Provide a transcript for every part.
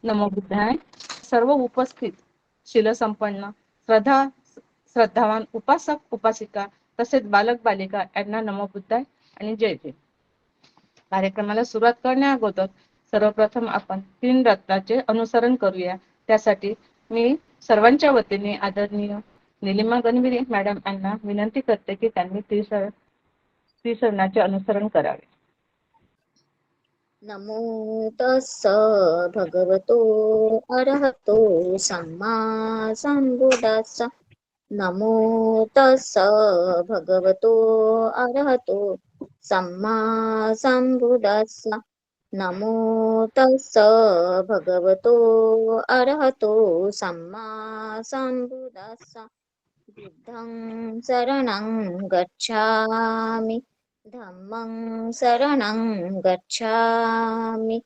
नमो बुद्धाय. सर्व उपस्थित शीलसंपन्न श्रद्धावान उपासक उपासिका तसेच बालक बालिका यांना नमो बुद्धाय आणि जय जय. कार्यक्रमाला सुरुवात करण्या अगोदर सर्वप्रथम आपण 3 रत्नाचे अनुसरण करूया. त्यासाठी मी सर्वांच्या वतीने आदरणीय निलिमा गणविरे मॅडम यांना विनंती करते की त्यांनी त्रिसरणाचे अनुसरण करावे. नमो तस्स भगवतो अरहतो सम्मा संबुद्धास्स. नमो तस्स भगवतो अरहतो सम्मा संबुद्धास्स. नमो तस्स भगवतो अरहतो सम्मा संबुद्धास्स. बुद्धं शरणं गच्छामि, धम्मं शरणं गच्छामि,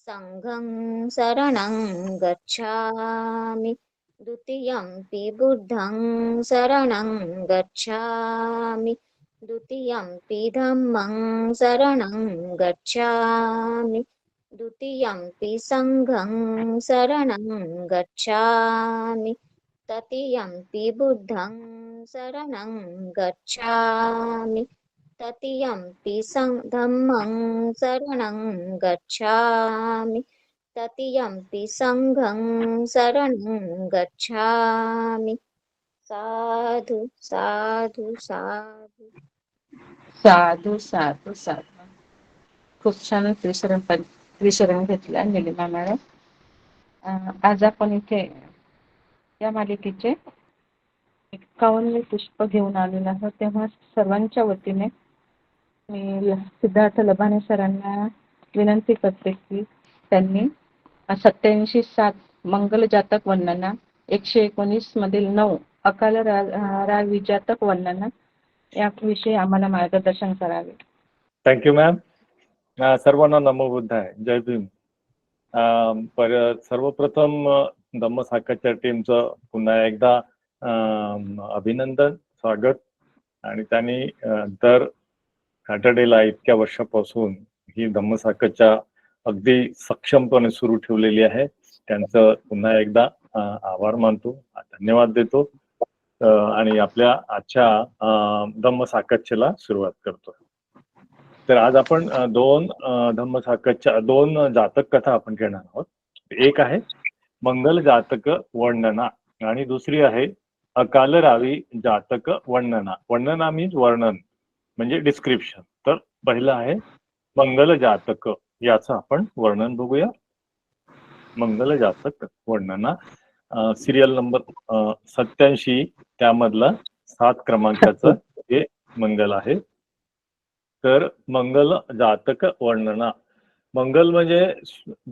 संघं शरणं गच्छामि, द्वितीयंपि बुद्धं शरणं गच्छामि, द्वितीयंपि धम्मं शरणं गच्छामि, द्वितीयंपि संघं शरणं गच्छामि, तृतीयंपि बुद्धं शरणं गच्छामि, तृतीयंपि धम्मं शरणं गच्छामि, तृतीयंपि संघं शरणं गच्छामि. साधु साधु साधु. साधू साधू साधू. खूप छान त्रिशरण घेतला निलिमा मॅडम. आज आपण इथे या मालिकेचे 51 पुष्प घेऊन आलेलो आहोत. तेव्हा सर्वांच्या वतीने मी सिद्धार्थ लबाने सरांना विनंती करते की त्यांनी 87 मंगल जातक वर्णना, 119 मधील 9 अकाल राग विजातक वर्णना याविषयी आम्हाला मार्गदर्शन करावे. Thank you ma'am. सर्वांना नमो बुद्धाय, जय भीम. सर्वप्रथम धम्मसाकाच्या टीमचं पुन्हा एकदा अभिनंदन, स्वागत. आणि त्यांनी दर सॅटर्डेला इतक्या वर्षापासून ही धम्मसाकाच्या अगदी सक्षमपणे सुरू ठेवलेली आहे. त्यांचं पुन्हा एकदा आभार मानतो, धन्यवाद देतो आणि आपल्या आजच्या धम्मसाकाच्याला सुरुवात करतो. तर आज आपण 2 धम्मसाकाच्या 2 जातक कथा आपण घेणार आहोत. एक आहे मंगल जातक वर्णना आणि दुसरी आहे अकाल रावी जातक वर्णना. वर्णना मीन्स वर्णन म्हणजे डिस्क्रिप्शन. तर पहिलं आहे मंगल जातक, याचं आपण वर्णन बघूया. मंगल जातक वर्णना, सिरियल नंबर 87, त्यामधलं 7 क्रमांकाचं हे मंगल आहे. तर मंगल जातक वर्णना. मंगल म्हणजे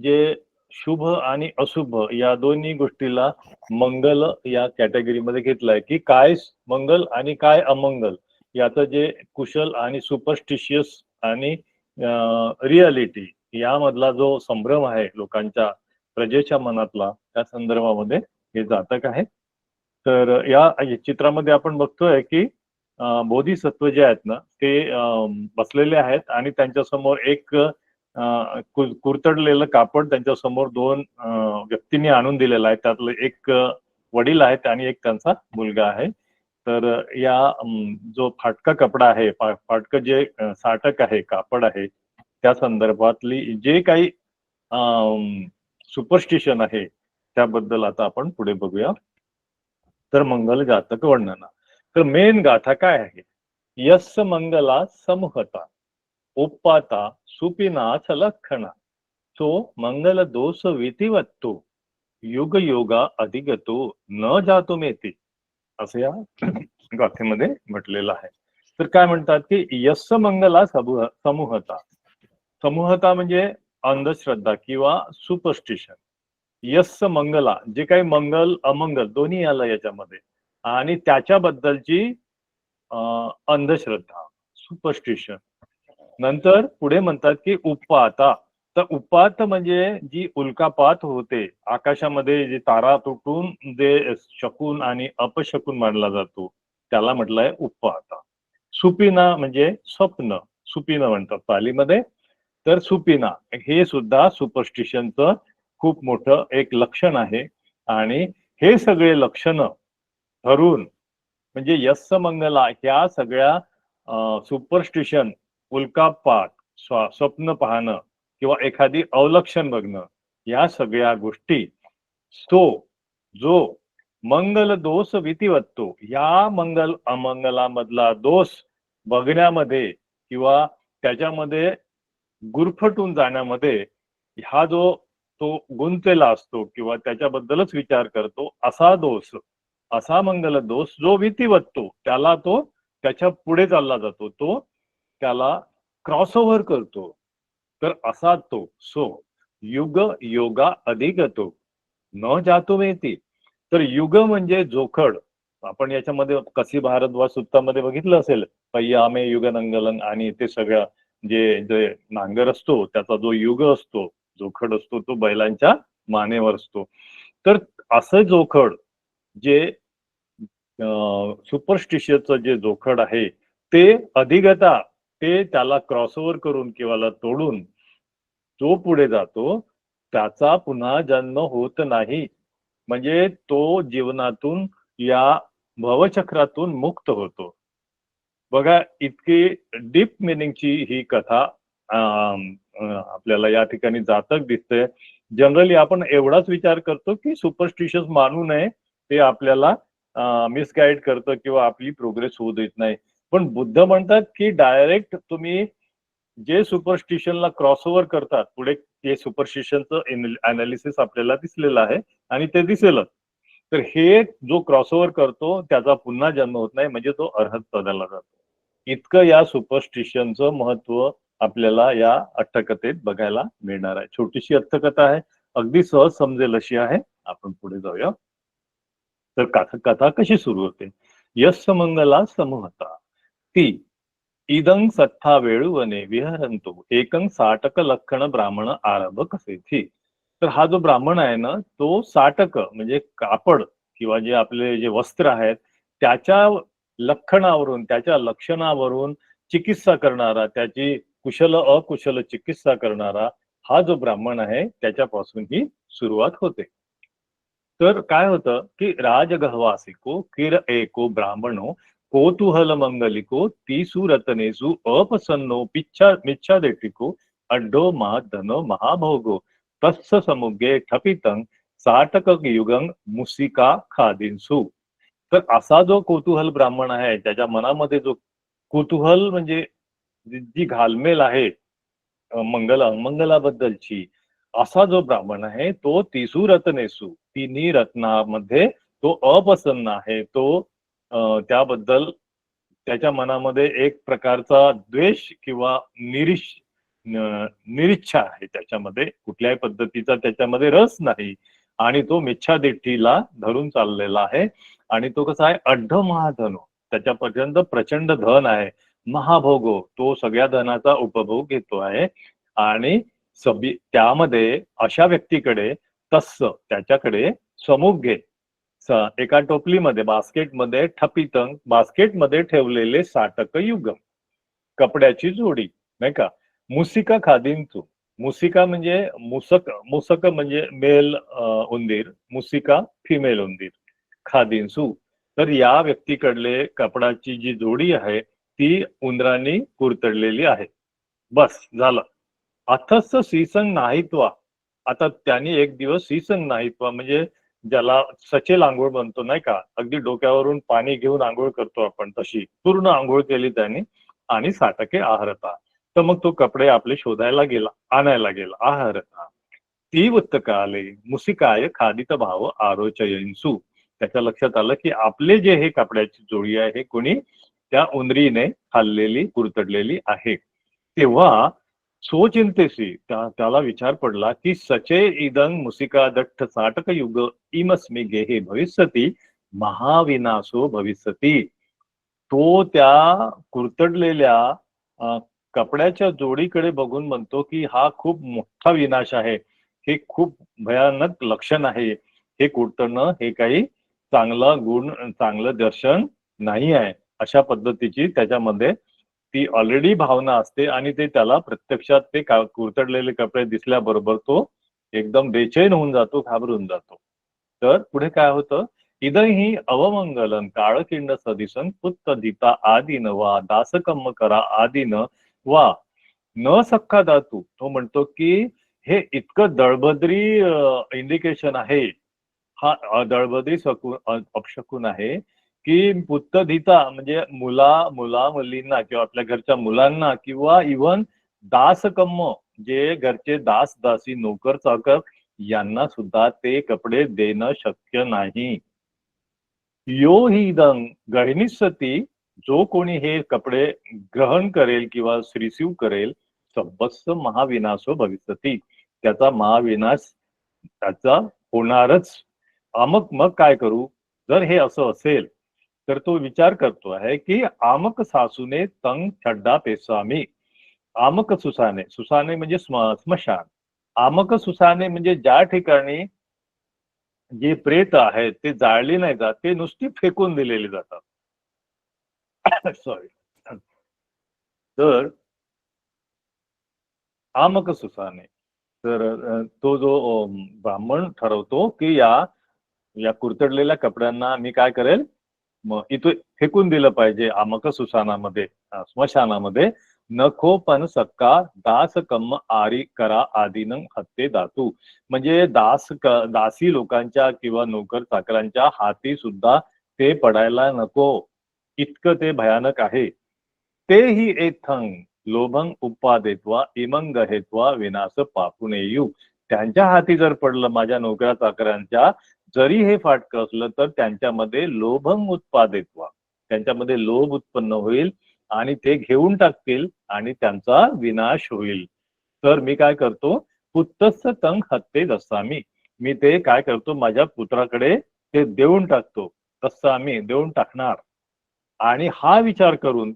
जे शुभ आणि अशुभ या दोन्ही गोष्टीला मंगल या कॅटेगरीमध्ये घेतलाय की काय मंगल आणि काय अमंगल याचं जे कुशल आणि सुपरस्टिशियस आणि रियालिटी यामधला जो संभ्रम आहे लोकांच्या प्रजेच्या मनातला, त्या संदर्भामध्ये हे जातक आहे. तर या चित्रामध्ये आपण बघतोय की बोधिसत्व जे आहेत ना ते बसलेले आहेत आणि त्यांच्या समोर एक कुरतडलेलं कापड त्यांच्या समोर 2 व्यक्तींनी आणून दिलेलं आहे. त्यातलं एक वडील आहेत आणि एक त्यांचा मुलगा आहे. तर या जो फाटका कपडा आहे, फाटकं जे साटक आहे, कापड आहे, त्या संदर्भातली जे काही सुपरस्टिशन आहे त्याबद्दल आता आपण पुढे बघूया. तर मंगल जातक वर्णना. तर मेन गाथा काय आहे? यस्स मंगला समूहता उप्पाता सुपिनाथ लक्षणा तो मंगल दोष विधिवत्तो युग योगा अधिगतो न जातो मेती, असं या गाथेमध्ये म्हटलेलं आहे. तर काय म्हणतात की यस्स मंगला समूहता. समूहता म्हणजे अंधश्रद्धा किंवा सुपरस्टिशन. यस्स मंगला, जे काही मंगल अमंगल दोन्ही आलं याच्यामध्ये, आणि त्याच्याबद्दलची अंधश्रद्धा, सुपरस्टिशन. नंतर पुढे म्हणतात की उपाता. तर उपात म्हणजे जी उल्कापात होते आकाशामध्ये, जे तारा तुटून जे शकून आणि अपशकून मानला जातो त्याला म्हटलंय उपाता. सुपिना म्हणजे स्वप्न, सुपिना म्हणतात पालीमध्ये. तर सुपिना हे सुद्धा सुपरस्टिशनचं खूप मोठं एक लक्षण आहे. आणि हे सगळे लक्षण धरून म्हणजे यस्स मंगला ह्या सगळ्या सुपरस्टिशन, उल्कापात, स्वप्न पाहणं किंवा एखादी अवलक्षण बघणं, या सगळ्या गोष्टी तो जो मंगल दोष विधिवत्तो, या मंगल अमंगलामधला दोष बघण्यामध्ये किंवा त्याच्यामध्ये गुरफटून जाण्यामध्ये हा जो तो गुंतलेला असतो किंवा त्याच्याबद्दलच विचार करतो, असा दोष, असा मंगल दोष जो विधिवत्तो, त्याला तो त्याच्या पुढे चालला जातो, तो त्याला क्रॉसओव्हर करतो. तर असा तो सो युग योगा अधिगतो न जातो वेती. तर युग म्हणजे जोखड. आपण याच्यामध्ये कसी भारद्वाज सुत्तामध्ये बघितलं असेल, पय्यामे युग नंगलन, आणि ते सगळं जे जे नांगर असतो त्याचा जो युग असतो, जोखड असतो, तो बैलांच्या मानेवर असतो. तर असं जोखड जे सुपरस्टिशियसचं जे जोखड आहे ते अधिगता, ते त्याला क्रॉसओव्हर करून किंवा तोडून जो पुढे जातो त्याचा पुन्हा जन्म होत नाही. म्हणजे तो जीवनातून या भवचक्रातून मुक्त होतो. बघा, इतकी डीप मिनिंगची ही कथा आपल्याला या ठिकाणी जातक दिसते. जनरली आपण एवढाच विचार करतो की सुपरस्टिशियस मानू नये, ते आपल्याला मिसगाईड करतं किंवा आपली प्रोग्रेस होऊ देत नाही. पण बुद्ध म्हणतात की डायरेक्ट तुम्ही जे सुपरस्टिशनला क्रॉसओव्हर करतात पुढे, ते सुपरस्टिशनचं अनालिसिस आपल्याला दिसलेलं आहे आणि ते दिसेलच. तर हे जो क्रॉसओव्हर करतो त्याचा पुन्हा जन्म होत नाही, म्हणजे तो अर्हत पदाला जातो. इतकं या सुपरस्टिशनचं महत्व आपल्याला या अट्टकथेत बघायला मिळणार आहे. छोटीशी अट्टकथा आहे, अगदी सहज समजेल अशी आहे. आपण पुढे जाऊया. तर कथा कशी सुरू होते. यस्स मंगला समूहता ती इदं सत्था वेळुवने विहरंतो एकं साटक लक्षण ब्राह्मण आरंभ कसे थी. तर हा जो ब्राह्मण आहे ना, तो साटक म्हणजे कापड किंवा जे आपले जे वस्त्र आहेत त्याच्या लक्षणावरून, त्याच्या लक्षणावरून चिकित्सा करणारा, त्याची कुशल अकुशल चिकित्सा करणारा हा जो ब्राह्मण आहे त्याच्यापासून ही सुरुवात होते. तर काय होतं की राजगहवासिको किर एको ब्राह्मणो कोतूहल मंगलिको तीसु रतनेसु अपसन्नो पिच्छा मिच्छा देटिको अड्डो महाधनो महाभोगो तस्स समुगे ठपितं साटक युगं मुसिका खादिन्सु. तर असा जो कुतूहल ब्राह्मण आहे, त्याच्या मनामध्ये जो कुतूहल म्हणजे जी घालमेल आहे मंगल अमंगलाबद्दलची, असा जो ब्राह्मण आहे तो तिसू रत्नेसू, तिन्ही रत्नामध्ये तो अपसन्न आहे. तो त्याबद्दल त्याच्या मनामध्ये एक प्रकारचा द्वेष किंवा निरिच्छा आहे. त्याच्यामध्ये कुठल्याही पद्धतीचा त्याच्यामध्ये रस नाही आणि तो मिच्छादिठीला धरून चाललेला आहे. आणि तो कसा आहे, अड्ढ महाधनो, त्याच्यापर्यंत प्रचंड धन आहे. महाभोगो, तो सगळ्या धनाचा उपभोग घेतो आहे. आणि त्यामध्ये अशा व्यक्तीकडे तस्स, त्याच्याकडे समुगे, एका टोपलीमध्ये बास्केटमध्ये ठपितं, बास्केटमध्ये ठेवलेले साटक युग, कपड्याची जोडी, नाही का. मुसिका खादींचू, मुसिका म्हणजे मुसक, मुसक म्हणजे मेल उंदीर, मुसिका फिमेल उंदीर, खादींसू. तर या व्यक्तीकडले कपडाची जी जोडी आहे ती उंदरांनी कुरतडलेली आहे. बस झालं. अथस्स सीसंग नाहीत्वा, आता त्यांनी एक दिवस सीसंग नाहीत्वा म्हणजे ज्याला सचेल आंघोळ म्हणतो, नाही का, अगदी डोक्यावरून पाणी घेऊन आंघोळ करतो आपण, तशी पूर्ण आंघोळ केली त्यांनी आणि साटके आहरता. तर मग तो कपडे आपले शोधायला गेला, आणायला गेला. आहरता ती उत्तकाले मुसिकाय खादित भाव आरोचयिन्सू. त्याच्या लक्षात आलं की आपले जे हे कपड्याची जोडी आहे हे कोणी त्या उंदरीने खाल्लेली, कुरतडलेली आहे. तेव्हा स्वचिंतेसी त्याला विचार पडला की सचे इदं मुसिका दट्ट साटक युग इमस्मी गेहे भविष्यती महाविनाशो भविष्यती. तो त्या कुरतडलेल्या कपड्याच्या जोडीकडे बघून म्हणतो की हा खूप मोठा विनाश आहे, हे खूप भयानक लक्षण आहे, हे कुरतडणं हे काही चांगलं गुण, चांगलं दर्शन नाही आहे. अशा पद्धतीची त्याच्यामध्ये ती ऑलरेडी भावना असते आणि ते त्याला प्रत्यक्षात ते कुरतडलेले कपडे दिसल्याबरोबर तो एकदम बेचैन होऊन जातो, घाबरून जातो. तर पुढे काय होतं, इदंही अवमंगलं काळकिंड सदिसं पुत्त दिता आदीन वा दासकम्म करा आदीन वा न सख्खा धातू. तो म्हणतो की हे इतकं दळबद्री इंडिकेशन आहे, हा दळबद्री अपशकुन आहे की पुत्तधिता म्हणजे मुला मुलींना किंवा आपल्या घरच्या मुलांना किंवा इव्हन दासकम्म जे घरचे दास दासी नोकर चाकर यांना सुद्धा ते कपडे देणं शक्य नाही. यो हि इदं गहिनीसती, जो कोणी हे कपडे ग्रहण करेल किंवा रिसीव करेल, सब्बस्स महाविनाशो भविष्यती, त्याचा महाविनाश त्याचा होणारच. मग काय करू? जर हे असं असेल तर तो विचार करतो आहे की आमक सासूने तंग छड्डा पेसामी. आमक सुसाने, सुसाने म्हणजे स्मशान. आमक सुसाने म्हणजे ज्या ठिकाणी जे प्रेत आहेत ते जाळली नाही जात, ते नुसती फेकून दिलेली जातात. सॉरी. तर आमक सुसाने, तर तो जो ब्राह्मण ठरवतो की या कुरतडलेल्या कपड्यांना मी काय करेल, मग इथे फेकून दिलं पाहिजे आमक सुसानामध्ये, स्मशानामध्ये. नको पण सक्का दास कम्म आरी करा आदिनं हत्ते धातू, म्हणजे दासी लोकांच्या किंवा नोकर चाकरांच्या हाती सुद्धा ते पडायला नको, इतकं ते भयानक आहे. तेही एथंग लोभंग उपादेत्वा इमंग हेत्वा विनाश पापुनेयू. त्यांच्या हाती जर पडलं माझ्या नोकऱ्या चाकऱ्यांच्या, जरी हे फाटकं असलं तर त्यांच्यामध्ये लोभंग उत्पादेत्वा, त्यांच्यामध्ये लोभ उत्पन्न होईल आणि ते घेऊन टाकतील आणि त्यांचा विनाश होईल. तर मी काय करतो, पुत्तस्स तंग हत्ते दस्सामी, मी ते काय करतो माझ्या पुत्राकडे ते देऊन टाकतो. दस्सामी देऊन टाकणार. आणि हा विचार करून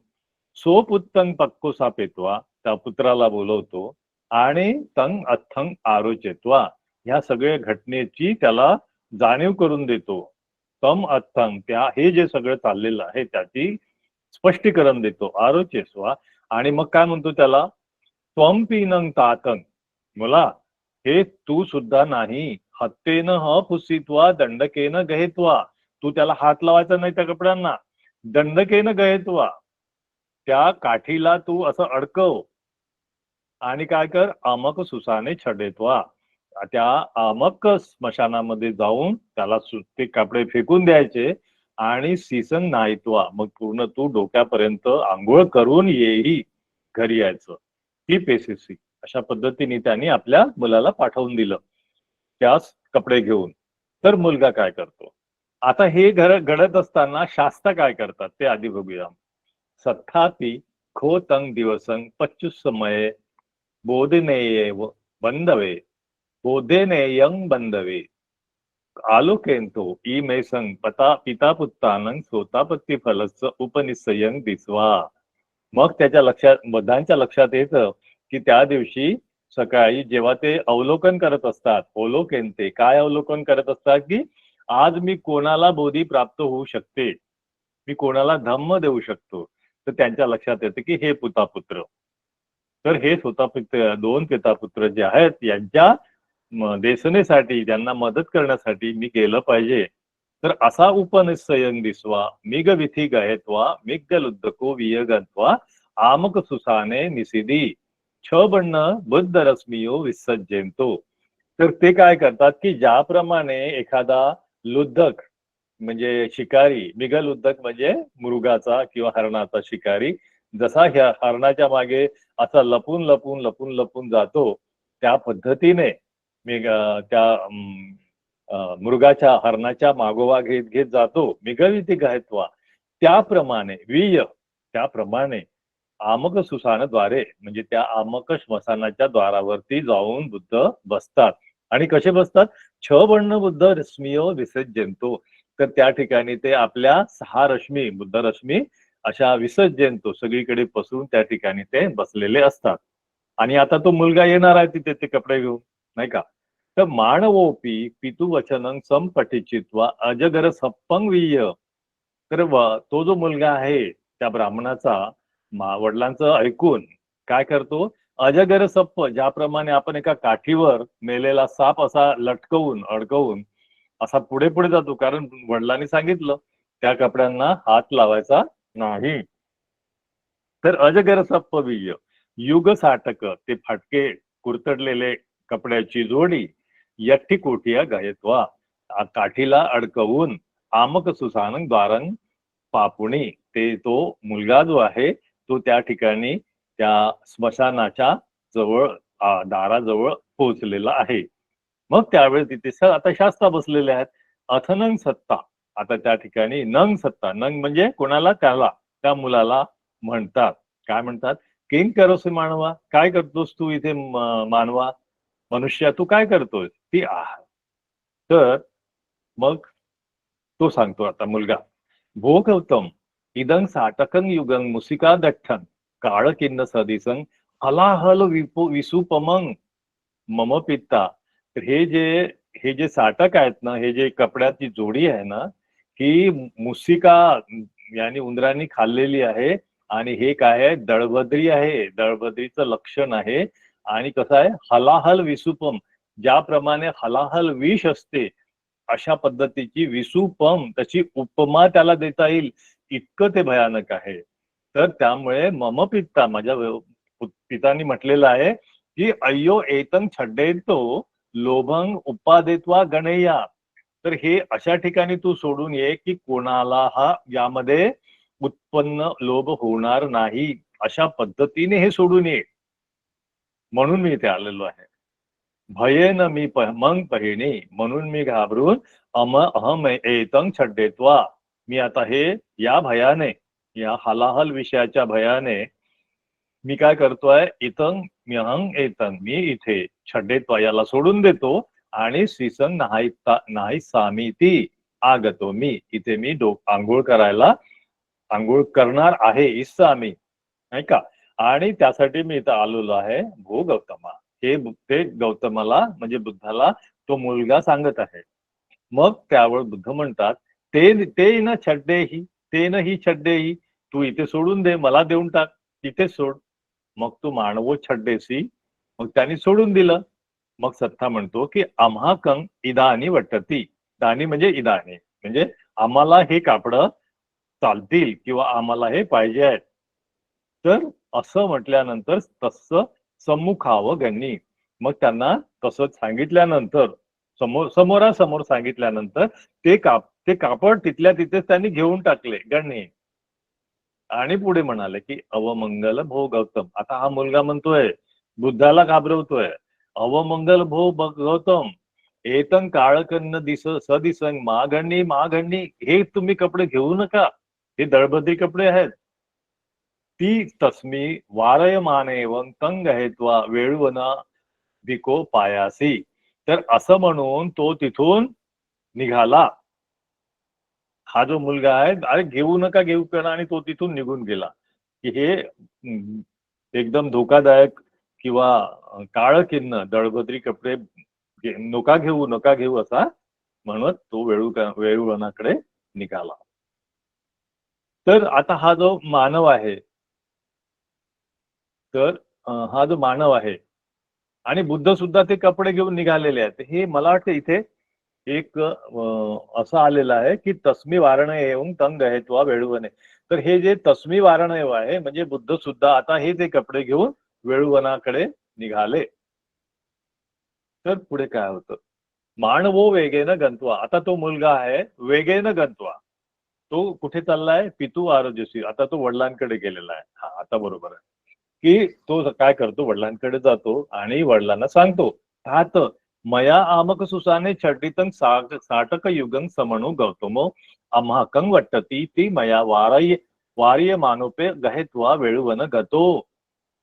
सोपुत्तंग पक्कोसा पेत्वा, त्या पुत्राला बोलवतो आणि तंग अथंग आरोचेत्वा, ह्या सगळ्या घटनेची त्याला जाणीव करून देतो. तम अथंग, त्या हे जे सगळं चाललेलं आहे त्याची स्पष्टीकरण देतो. आरोचेस्वा, आणि मग काय म्हणतो त्याला, त्वम पिनंग तातंग, मुला हे तू सुद्धा नाही, हत्तेनं ह पुसित्वा दंडकेनं गहेत्वा, तू त्याला हात लावायचा नाही त्या कपड्यांना, दंडकेनं गहेत्वा, त्या काठीला तू असं अडकव आणि काय कर, आमक सुसाने छडेत्वा, त्या आमक स्मशानामध्ये जाऊन त्याला ते कपडे फेकून द्यायचे आणि सीसन नाहीत्वा, मग पूर्ण तू डोक्यापर्यंत आंघोळ करून येई घरी यायचं. ही पेसेसी अशा पद्धतीने त्यांनी आपल्या मुलाला पाठवून दिलं त्यास कपडे घेऊन. तर मुलगा काय करतो आता, हे घडत असताना शास्ता काय करतात ते आधी बघूया. सत्थापि खो तंग दिवसंग पच्चुसमये बोधनेयेव बंधवे, बोधेनेयं बंधवे आलोकेंतो ई मैसंग पिता पुत्तानं सोतापत्ती फलच उपनिषयं दिसवा. मग त्याच्या लक्षात, बधांच्या लक्षात येतं की त्या दिवशी सकाळी जेव्हा ते अवलोकन करत असतात, अवलोकनते काय अवलोकन करत असतात की आज मी कोणाला बोधी प्राप्त होऊ शकते, मी कोणाला धम्म देऊ शकतो. तर त्यांच्या लक्षात येतं की हे पुत्र, तर हे स्वतः दोन पितापुत्र जे आहेत यांच्या देशनेसाठी, त्यांना मदत करण्यासाठी मी केलं पाहिजे. तर असा उपनिषयं दिसवा मिग विथी गहेत्वा मिग्ग लुद्धको वियगत्वा आमक सुसाने निसिदी छ बन्न बुद्ध रश्मियो विसर्जेंतो. तर ते काय करतात की ज्याप्रमाणे एखादा लुद्धक म्हणजे शिकारी, मिगल उद्धक म्हणजे मृगाचा किंवा हरणाचा शिकारी, जसा ह्या हरणाच्या मागे असा लपून लपून लपून लपून जातो, त्या पद्धतीने त्या मृगाच्या हरणाच्या मागोवा घेत घेत जातो, मिगविती गायत्वा, त्याप्रमाणे त्याप्रमाणे आमक सुसानद्वारे म्हणजे त्या आमक श्मशानाच्या द्वारावरती जाऊन बुद्ध बसतात. आणि कसे बसतात, छ बन्न बुद्ध रश्मियो विसर्जंतो, तर त्या ठिकाणी ते आपल्या 6 रश्मी, बुद्ध रश्मी अशा विसर्जंतो सगळीकडे पसरून त्या ठिकाणी ते बसलेले असतात. आणि आता तो मुलगा येणार आहे तिथे ते कपडे घेऊन, नाही का. तर मानवोपी पितुवचनं संपठिचित्वा अजगर सप्पंग विय, तर तो जो मुलगा आहे त्या ब्राह्मणाचा वडिलांचं ऐकून काय करतो, अजगर सप्प, ज्याप्रमाणे आपण एका काठीवर मेलेला साप असा लटकवून अडकवून असा पुढे पुढे जातो, कारण वडिलांनी सांगितलं त्या कपड्यांना हात लावायचा नाही. तर अजगर सप्प बीज युग साटक, ते फाटके कुरतडलेले कपड्याची जोडी यठ्ठी कोठिया गायत्वा, काठीला अडकवून आमक सुसानंग द्वारंग पापुणी, ते तो मुलगा जो आहे तो त्या ठिकाणी त्या स्मशानाच्या जवळ दाराजवळ पोहोचलेला आहे. मग त्यावेळेस तिथे आता शास्त्रा बसलेले आहेत. अथनंग सत्ता, आता त्या ठिकाणी नंग सत्ता, नंग म्हणजे कोणाला, त्याला, त्या मुलाला म्हणतात. काय म्हणतात? किंग करोसे मानवा, काय करतोस तू इथे मानवा, मनुष्या तू काय करतोय, ती आहार. तर मग तो सांगतो आता मुलगा, भो गौतम इदं साटकं युगं मुसिका दठ्ठं काळकिन्न सदिसं हलाहल विसुपमंग मम पित्ता. तर हे जे साटक आहेत ना, हे जे कपड्याची जोडी आहे ना, ही मुसिका यानी उंदरांनी खाल्लेली आहे. आणि हे काय आहे, दळभद्री आहे, दळभद्रीचं लक्षण आहे. आणि कसं आहे, हलाहल विसुपम, ज्याप्रमाणे हलाहल विष असते अशा पद्धतीची विसुपम, त्याची उपमा त्याला देता येईल, इतकं ते भयानक आहे. तर त्यामुळे मम पित्ता, माझ्या पितानी म्हटलेलं आहे की अय्यो एतं छड्डेतो लोभंग उपादेत्वा गणेया. तर हे अशा ठिकाणी तू सोडून ये की कोणाला हा यामध्ये उत्पन्न लोभ होणार नाही, अशा पद्धतीने हे सोडून ये, म्हणून मी इथे आलेलो आहे. भयेन मी मग पहिणी, म्हणून मी घाबरून अहम एतं छड्डेत्वा, मी आता हे या भयाने, या हलाहल विषयाच्या भयाने मी काय करतोय, इथं म्यहंग एतं, मी इथे छड्डेत्वा याला सोडून देतो आणि श्रीसंग नाही सामिती आगतो, मी इथे मी आंघोळ आंघोळ करणार आहे, इस्सामी, नाही का. आणि त्यासाठी मी इथं आलेलो आहे. भो गौतमा, हे ते गौतमाला म्हणजे बुद्धाला तो मुलगा सांगत आहे. मग त्यावर बुद्ध म्हणतात, ते न छड्डेही, ते न ही छड्डेही, तू इथे सोडून दे, मला देऊन टाक, तिथे सोड. मग तू मानवो छड्डेसी, मग त्यांनी सोडून दिलं. मग सत्ता म्हणतो की आम्हा कंग इदानी वटती, दानी म्हणजे इदानी, म्हणजे आम्हाला हे कापड चालतील किंवा आम्हाला हे पाहिजे आहेत. तर असं म्हटल्यानंतर तसं सम्मुखावं गणी, मग त्यांना तसं सांगितल्यानंतर, समोरासमोर सांगितल्यानंतर ते कापड तिथल्या तिथेच त्यांनी घेऊन टाकले गणी. आणि पुढे म्हणाले की अवमंगल भो गौतम, आता हा मुलगा म्हणतोय, बुद्धाला घाबरवतोय, अवमंगल भो गौतम एतं काळकन्न सदिसंग माघणी, हे तुम्ही कपडे घेऊ नका, हे दळभद्री कपडे आहेत. ती तस्मी वारयमानेवं तंग हेत्वा वेळवना विको पायासी. तर असं म्हणून तो तिथून निघाला. हा जो मुलगा आहे, अरे घेऊ नका आणि तो तिथून निघून गेला की हे एकदम धोकादायक किंवा काळकिन्न दळभद्री कपडे नका घेऊ असा म्हणत तो वेळुवनाकडे निघाला. तर आता हा जो मानव आहे, तर हा जो मानव आहे आणि बुद्ध सुद्धा ते कपडे घेऊन निघालेले आहेत. हे मला वाटतं इथे एक असं आलेलं आहे की तस्मी वारण येऊन तंग हेत्वा वेळुवने. तर हे जे तस्मी वारण आहे म्हणजे बुद्ध सुद्धा आता हे ते कपडे घेऊन वेळुवनाकडे निघाले. तर पुढे काय होतं, मानवो वेगेनं गंतवा, आता तो मुलगा आहे वेगेनं गंतवा, तो कुठे चाललाय, पितू आरोग्यशी, आता तो वडिलांकडे गेलेला आहे. हा, आता बरोबर आहे की तो काय करतो, वडिलांकडे जातो आणि वडिलांना सांगतो, तात मया आमक सुसाने छड्डितं साटक युगं समणू गौतमो अम्हाकं वट्टती ती मया वार्य मानोपे गहेत्वा वेळुवन गतो.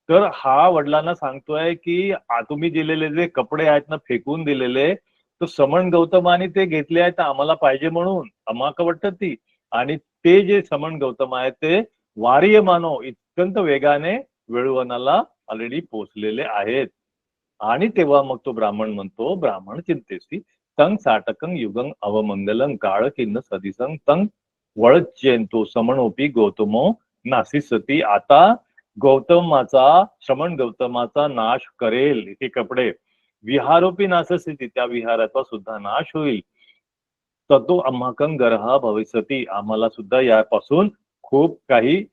तर हा वडिलांना सांगतोय की तुम्ही दिलेले जे कपडे आहेत ना, फेकून दिलेले, तो समण गौतमाने ते घेतले आहेत आम्हाला पाहिजे म्हणून, अम्हाक वट्टती, आणि ते जे समण गौतम आहेत ते वार्य मानो अत्यंत वेगाने वेळुवनाला ऑलरेडी पोचलेले आहेत. आणि तेव्हा मग तो ब्राह्मण म्हणतो, ब्राह्मण चिंतेसी तंग साटकं युगं अवमंगलं काळ किन्न सदिसं तंग वळचेंतो समणोपी गौतमो नासी सती. आता श्रमण गौतमाचा नाश करेल हे कपडे. विहारोपी नासस्थिती, त्या विहाराचा सुद्धा नाश होईल. ततो अम्माकं गर्हा भविष्यती, आम्हाला सुद्धा यापासून खूप काही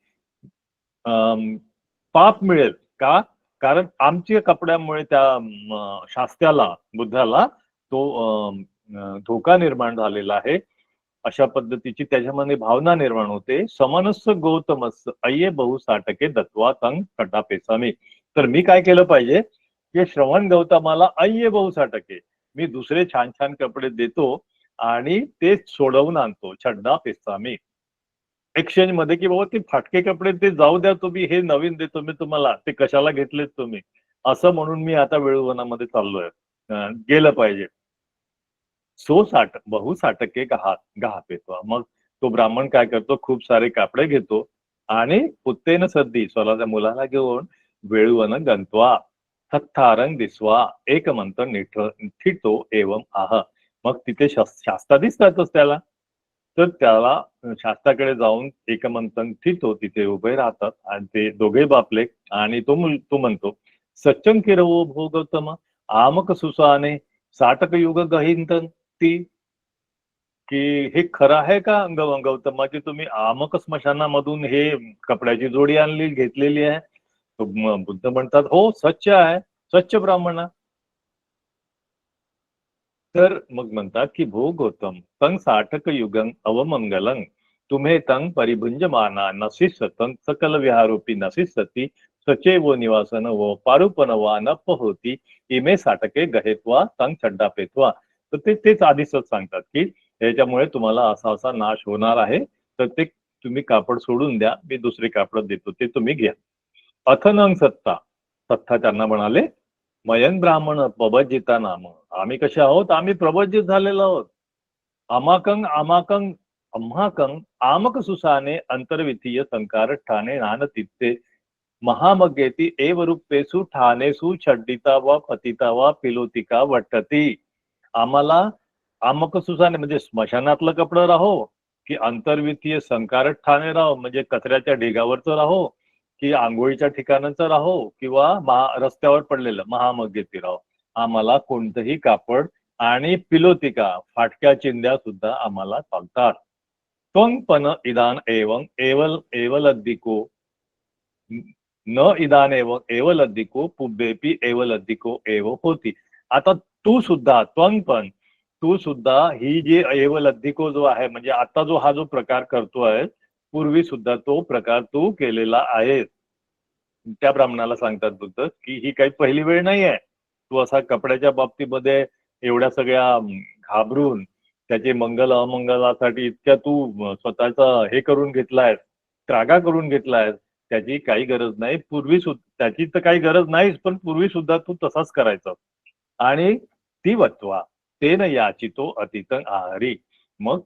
पाप मिळेल. का? कारण आमच्या कपड्यामुळे त्या शास्त्याला, बुद्धाला तो धोका निर्माण झालेला आहे. अशा पद्धतीची त्याच्यामध्ये भावना निर्माण होते. समनस्स गौतमस्स अय्ये बहु साटके दत्वा तंग कटापेसामी. तर मी काय केलं पाहिजे की श्रवण गौतमाला अय्ये बहु साटके, मी दुसरे छान छान कपडे देतो आणि ते सोडवून आणतो. छड्डा पेसामी, एक्सचेंज मध्ये, की बाबा ते फाटके कपडे ते जाऊ द्या, तुम्ही हे नवीन देतो मी तुम्हाला, ते कशाला घेतलेत तुम्ही, असं म्हणून मी आता वेळुवनामध्ये चाललोय. गेलं पाहिजे. सो साठ बहु साटके गहा पेतो. मग तो ब्राह्मण काय करतो, खूप सारे कापडे घेतो आणि पुत्तेन सद्दी, स्वतःच्या मुलाला घेऊन वेळुवन गंतवा थत्थारंग दिसवा एक मंत्र निठितो एवं आह. मग तिथे शास्ता दिसतातच त्याला. तर त्याला शास्त्राकडे जाऊन एकमंथन थितो तिथे उभे राहतात आणि ते दोघे बापले. आणि तो म्हणतो, सच्चन किरवो भो गौतम आमक सुसाने साटक युग गहिंतन ती, की हे खरं आहे का गौतमा, की तुम्ही आमक स्मशानामधून हे कपड्याची जोडी आणली घेतलेली आहे. तो बुद्ध म्हणतात, हो सच्च आहे, सच्च ब्राह्मणा. तर मग म्हणतात की भो गौतम तंग साठक युगं अवमंगलं तुम्हे तंग परिभुंजमाना नशिष्यतं सकल विहारोपी नशिष्यती सचेवो निवासन व पारुपनवा नप होती इमे साटके गहेत्वा तंग छड्डा पेत्वा. तर तेच आधीच सांगतात की याच्यामुळे तुम्हाला असा असा नाश होणार आहे, तर ते तुम्ही कापड सोडून द्या, मी दुसरे कापड देतो, ते तुम्ही घ्या. अथनंग सत्ता, सत्ता त्यांना म्हणाले, मयन ब्राह्मण पबजिता नाम, आम्ही कसे आहोत, आम्ही प्रबोधित झालेलो आहोत. अम्हाकं आमक सुसाने अंतर्वितीय संकार ठाणे नान तित्ते महामगेती एव रूपेसु ठाणेसु छड्डिता वा पतिता वा पिलोतिका वट्टती. आम्हाला आमक सुसाने म्हणजे स्मशानातलं कपडं राहो, की अंतर्वितीय संकारट ठाणे राहो म्हणजे कचऱ्याच्या ढिगावरचं राहो, की आंघोळीच्या ठिकाणाचं राहो, किंवा रस्त्यावर पडलेलं महामगेती राहो, आम्हाला कोणतंही कापड आणि पिलोतिका फाटक्या चिंध्या सुद्धा आम्हाला चालतात. त्वं पण इदान एवं एवलद्दिको न इदान एवलद्दिको पुब्बेपी एवलद्दिको एव होती. आता तू सुद्धा त्वं पण, तू सुद्धा ही जी एवलद्दिको जो आहे, म्हणजे आता जो हा जो प्रकार करतोय, पूर्वी सुद्धा तो प्रकार तू केलेला आहे. त्या ब्राह्मणाला सांगतात बुद्ध की ही काही पहिली वेळ नाही आहे. तू असा कपड्याच्या बाबतीमध्ये एवढ्या सगळ्या घाबरून त्याचे मंगल अमंगलासाठी इतक्या तू स्वतःचा हे करून घेतलाय, त्रागा करून घेतलाय, त्याची काही गरज नाही. पूर्वी त्याची तर काही गरज नाहीच, पण पूर्वी सुद्धा तू तसाच करायचा. आणि ती वत्वा तेन याचितो अतीत आहारी. मग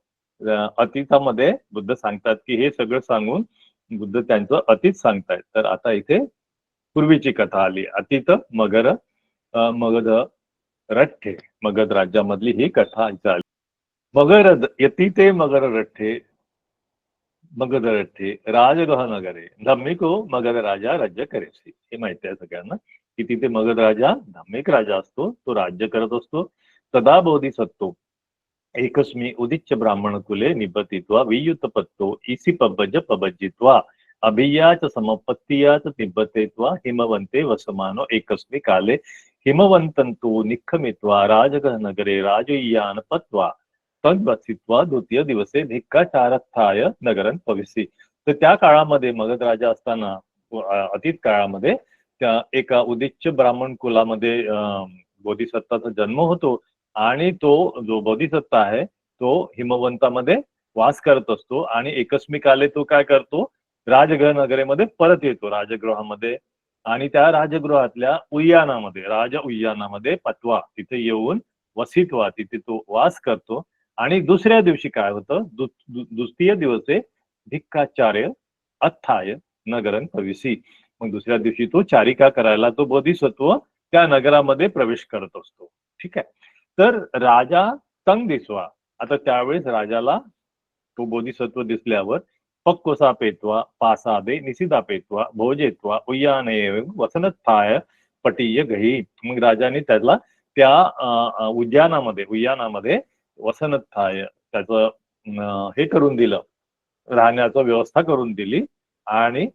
अतीतामध्ये बुद्ध सांगतात की हे सगळं सांगून बुद्ध त्यांचं अतीत सांगतायत. तर आता इथे पूर्वीची कथा आली. अतीत मगध रठ्ठे, मगध राज्यामधली ही कथा झाली. यतीते मगर रठ्ठे मगध रठ्ठे राजगृह नगरे धम्मिको मगध राजा राज्य करेसी. हे माहिती आहे सगळ्यांना की तिथे मगध राजा धार्मिक राजा असतो, तो राज्य करत असतो. तदा बोधिसत्तो एकस्मी उदिच्च ब्राह्मण कुले निबतित्वा वियुतपत्तो ईसी पबज्जित्वा अभियाच समपत्तियाच निबतेत्वा हिमवंते वसमानो एकस्मी काले हिमवंतंतो निखमित्वा राजगृह नगरे राजय्यान पत्वा तद्वसित्वा द्वितीय दिवसे भिक्काचारस्थाय नगरन पविसी. तर त्या काळामध्ये मगध राजा असताना अतीत काळामध्ये त्या एका उदिच्च ब्राह्मण कुलामध्ये बोधिसत्वाचा जन्म होतो आणि तो जो बोधिसत्ता आहे तो हिमवंतामध्ये वास करत असतो आणि एकस्मिकाले तो काय करतो, राजगृह नगरेमध्ये परत येतो राजगृहामध्ये. आणि त्या राजगृहातल्या उय्यानामध्ये, राज उय्यानामध्ये पत्वा, तिथे येऊन वसित्वा, तिथे तो वास करतो. आणि दुसऱ्या दिवशी काय होतं, द्वितीय दिवसे भिक्काचार्य अथाय नगरन प्रविसी. मग दुसऱ्या दिवशी तो चारिका करायला तो बोधिसत्व त्या नगरामध्ये प्रवेश करत असतो. ठीक आहे. तर राजा तंग दिसवा. आता त्यावेळेस राजाला तो बोधिसत्व दिसल्यावर पक्वसापेत्वा पासादे निशिदापेत्वा भोजेत्वा उय्याने वसनत्थाय पटीय गही. मग राजाने त्याला त्या उद्यानामध्ये वसनत्थाय त्याचं हे करून दिलं, राहण्याचं व्यवस्था करून दिली. आणि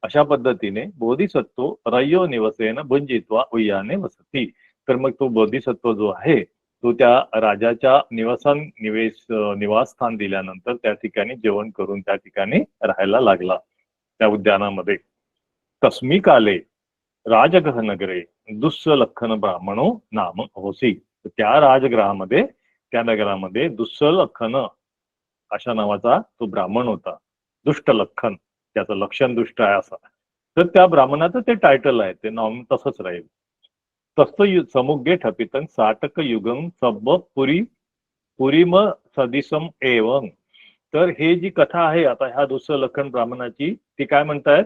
अशा पद्धतीने बोधिसत्व रयो निवसेन भुंजित्वा उय्याने वसती. तर मग तो बोधिसत्व जो आहे तो त्या राजाच्या निवासस्थान दिल्यानंतर त्या ठिकाणी जेवण करून त्या ठिकाणी राहायला लागला त्या उद्यानामध्ये. तस्मी काले राजगृह नगरे दुस्सलक्षण ब्राह्मणो नाम होसी. त्या राजगृहामध्ये त्या नगरामध्ये दुस्सलक्षण अशा नावाचा तो ब्राह्मण होता. दुष्ट लक्षण, त्याचं लक्षण दुष्ट आहे असा. तर त्या ब्राह्मणाचं ते टायटल आहे, ते नाव तसंच राहील. तस्त समुगे ठपितं साटक युगम सब पुरीम सदिसम एवं. तर हे जी कथा आहे आता ह्या दुस्सलक्षण ब्राह्मणाची, ती काय म्हणतायत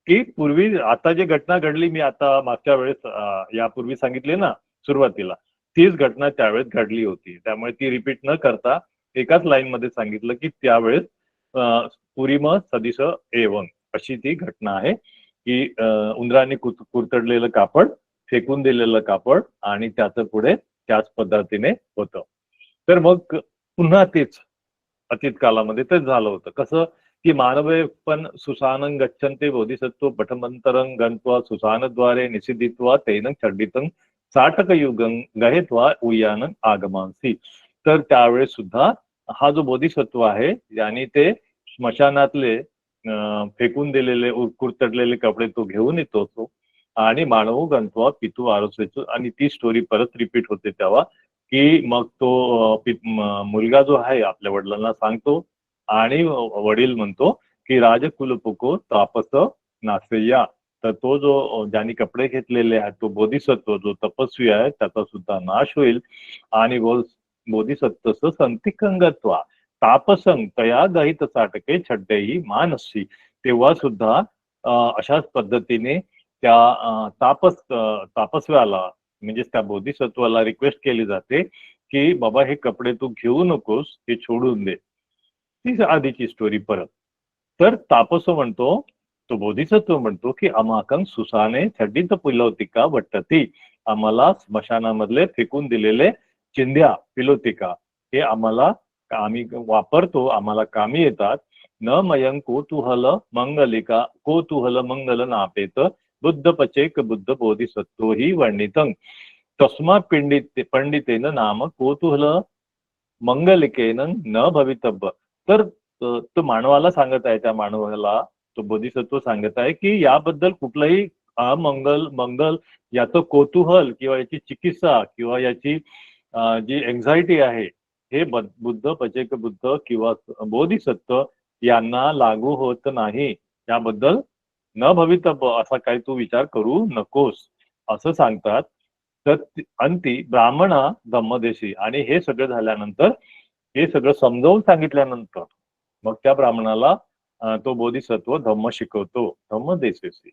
की पूर्वी आता जी घटना घडली, मी आता मागच्या वेळेस यापूर्वी सांगितली ना सुरुवातीला, तीच घटना त्यावेळेस घडली होती. त्यामुळे ती रिपीट न करता एकाच लाईन मध्ये सांगितलं की त्यावेळेस पुरीम सदिस एवं अशी ती घटना आहे की उंदराने कुरतडलेलं कापड, फेकून दिलेलं कापड आणि त्याचं पुढे त्याच पद्धतीने होतं. तर मग पुन्हा तेच अतीत कालामध्ये तेच झालं होतं. कसं की मानवे पण सुसानं गच्छन्ते बोधिसत्व पठमंतरं गत्वा सुसानद्वारे निषिदित्वा तैनं चंडितं साटक युगं गहेत्वा उयानं आगमांसी. तर त्यावेळेस सुद्धा हा जो बोधिसत्व आहे याने ते स्मशानातले फेकून दिलेले कुरतडलेले कपडे तो घेऊन येतो आणि मानव गंतवा पितू आरोसेचो. आणि ती स्टोरी परत रिपीट होते तेव्हा की मग तो मुलगा जो आहे आपल्या वडिलांना सांगतो आणि वडील म्हणतो की राजकुलपुको तापस नासेया. तर तो जो ज्यांनी कपडे घेतलेले आहेत तो बोधिसत्व जो तपस्वी आहे त्याचा सुद्धा नाश होईल. आणि बोधिसत्वस संतिकंगत्वा तापसंग तया गहित साटके छड्डेही मानसी. तेव्हा सुद्धा अशाच पद्धतीने त्या तापस्व्याला म्हणजेच त्या बोधिसत्वाला रिक्वेस्ट केली जाते की बाबा हे कपडे तू घेऊ नकोस, हे सोडून दे. ती आधीची स्टोरी परत. तर तापस म्हणतो, तो बोधिसत्व म्हणतो की अमाकं सुसाने छड्डीत पिलोतिका वट्टती. आम्हाला स्मशानामधले फेकून दिलेले चिंध्या पिलोतिका हे आम्ही वापरतो, आम्हाला कामी येतात. न मयं कोतूहल मंगल नापेत बुद्ध पचेक बुद्ध बोधिसत्व ही वर्णितं. तस्मा पंडितेन नाम कोतूहल मंगलिकेन न भवितव्य. तर तो मानवाला सांगत आहे, त्या मानवाला तो बोधिसत्व सांगत आहे की याबद्दल कुठलंही मंगल याचं कोतूहल किंवा याची चिकित्सा किंवा याची जी एन्झायटी आहे हे बुद्ध पचेक बुद्ध किंवा बोधिसत्व यांना लागू होत नाही. याबद्दल न भवितव्य असा काही तू विचार करू नकोस असं सांगतात. तर अंती ब्राह्मणा धम्मदेशी. आणि हे सगळं झाल्यानंतर, हे सगळं समजावून सांगितल्यानंतर मग त्या ब्राह्मणाला तो बोधिसत्व धम्म शिकवतो. धम्मदेशी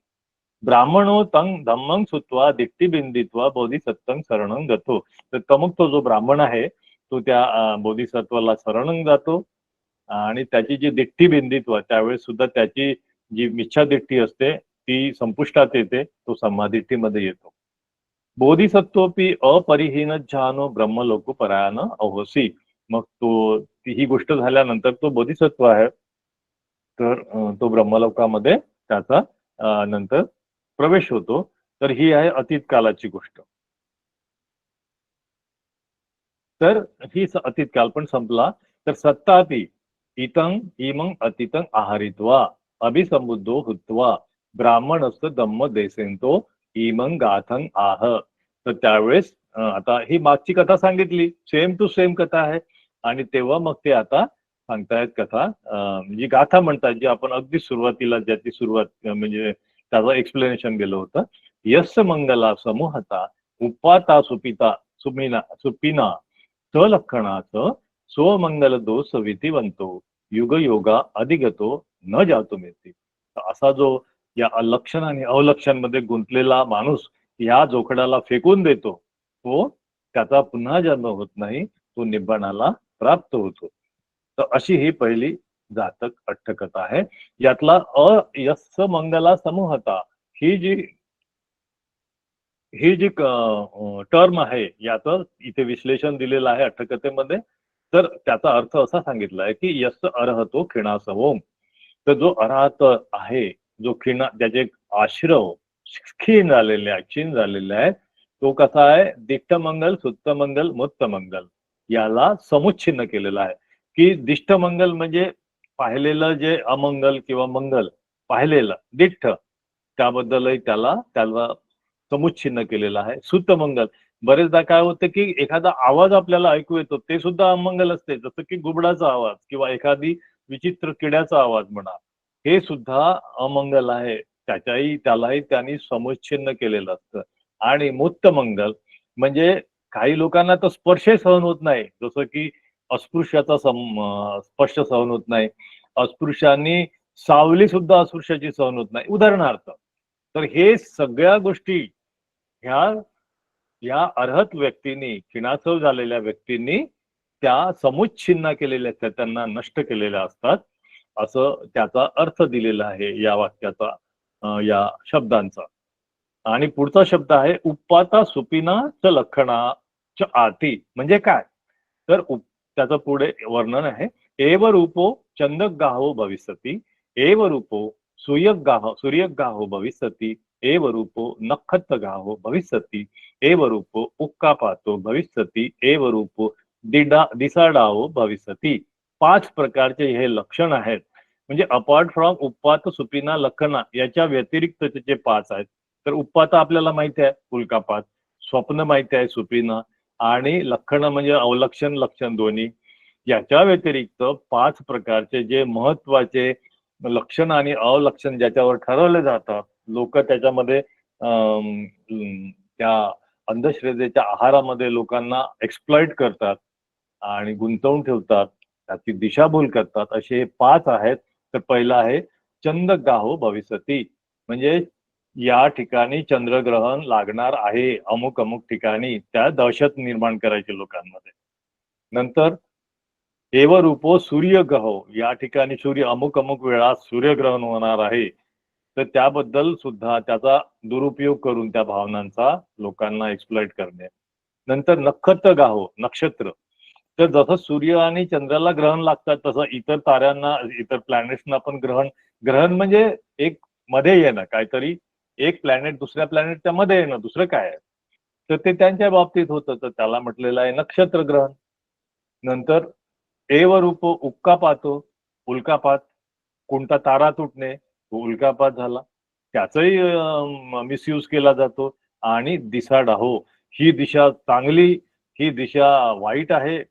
ब्राह्मणो तं धम्मं सुत्वा दिट्टी बिंदित्वा बोधिसत्वं शरणं गतो. तर मग तो जो ब्राह्मण आहे तो त्या बोधिसत्वाला शरणं जातो आणि त्याची जी दिट्टी बिंदित्व, त्यावेळेस सुद्धा त्याची जी मिच्छा दिट्टी असते ती संपुष्टात येते, तो समाधिट्टीमध्ये येतो. बोधिसत्वपी अपरिहीन ज्ञानो ब्रह्मलोक परायण अहोसी. मग ही गोष्ट झाल्यानंतर तो बोधिसत्व आहे तर तो ब्रह्मलोकामध्ये त्याचा नंतर प्रवेश होतो. तर ही आहे अतीत कालाची गोष्ट. तर ही अतीत काल पण संपला. तर सत्तापि इतं इमं अतीतं आहारित्वा अभिसंबुद्धो हुत्वा ब्राह्मणस्थ धम्म देसेंतो इमं गाथं आह. तर त्यावेळेस आता ही मागची कथा सांगितली, सेम टू सेम कथा आहे. आणि तेव्हा मग ते आता सांगतायत कथा, जी गाथा म्हणतात, जी आपण अगदी सुरुवातीला ज्याची सुरुवात म्हणजे त्याचं एक्सप्लेनेशन गेलं होतं. यस्य मंगला समूहता उपाता सुपिना सलक्षणाचं स्वमंगल दोष विधिवंतो युग योगा अधिगतो न जातो मेती. असा जो या अलक्षण आणि अवलक्षण मध्ये गुंतलेला माणूस या जोखडाला फेकून देतो, तो त्याचा पुन्हा जन्म होत नाही, तो निब्बाणाला प्राप्त होतो. तर अशी ही पहिली जातक अट्टकथा आहे. यातला यस्स मंगला समूहता ही जी टर्म आहे याचं इथे विश्लेषण दिलेलं आहे अट्टकथेमध्ये. तर त्याचा अर्थ असा सांगितला आहे की यस्स अर्हतो खिणासवोम. तर जो अर्हत आहे, जो त्याचे आश्रव क्षीण झालेले आहे, तो कसा आहे, दिष्टमंगल, सुत्तमंगल, मुत्तमंगल याला समुच्छिन्न केलेला आहे. की दिष्टमंगल म्हणजे पाहिलेलं जे अमंगल किंवा मंगल पाहिलेलं दिष्ट, त्याबद्दलही त्याला समुच्छिन्न केलेलं आहे. सुत्तमंगल, बरेचदा काय होतं की एखादा आवाज आपल्याला ऐकू येतो ते सुद्धा अमंगल असते, जसं की घुबडाचा आवाज किंवा एखादी विचित्र किड्याचा आवाज म्हणा, हे सुद्धा अमंगल आहे. त्यालाही त्यांनी समुच्छिन्न केलेलं असतं. आणि मुत्तमंगल म्हणजे काही लोकांना तर स्पर्श सहन होत नाही, जसं की अस्पृश्याचा स्पर्श सहन होत नाही, अस्पृश्यांनी सावली सुद्धा अस्पृश्याची सहन होत नाही, उदाहरणार्थ. तर हे सगळ्या गोष्टी या अर्हत व्यक्तींनी, खिणासव झालेल्या व्यक्तींनी त्या समुच्छिन्न केलेल्या असतात, त्यांना नष्ट केलेल्या असतात, असं त्याचा अर्थ दिलेला आहे या वाक्याचा, या शब्दांचा. आणि पुढचा शब्द आहे उप्पाता सुपिना च लक्षणा च आती. म्हणजे काय, तर त्याचं पुढे वर्णन आहे, एव रूपो चंदगाहो भविष्यति, एव रूपो सूर्यगाहो भविष्यति, एव रूपो नक्षत्रगाहो भविष्यति, एव रूपो उक्कापातो भविष्यति, एव रूपो दिसाडाओ भविष्यति. 5 प्रकारचे हे लक्षण आहेत. म्हणजे अपार्ट फ्रॉम उप्पात सुपिना लक्षणा याच्या व्यतिरिक्त त्याचे 5 आहेत. तर उप्पाता आपल्याला माहिती आहे उल्कापात, स्वप्न माहिती आहे सुपिना, आणि लक्षण म्हणजे अवलक्षण लक्षण दोन्ही. याच्या व्यतिरिक्त 5 प्रकारचे जे महत्वाचे लक्षण आणि अवलक्षण ज्याच्यावर ठरवले जातात, लोक त्याच्यामध्ये त्या अंधश्रद्धेच्या आहारामध्ये लोकांना एक्सप्लॉइट करतात आणि गुंतवून ठेवतात, त्याची दिशाभूल करतात, असे हे 5 आहेत. तर पहिला आहे चंद्रगाहो भविष्यति, म्हणजे या ठिकाणी चंद्रग्रहण लागणार आहे अमुक अमुक ठिकाणी, त्या दहशत निर्माण करायची लोकांमध्ये. नंतर एव रूपो सूर्यग्रहो, या ठिकाणी सूर्य अमुक अमुक वेळा सूर्यग्रहण होणार आहे, तर त्याबद्दल सुद्धा त्याचा दुरुपयोग करून त्या भावनांचा लोकांना एक्सप्लॉइट करणे. नंतर नक्षत्रगाहो, नक्षत्र, तर जसं सूर्य आणि चंद्राला ग्रहण लागतात तसं इतर ताऱ्यांना, इतर प्लॅनेट्सना पण ग्रहण म्हणजे एक मध्ये येणं, काहीतरी एक प्लॅनेट दुसऱ्या प्लॅनेटच्या मध्ये येणं, दुसरं काय आहे, तर ते त्यांच्या बाबतीत होतं, तर त्याला म्हटलेलं आहे नक्षत्र ग्रहण. नंतर एव रूप उल्कापातो, उल्कापात, कोणता तारा तुटणे, उल्कापात झाला, त्याचाही मिसयूज केला जातो. आणि दिसाडाहो, ही दिशा चांगली, ही दिशा वाईट आहे,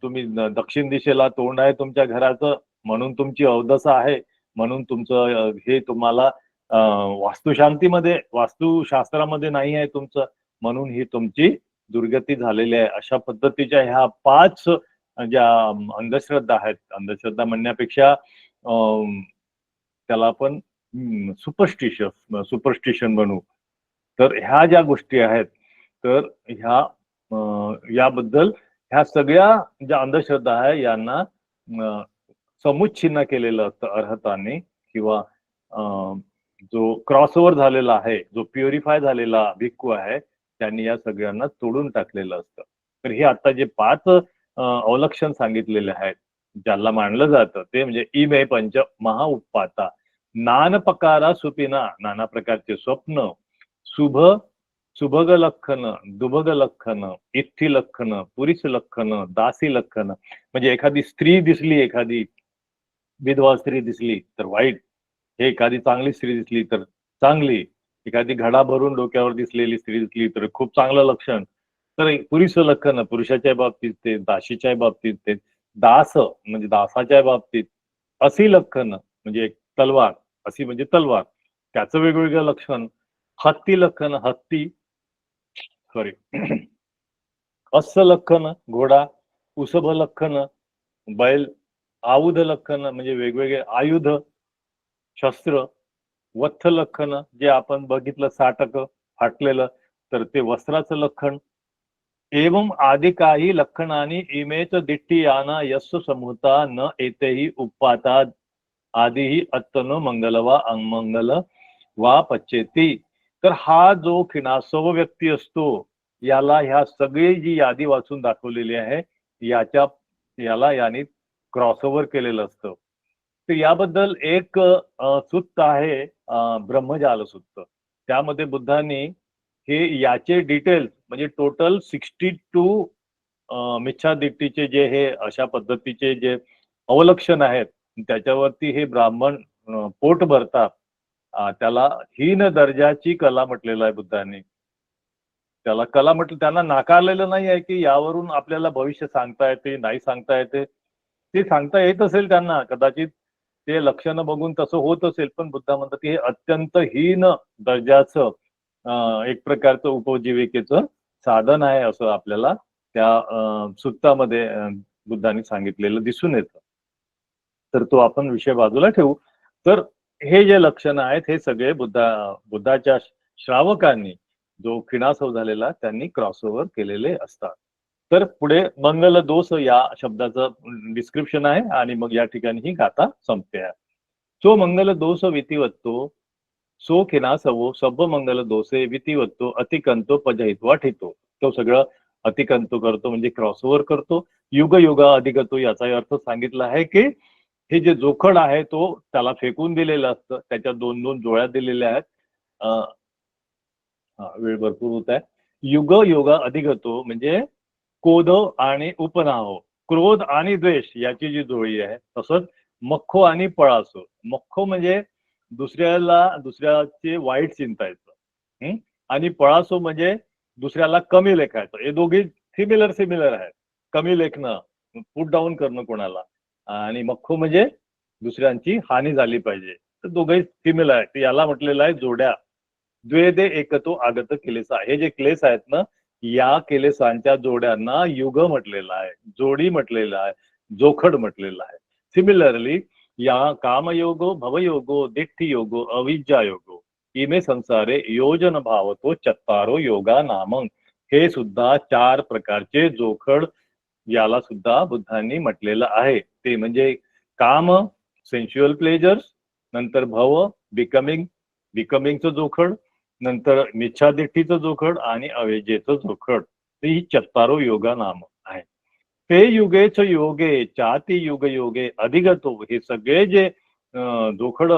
तुम्ही दक्षिण दिशेला तोंड आहे तुमच्या घराचं म्हणून तुमची अवदशा आहे, म्हणून तुमचं हे तुम्हाला वास्तुशांतीमध्ये, वास्तुशास्त्रामध्ये नाही आहे तुमचं, म्हणून ही तुमची दुर्गती झालेली आहे. अशा पद्धतीच्या ह्या 5 ज्या अंधश्रद्धा आहेत, अंधश्रद्धा म्हणण्यापेक्षा त्याला आपण सुपरस्टिशन बनवू, तर ह्या ज्या गोष्टी आहेत, तर याबद्दल ह्या सगळ्या ज्या अंधश्रद्धा आहे यांना समुच्छिन्न केलेलं असतं अर्हताने, किंवा जो क्रॉसओव्हर झालेला आहे, जो प्युरिफाय झालेला भिक्खू आहे, त्यांनी या सगळ्यांना तोडून टाकलेलं असतं. तर हे आता जे 5 अवलक्षण सांगितलेले आहेत, ज्याला मानलं जातं ते म्हणजे इमे पंच महाउप्पाता, नानपकारा सुपिना, नाना प्रकारचे स्वप्न, सुभग लक्षण, दुभग लक्षण, इत्थी लक्षण, पुरुष लक्षण, दासी लक्षण, म्हणजे एखादी स्त्री दिसली, एखादी विधवा स्त्री दिसली तर वाईट, हे एखादी चांगली स्त्री दिसली तर चांगली, एखादी घडा भरून डोक्यावर दिसलेली स्त्री दिसली तर खूप चांगलं लक्षण. तर पुरुष लक्षण, पुरुषाच्या बाबतीत ते, दाशीच्या बाबतीत ते, दास म्हणजे दासाच्या बाबतीत, असी लक्षण म्हणजे एक तलवार, असी म्हणजे तलवार, त्याचं वेगवेगळं लक्षण, हत्ती लक्षण, हत्ती सॉरी अस्य लक्षण घोडा, उसभ लक्षण बैल, आयुध लक्षण म्हणजे वेगवेगळे आयुध, शस्त्र, वत्थ लक्षण जे आपण बघितलं साटक फाटलेलं तर ते वस्त्राचं लक्षण, एवं आदि काही लक्षणानी इमेच दिट्टियाना यस्स समुता न एतेही उपाता आदिही अत्तनो मंगलवा अमंगल वा पच्चेती. तर हा जो खिणासव व्यक्ती असतो याला ह्या सगळी जी यादी वाचून दाखवलेली आहे याला याने क्रॉसओव्हर केलेलं असतं. तर याबद्दल एक सुत्त आहे ब्रह्मजाल सुत्त. त्यामध्ये बुद्धांनी हे याचे डिटेल्स म्हणजे टोटल 62 मिच्छादिट्टीचे जे हे अशा पद्धतीचे जे अवलक्षण आहेत त्याच्यावरती हे ब्राह्मण पोट भरतात. त्याला हीन दर्जाची कला म्हटलेलं आहे बुद्धांनी. त्याला कला म्हटलं, त्यांना नाकारलेलं नाही आहे की यावरून आपल्याला भविष्य सांगता येते नाही सांगता येते. ते सांगता येत असेल त्यांना, कदाचित ते लक्षणं बघून तसं होत असेल, पण बुद्ध म्हणतात की हे अत्यंत हीन दर्जाचं एक प्रकारचं उपजीविकेचं साधन आहे असं आपल्याला त्या सुत्तामध्ये बुद्धांनी सांगितलेलं दिसून येतं. तर तो आपण विषय बाजूला ठेवू. तर हे जे लक्षण आहेत हे सगळे बुद्धाच्या श्रावकांनी जो खिणासव झालेला त्यांनी क्रॉसओव्हर केलेले असतात. तर पुढे मंगल दोष या शब्दाचं डिस्क्रिप्शन आहे आणि मग या ठिकाणी ही गाथा संपते आहे. सो मंगल दोष वितिवत्तो सो खिणासवो सब मंगल दोषे वितिवत्तो अतिकंतो पजहित्वा ठेतो. तो सगळं अतिकंतो करतो म्हणजे क्रॉसओव्हर करतो. युग युगा अधिगतो याचा अर्थ सांगितला आहे की हे जे जोखड आहे तो त्याला फेकून दिलेलं असतं. त्याच्या 2-2 जोड्या दिलेल्या आहेत. वेळ भरपूर होत आहे. युग योगा अधिगतो म्हणजे क्रोध आणि उपनाहो, क्रोध आणि द्वेष याची जी जोडी आहे. तसंच मख्खो आणि पळासो. मख्खो म्हणजे दुसऱ्याचे वाईट चिंतायचं आणि पळासो म्हणजे दुसऱ्याला कमी लेखायचं. हे दोघी सिमिलर आहेत. कमी लेखणं, पुट डाऊन करणं कोणाला, आणि मख्खो म्हणजे दुसऱ्यांची हानी झाली पाहिजे. तर दोघे सिमिलर आहेत. याला म्हटलेलं आहे जोड्या. द्वेदे एकतो आगत क्लेसा. हे जे क्लेस आहेत ना या केलेसांच्या जोड्यांना युग म्हटलेलं आहे, जोडी म्हटलेलं आहे, जोखड म्हटलेलं आहे. सिमिलरली या कामयोगो भवयोगो दिठ्ठियोगो अविद्या योगो इमे संसारे योजन भावतो चत्तारो योगा नामं. हे सुद्धा 4 प्रकारचे जोखड याला सुद्धा बुद्धांनी म्हटलेलं आहे. ते म्हणजे काम, सेन्शुअल प्लेजर्स, नंतर भव बिकमिंगचं जोखड, नंतर मिच्छादिठ्ठीचं जोखड आणि अवेजेचं जोखड. ही चत्तारो योगा नाम आहे. ते युगेच योगे चाती युग योगे अधिगतो. हे सगळे जे जोखड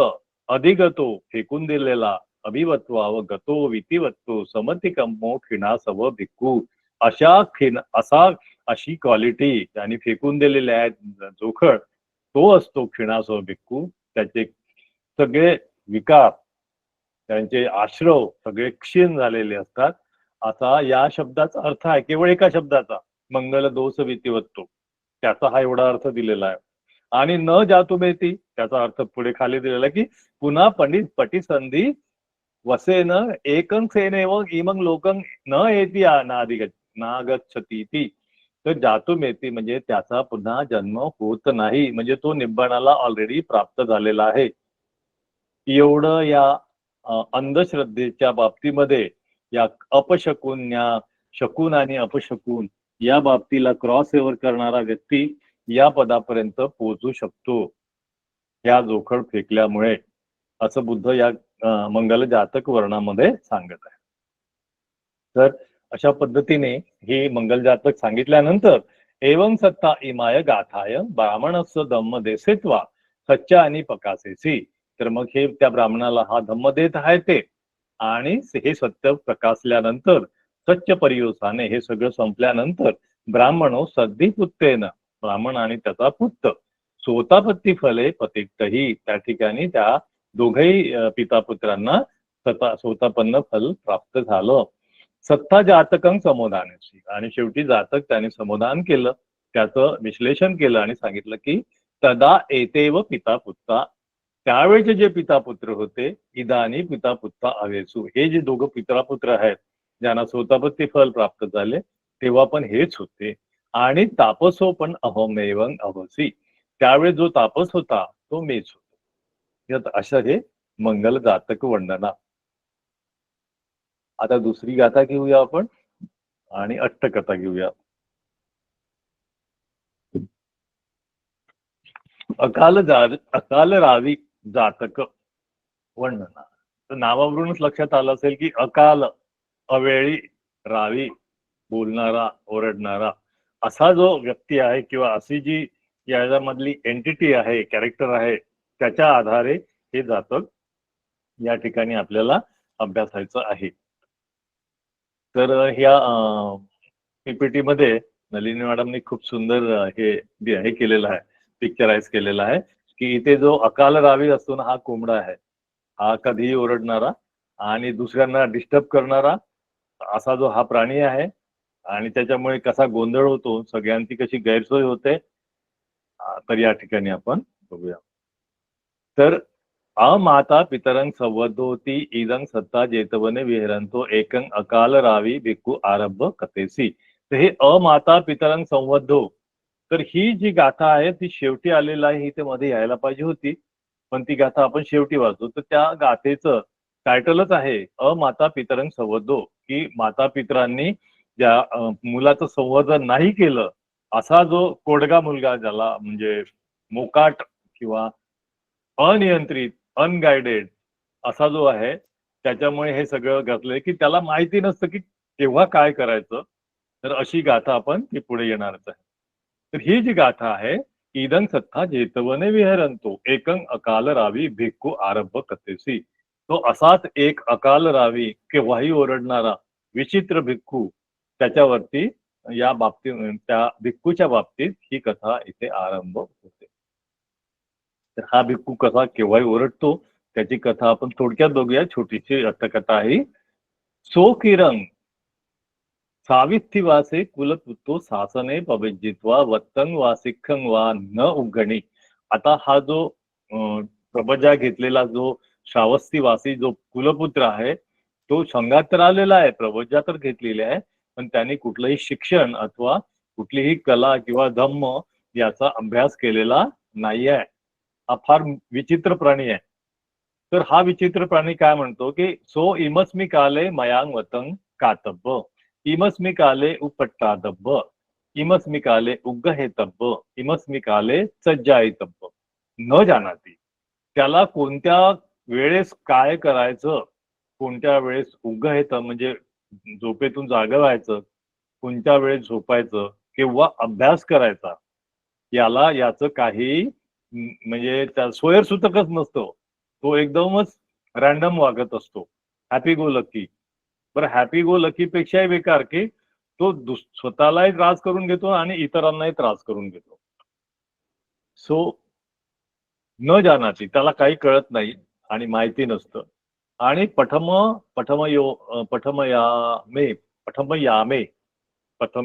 अधिगतो फेकून दिलेला अभिवत्वाव गतो वितिवत्तो समतिकंमो खिणासव भिक्खू. अशी क्वालिटी त्यांनी फेकून दिलेल्या आहेत जोखड, तो असतो खिणासव भिक्खू. त्याचे सगळे विकार, त्यांचे आश्रव सगळे क्षीण झालेले असतात. असा या शब्दाचा अर्थ आहे, केवळ एका शब्दाचा, मंगल दोष वितिवत्तो. त्याचा हा एवढा अर्थ दिलेला आहे. आणि न जातुमेती त्याचा अर्थ पुढे खाली दिलेला आहे की पुन्हा पटिसंधी वसेन एकं सेनेव इमंग लोकं न येती नागच्छती ती. तर जातुमेती म्हणजे त्याचा पुन्हा जन्म होत नाही, म्हणजे तो निब्बाणाला ऑलरेडी प्राप्त झालेला आहे. एवढं या अंधश्रद्धेच्या बाबतीमध्ये या अपशकुन, या शकून आणि अपशकुन या बाबतीला क्रॉस ओव्हर करणारा व्यक्ती या पदापर्यंत पोहोचू शकतो या जोखड फेकल्यामुळे, असं बुद्ध या मंगल जातक वर्णामध्ये सांगत आहे. तर अशा पद्धतीने हे मंगल जातक सांगितल्यानंतर एवं सत्ता इमाय गाथाय ब्राह्मणस्य धम्म देसेत्वा सच्चा आणि पकासेसी. तर मग हे त्या ब्राह्मणाला हा धम्म देत आहे ते, आणि हे सत्य प्रकाशल्यानंतर सच्च परियोसाने हे सगळं संपल्यानंतर ब्राह्मणो सद्धी पुत्तेन, ब्राह्मण आणि त्याचा पुत्र स्वतापत्ती फले पतितही. त्या ठिकाणी त्या दोघही पितापुत्रांना स्वतापन्न फल प्राप्त झालं. सत्ता जातकं समोदानाची. आणि शेवटी जातक त्याने समोदान केलं, त्याचं विश्लेषण केलं आणि सांगितलं की तदा एतेव पिता पुत्रा. त्यावेळेचे जे पिता पुत्र होते, इदानी पिता पुत्रा अवेसू. हे जे दोघं पितरापुत्र आहेत ज्यांना स्वतापत्ती फल प्राप्त झाले तेव्हा पण हेच होते. आणि तापसो पण अहमेवं अभसी. त्यावेळेस जो तापस होता तो मीच होतो. असं हे मंगल जातक वंदना. आता दुसरी गाथा घेऊया आपण. आणि अष्टकथा घेऊया. अकाल रावी जातक वर्णना. तर नावावरूनच लक्षात आलं असेल की अकाल अवेळी, रावी बोलणारा, ओरडणारा, असा जो व्यक्ती आहे किंवा अशी जी याच्यामधली एंटिटी आहे, कॅरेक्टर आहे, त्याच्या आधारे हे जातक या ठिकाणी आपल्याला अभ्यासायचं आहे. तर ह्या पीपीटी मध्ये नलिनी मॅडमने खूप सुंदर हे केलेलं आहे, पिक्चराइज केलेलं आहे की इथे जो अकाल रावी असतो ना, हा कोंबडा आहे. हा कधीही ओरडणारा आणि दुसऱ्यांना डिस्टर्ब करणारा असा जो हा प्राणी आहे आणि त्याच्यामुळे कसा गोंधळ होतो, सगळ्यांची कशी गैरसोय होते, तर या ठिकाणी आपण बघूया. तर अमाता पितरं संवदोती इदं सत्ता जेतवने विहरंतो एकं अकाल रावी भिक्खू आरंभ कथेसी. तर हे अमाता पितरं संवदो, तर ही जी गाथा आहे ती शेवटी आलेला आहे, ही ते मध्ये यायला पाहिजे होती, पण ती गाथा आपण शेवटी वाचू. तर त्या गाथेचं टायटलच आहे अमाता पितरं संवदो, की माता पितरांनी ज्या मुलाचं संवर्धन नाही केलं, असा जो कोडगा मुलगा, ज्याला म्हणजे मोकाट किंवा अनियंत्रित, अनगायडेड असा जो आहे, त्याच्यामुळे हे सगळं घडलंय की त्याला माहिती नसतं की केव्हा काय करायचं. तर अशी गाथा आपण ती पुढे येणारच आहे. तर ही जी गाथा आहे, इदं सत्ता जेतवने विहरंतो एकं अकाल रावी भिक्खू आरंभ कथेसी. तो असाच एक अकाल रावी, केव्हाही ओरडणारा विचित्र भिक्खू, त्याच्यावरती या बाबतीत, त्या भिक्खूच्या बाबतीत ही कथा इथे आरंभ होते. तर हा भिक्खू कसा केव्हाही ओरडतो, त्याची कथा आपण थोडक्यात बघूया. छोटीशी अर्थकथा आहे. सो किरण सावित्रीवासे कुलपुत्तो सासने पविजित्वा वत्तं वा सिक्खं वा न उघणी. आता हा जो प्रबजा घेतलेला जो श्रावस्तीवासी जो कुलपुत्र आहे, तो संघात तर आलेला आहे, प्रबजा तर घेतलेली आहे, पण त्याने कुठलंही शिक्षण अथवा कुठलीही कला किंवा धम्म याचा अभ्यास केलेला नाही आहे. हा फार विचित्र प्राणी आहे. तर हा विचित्र प्राणी काय म्हणतो की सो इमस्मी काले मयांग वतं कातब्ब, इमस्मी काले उपट्टादब्ब, इमस्मी काले उग्गहेतब्ब, इमस्मी काले सज्जाईतब्ब न जानाती. त्याला कोणत्या वेळेस काय करायचं, कोणत्या वेळेस उग्गहेत म्हणजे झोपेतून जागं व्हायचं, कोणत्या वेळेस झोपायचं, केव्हा अभ्यास करायचा, याचं काही म्हणजे त्या सोयरसूतकच नसतो. तो एकदमच रॅन्डम वागत असतो, हॅपी गो लकी. बरं, हॅपी गो लकी पेक्षाही बेकार की तो स्वतःलाही त्रास करून घेतो आणि इतरांनाही त्रास करून घेतो. सो न जानाती, त्याला काही कळत नाही आणि माहिती नसतं. आणि प्रथम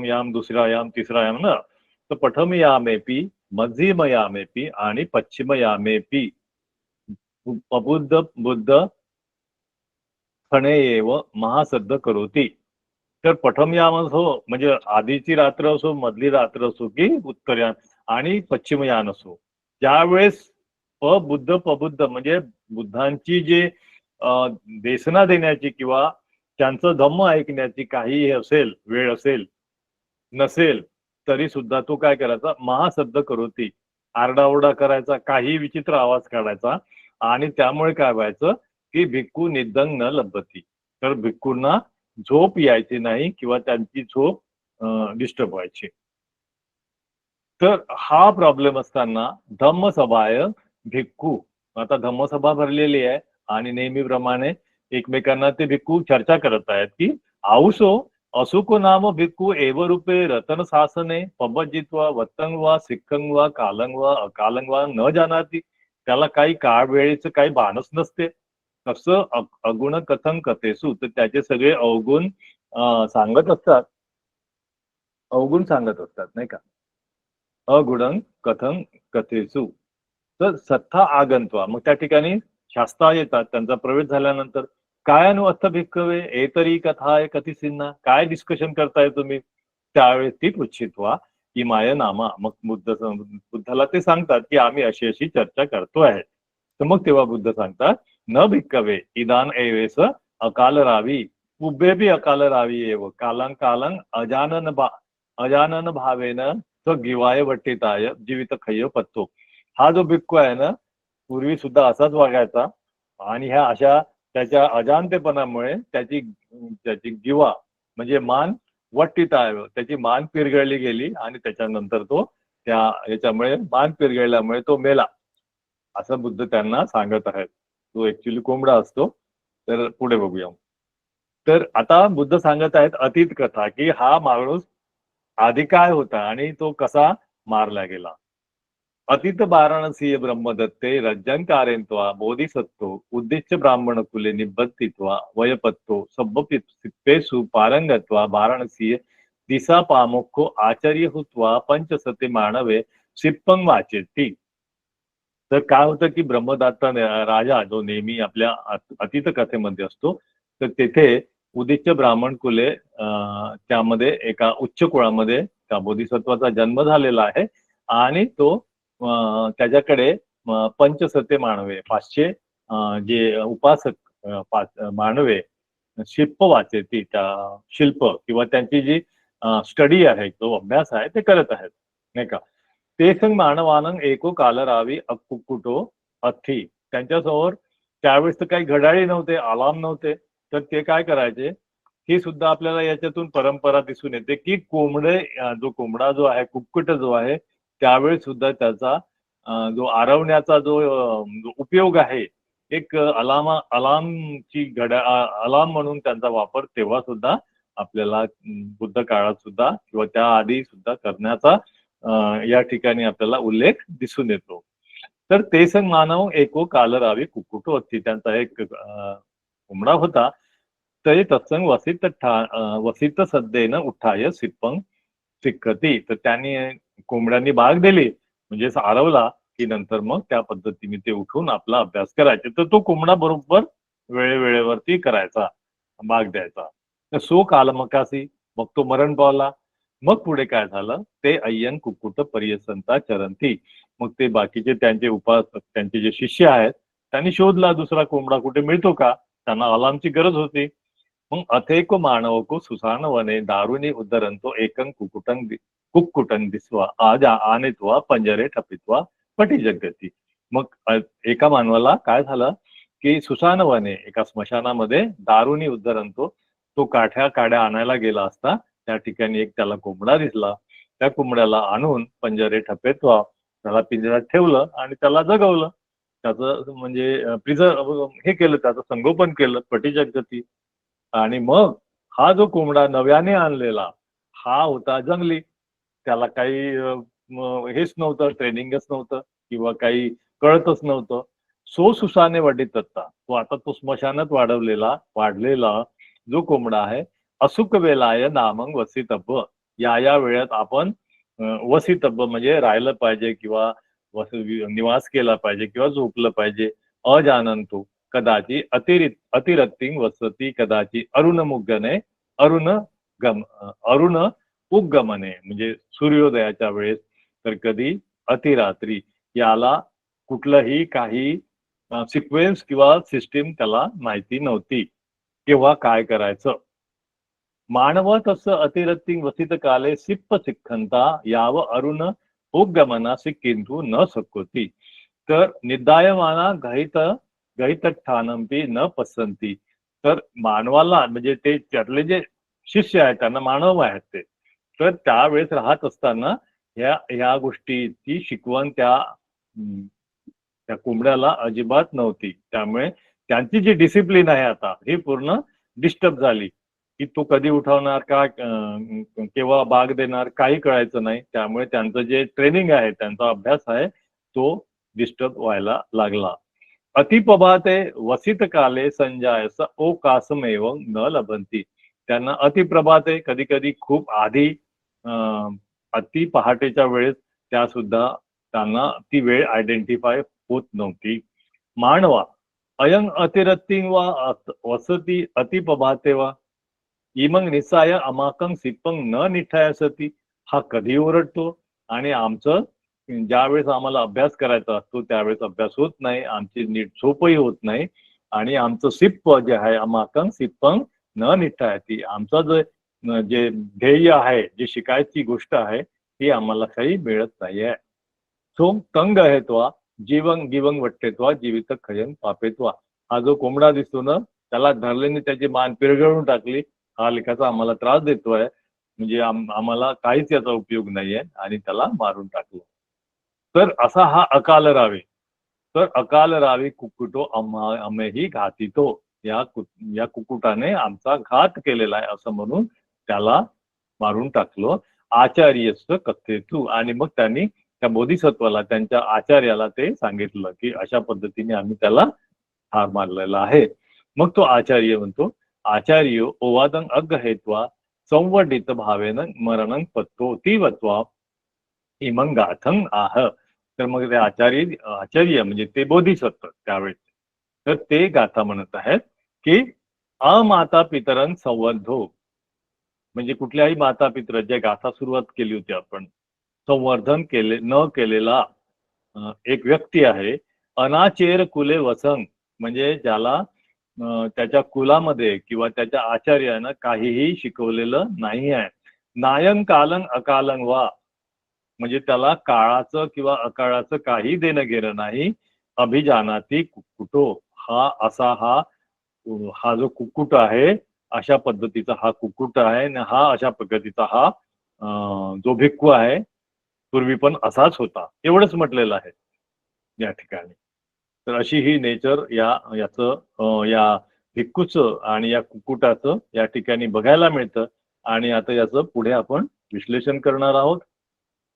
याम, दुसरा याम, तिसरा याम ना, तर पठमयामेपी, मध्यमयामेपी आणि पश्चिमयामेपी अबुद्ध बुद्ध फणेव महासद्ध करोती. तर पठमयाम असो म्हणजे आधीची रात्र असो, मधली रात्र असो की उत्तरयान आणि पश्चिमयान असो, ज्यावेळेस प्रबुद्ध म्हणजे बुद्धांची जे देशना देण्याची किंवा त्यांचं धम्म ऐकण्याची काही असेल, वेळ असेल नसेल, तरी सुद्धा तो काय करायचा, महासद्ध करोती, आरडाओरडा करायचा, काही विचित्र आवाज काढायचा. आणि त्यामुळे काय व्हायचं की भिक्खू निद्दंग न लभती, तर भिक्खूंना झोप यायची नाही किंवा त्यांची झोप डिस्टर्ब व्हायची. तर हा प्रॉब्लेम असताना धम्मसभाय भिक्खू, आता धम्मसभा भरलेली आहे आणि नेहमीप्रमाणे एकमेकांना ते भिक्खू चर्चा करत आहेत की आऊसो असुको नाम भिक्खू एव रूपे रतन सासने पबजित्वा वत्तं वा सिक्खं वा कालं वा अकालं वा न जानाती. त्याला काही काळ वेळेचं काही भानच नसते. तसं अगुण कथन कथेसू, तर त्याचे सगळे अवगुण सांगत असतात, अवगुण सांगत असतात नाही का. अगुणं कथन कथेसू, तर सत्ता आगंत्वा, मग त्या ठिकाणी शास्त्रा येतात. त्यांचा प्रवेश झाल्यानंतर काय अर्थ भिक्खवे एतरी कथाय कथिसिन्ना, काय डिस्कशन करताय तुम्ही, त्यावेळेस ती पृच्छित्वा इमाय नामा, मग बुद्धाला ते सांगतात की आम्ही अशी अशी चर्चा करतो आहे. तर मग तेव्हा बुद्ध सांगतात न भिक्खवे इदान एवेस अकाल रावी, उभेबी अकाल रावी एव कालं कालं अजानन भावेन तो गिवाय वट्टिताय जीवित खय्य पत्तो. हा जो भिक्खू आहे ना, पूर्वी सुद्धा असाच वागायचा आणि ह्या अशा त्याच्या अजाणतेपणामुळे त्याची त्याची गिवा म्हणजे मान वट्टिताय, त्याची मान पिरगळली गेली आणि त्याच्यानंतर तो त्या याच्यामुळे मान पिरगळल्यामुळे तो मेला असं बुद्ध त्यांना सांगत आहेत. तो ऍक्च्युली कोंबडा असतो. तर पुढे बघूया. तर आता बुद्ध सांगत आहेत अतीत कथा, की हा माणूस आधी काय होता आणि तो कसा मारला गेला. अतीत वाराणसी ब्रह्मदत्ते रज्जंकारयन्त्वा बोधिसत्त्वो उद्दिश्य ब्राह्मण कुले निबद्धित्वा वयपत्तो सब्बपित्पेषु पारंगत्वा वाराणसी दिसा पामुख्यो आचार्य हुत्वा पंचसते मानवे शिप्पं वाचेती. तर काय होतं की ब्रह्मदत्ता राजा जो नेहमी आपल्या अतीत कथेमध्ये असतो, तर तेथे उदिच्य ब्राह्मण कुले त्यामध्ये एका उच्च कुळामध्ये त्या बोधिसत्वाचा जन्म झालेला आहे आणि तो त्याच्याकडे पंचसते मानवे 500 जे उपासक मानवे शिल्प वाचेती, त्या शिल्प किंवा त्यांची जी स्टडी आहे, जो अभ्यास आहे ते करत आहेत नाही का. ते संग मानवानं एको काल रावी अकुकुटो अथी. त्यांच्यासमोर त्यावेळेस तर काही घड्याळी नव्हते, अलार्म नव्हते, तर ते काय करायचे ही सुद्धा आपल्याला याच्यातून परंपरा दिसून येते की जो कोंबडा जो आहे, कुक्कुट जो आहे, त्यावेळेस सुद्धा त्याचा जो आरवण्याचा जो उपयोग आहे, एक अलार्मची अलार्म म्हणून त्यांचा वापर तेव्हा सुद्धा आपल्याला बुद्ध काळात सुद्धा किंवा त्या आधी सुद्धा करण्याचा या ठिकाणी आपल्याला उल्लेख दिसून येतो. तर ते संग मानव एको काल रावी कुक्कुटो अथी. त्यांचा एक कोंबडा होता. तरी तत्संग वसित सद्देन उठाय सिप्पं सिक्कती. तर त्यांनी कोंबड्यांनी भाग दिली म्हणजे आरवला की नंतर मग त्या पद्धतीने ते उठून आपला अभ्यास करायचे. तर तो कोंबडा बरोबर वेळेवरती करायचा, भाग द्यायचा. तर सो कालमकासी, मग तो मरण पावला. मग पुढे काय झालं, ते अय्यन कुक्कुट पर्यसंता चरंती. मग ते बाकीचे त्यांचे उपासक, त्यांचे जे शिष्य आहेत, त्यांनी शोधला दुसरा कोंबडा कुठे मिळतो का. त्यांना अलार्मची गरज होती. मग अथेको मानवको सुसान वने दारुणी उद्धरंतो एकं कुक्कुटं दिसवा आज आणित्वा पंजरे ठपित्वा पटी जगती. मग एका मानवाला काय झालं की सुसान वने, एका स्मशानामध्ये दारुणी उद्धरंतो, तो काड्या आणायला गेला असता त्या ठिकाणी एक त्याला कोंबडा दिसला. त्या कोंबड्याला आणून पंजरे ठपेत्वा, त्याला पिंजऱ्यात ठेवलं आणि त्याला जगवलं. त्याचं म्हणजे हे केलं, त्याचं संगोपन केलं, पटी जगती. आणि मग हा जो कोंबडा नव्याने आणलेला हा होता जंगली. त्याला काही हेच नव्हतं, ट्रेनिंगच नव्हतं किंवा काही कळतच नव्हतं. सो सुसाने वडितत्ता, तो आता तो स्मशानात वाढलेला जो कोंबडा आहे, असुक वेलाय नामंग वसितब्ब. या वेळात आपण वसितब्ब म्हणजे राहिलं पाहिजे किंवा निवास केला पाहिजे किंवा झोपलं पाहिजे. अजानंतो कदाचित अतिरक्तिं वसती कदाचित अरुण उगमने, म्हणजे सूर्योदयाच्या वेळेस, तर कधी अतिरात्री. याला कुठलंही काही सिक्वेन्स किंवा सिस्टीम त्याला माहिती नव्हती किंवा काय करायचं. मानव तस अतिरक्तिं वसित काले सिप्प सिक्खंता याव अरुण उगमना सिक्किंतु न शक्योती. तर निदायमाना गहितठानंपी न पसंती. तर मानवाला म्हणजे ते त्यातले जे शिष्य आहेत त्यांना मानव आहेत ते, तर त्यावेळेस राहत असताना ह्या गोष्टीची शिकवण त्या कोंबड्याला अजिबात नव्हती. त्यामुळे त्यांची जी डिसिप्लिन आहे आता ही पूर्ण डिस्टर्ब झाली की तो कधी उठवणार का, केव्हा बाग देणार, काही कळायचं नाही. त्यामुळे त्यांचं जे ट्रेनिंग आहे, त्यांचा अभ्यास आहे, तो डिस्टर्ब व्हायला लागला. अतिप्रभाते वसित काले संजायस ओ कासमेव न लभंती. त्यांना अतिप्रभाते, कधी कधी खूप आधी अति पहाटेच्या वेळेस त्या सुद्धा त्यांना ती वेळ आयडेंटिफाय होत नव्हती. मानवा अयं अतिरत्तिं वा वसती अतिप्रभाते वा इमंग निसाय अमाकंग सिप्पंग न निठायसती. हा कधी ओरडतो आणि आमचं ज्यावेळेस आम्हाला अभ्यास करायचा असतो त्यावेळेस अभ्यास होत नाही, आमची नीट झोपही होत नाही आणि आमचं सिप्प जे आहे अमाकंग सिप्पंग न निष्ठा ती आमचं जे ध्येय आहे, जी शिकायची गोष्ट आहे ती आम्हाला काही मिळत नाहीये. सोम तंग हेत्वा जीवन गिवंग वट्टेत्वा जीवित खयन पापेत्वा. हा जो कोंबडा दिसतो ना, त्याला धरल्याने त्याची मान पिरगळून टाकली. हा लेखाचा आम्हाला त्रास देतोय, म्हणजे आम्हाला काहीच याचा उपयोग नाहीये आणि त्याला मारून टाकलं. तर असा हा अकाल रावे. तर अकाल रावे कुक्कुटो आम्ही घातितो. या कुक्कुटाने आमचा घात केलेला आहे असं म्हणून त्याला मारून टाकलो. आचार्यस्थ कथेतू. आणि मग त्यांनी त्या बोधिसत्वाला, त्यांच्या आचार्याला ते सांगितलं की अशा पद्धतीने आम्ही त्याला ठार मारलेला आहे. मग तो आचार्य म्हणतो, आचार्य ओवादं अग्ग हेत्वा संवडित भावेन मरणं पत्तो तीवत्वा इमं गाथं आह. तर मग ते आचार्य म्हणजे ते बोधिसत्व त्यावेळेस, तर ते गाथा म्हणत आहेत की अमाता पितरं संवर्धो. म्हणजे कुठल्याही माता पित्र, जे गाथा सुरुवात केली होती आपण, संवर्धन न केलेला एक व्यक्ती आहे. अनाचेर कुले वसंग, म्हणजे ज्याला त्याच्या कुलामध्ये किंवा त्याच्या आचार्यानं काहीही शिकवलेलं नाही आहे. नायं कालं अकालं वा, म्हणजे त्याला काळाचं किंवा अकाळाचं काही देणं घेणं नाही. अभिजानाती कुक्कुटो, हा जो कुक्कुट आहे, अशा पद्धतीचा हा कुक्कुट आहे आणि हा अशा पद्धतीचा हा जो भिक्खू आहे, पूर्वी पण असाच होता, एवढंच म्हटलेलं आहे या ठिकाणी. तर अशी ही नेचर या भिक्खूचं आणि या कुक्कुटाचं या ठिकाणी बघायला मिळतं. आणि आता याचं पुढे आपण विश्लेषण करणार आहोत.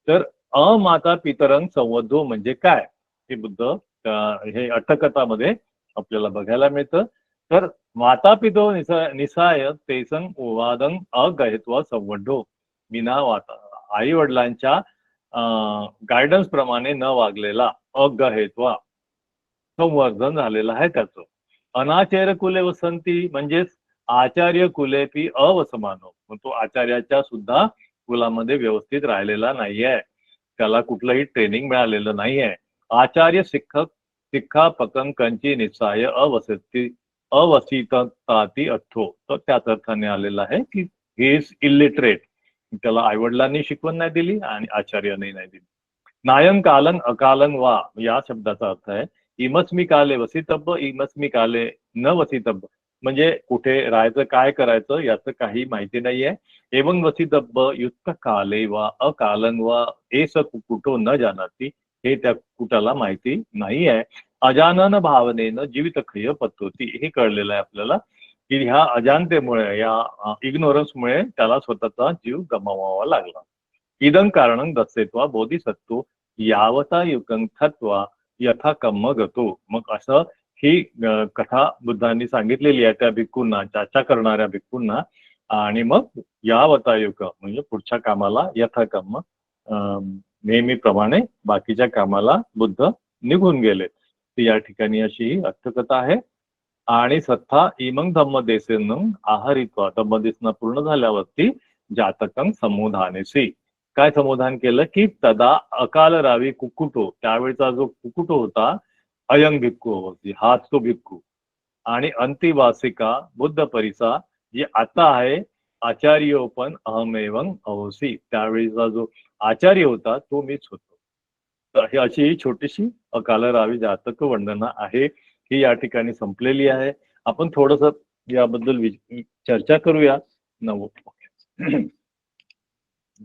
तर अमाता पितरं संवधो म्हणजे काय, हे बुद्ध हे अट्टकथामध्ये आपल्याला बघायला मिळतं. तर माता पितो निसाय तेसं वादं अगहित्वा संवढो. विना आई वडिलांच्या गायडन्स प्रमाणे न वागलेला, अगहित्वा संवर्धन झालेलं आहे त्याचं. अनाचार्य कुले वसंती म्हणजेच आचार्य कुलेपी अवसमानो. मग तो आचार्याच्या सुद्धा कुलामध्ये व्यवस्थित राहिलेला नाहीये, त्याला कुठलंही ट्रेनिंग मिळालेलं नाहीये. आचार्य शिक्षापकं कंची निसाय अवसिताती अर्थो. तर त्याच अर्थाने आलेला आहे की ही इज इलिटरेट, त्याला आईवडिलांनी शिकवण नाही दिली आणि आचार्याने नाही दिली. नायं कालं अकालं वा, या शब्दाचा अर्थ आहे इमस्मी काले वसितब्ब इमस्मी काले न वसितब्ब. म्हणजे कुठे राहायचं, काय करायचं याचं काही माहिती नाहीये. एवं वसितब्ब युक्त काले वा अकालं वा एस कुक्कुटो न जानाती. हे त्या कुक्कुटाला माहिती नाही आहे. अजानन भावनेनं जीवित खय पत्तोती. हे कळलेलं आहे आपल्याला की ह्या अजानतेमुळे, या इग्नोरन्समुळे त्याला स्वतःचा जीव गमावावा लागला. इदं कारणं दस्सेत्वा बोधिसत्व यावता युकं थत्वा यथा कर्म गतो. मग असं ही कथा बुद्धांनी सांगितलेली आहे त्या भिक्खूंना, चाचा करणाऱ्या भिक्खूंना. आणि मग यावता युग म्हणजे पुढच्या कामाला, यथा कर्म नेहमीप्रमाणे बाकीच्या कामाला बुद्ध निघून गेले. या ठिकाणी अशी ही अर्थकथा आहे. आणि सत्ता इमंग धम्मदेसेनं आहारित्वा. धम्मदेसना पूर्ण झाल्यावरती जातकं समुधानेसी. काय समाधान केलं की तदा अकाल रावी कुक्कुटो, त्यावेळेचा जो कुक्कुटो होता अयंग भिक्खू होती, हाच तो भिक्खू. आणि अंतिवासिका बुद्ध परिसा, जी आता आहे आचार्योपन अहमेवं अहोसी. त्यावेळेचा जो आचार्य होता तो मीच होतो. तर ही अशी ही छोटीशी अकाल रावी जातक वर्णना आहे, ही या ठिकाणी संपलेली आहे. आपण थोडस याबद्दल चर्चा करूया.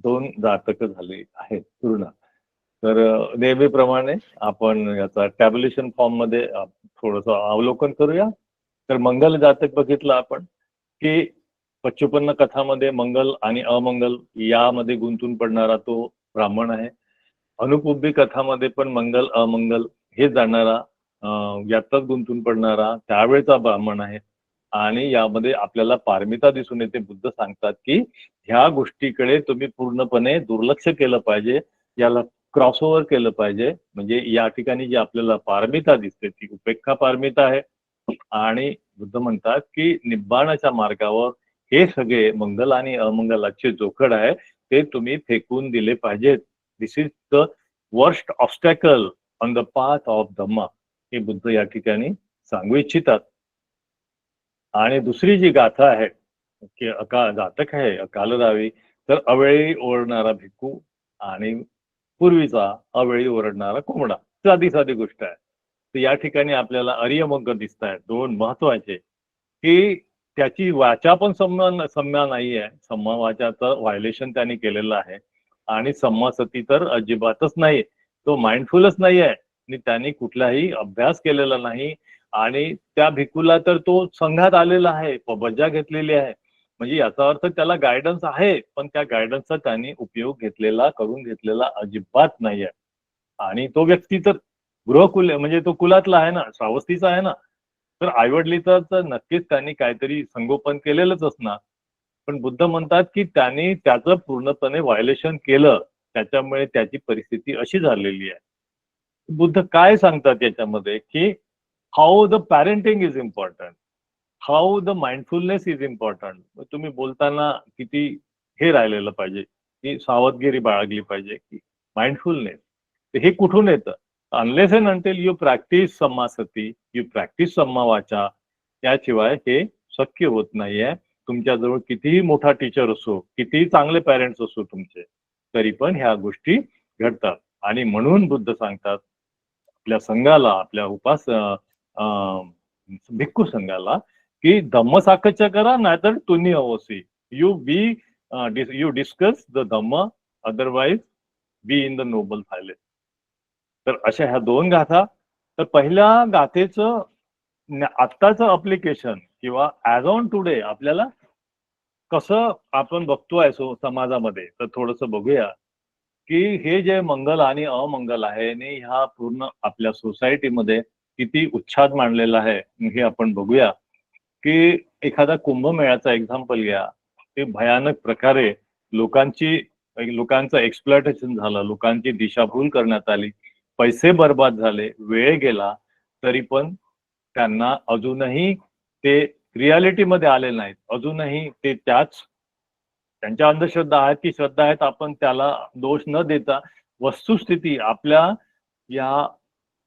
दोन जातक झाले आहेत पूर्ण. तर नेहमीप्रमाणे आपण याचा टॅब्युलेशन फॉर्म मध्ये थोडस अवलोकन करूया. तर मंगल जातक बघितलं आपण की पच्चुपन्न कथामध्ये मंगल आणि अमंगल यामध्ये गुंतून पडणारा तो ब्राह्मण आहे. अनुपुब्बी कथामध्ये पण मंगल अमंगल हे जाणणारा, यातच गुंतून पडणारा त्यावेळेचा ब्राह्मण आहे. आणि यामध्ये आपल्याला पारमिता दिसून येते. बुद्ध सांगतात की ह्या गोष्टीकडे तुम्ही पूर्णपणे दुर्लक्ष केलं पाहिजे, याला क्रॉसओव्हर केलं पाहिजे. म्हणजे या ठिकाणी जी आपल्याला पारमिता दिसते ती उपेक्षा पारमिता आहे. आणि बुद्ध म्हणतात की निब्बाणाच्या मार्गावर हे सगळे मंगल आणि अमंगलाचे जोखड आहे ते तुम्ही फेकून दिले पाहिजेत. This is the worst obstacle on the path of Dhamma, हे बुद्ध या ठिकाणी सांगू इच्छितात. आणि दुसरी जी गाथा आहे घातक आहे अकाल राहावी, तर अवेळी ओरडणारा भिक्खू आणि पूर्वीचा अवेळी ओरडणारा कोंबडा. साधी साधी गोष्ट आहे. तर या ठिकाणी आपल्याला आर्यमग्ग दिसत आहेत दोन महत्वाचे, की त्याची वाचा पण सम्य नाहीये, सम्मा वाचाचं व्हायलेशन त्यांनी केलेलं आहे आणि सम्मा सती तर अजिबातच नाही. तो माइंडफुलच नाही आहे आणि त्यांनी कुठलाही अभ्यास केलेला नाही आणि त्या भिक्खूला तर तो संघात आलेला आहे, बज्जा घेतलेली आहे. म्हणजे याचा अर्थ त्याला गायडन्स आहे, पण त्या गायडन्सचा त्यांनी उपयोग करून घेतलेला अजिबात नाही आहे. आणि तो व्यक्ती तर गृहकुल म्हणजे तो कुलातला आहे ना, श्रावस्तीचा आहे ना, तर आईवडिलीचं तर नक्कीच त्यांनी काहीतरी संगोपन केलेलंच असणार. पण बुद्ध म्हणतात की त्यांनी त्याचं पूर्णपणे व्हायलेशन केलं, त्याच्यामुळे त्याची परिस्थिती अशी झालेली आहे. बुद्ध काय सांगतात याच्यामध्ये, की how the parenting is important, how the mindfulness is important. तुम्ही बोलताना किती हे राहिलेलं पाहिजे, की सावधगिरी बाळगली पाहिजे, की माइंडफुलनेस हे कुठून येतं? Unless and until you practice sammasati, you practice samma vaca, त्याशिवाय हे शक्य होत नाहीये. तुमच्याजवळ कितीही मोठा टीचर असो, कितीही चांगले पॅरेंट्स असो तुमचे, तरी पण ह्या गोष्टी घडतात. आणि म्हणून बुद्ध सांगतात आपल्या संघाला, आपल्या भिक्खू संघाला, की धम्म साकच्या करा, नाहीतर तुम्ही अवसी. You discuss the Dhamma, otherwise be in the noble silence. तर अशा ह्या दोन गाथा. तर पहिल्या गाथेचं आत्ताचं अप्लिकेशन किंवा ऍज ऑन टुडे आपल्याला कसं आपण बघतोय समाजामध्ये, तर थोडस बघूया की हे जे मंगल आणि अमंगल आहे आणि ह्या पूर्ण आपल्या सोसायटीमध्ये किती उच्छाद मांडलेला आहे हे आपण बघूया. की एखादा कुंभमेळ्याचा एक्झाम्पल घ्या, ते भयानक प्रकारे लोकांचं एक्सप्लॉयटेशन झालं, लोकांची दिशाभूल करण्यात आली, पैसे बर्बाद झाले, वेळ गेला, तरी पण त्यांना अजूनही ते रियालिटीमध्ये आले नाहीत. अजूनही ते त्यांच्या अंधश्रद्धा आहेत की श्रद्धा आहेत, आपण त्याला दोष न देता वस्तुस्थिती आपल्या या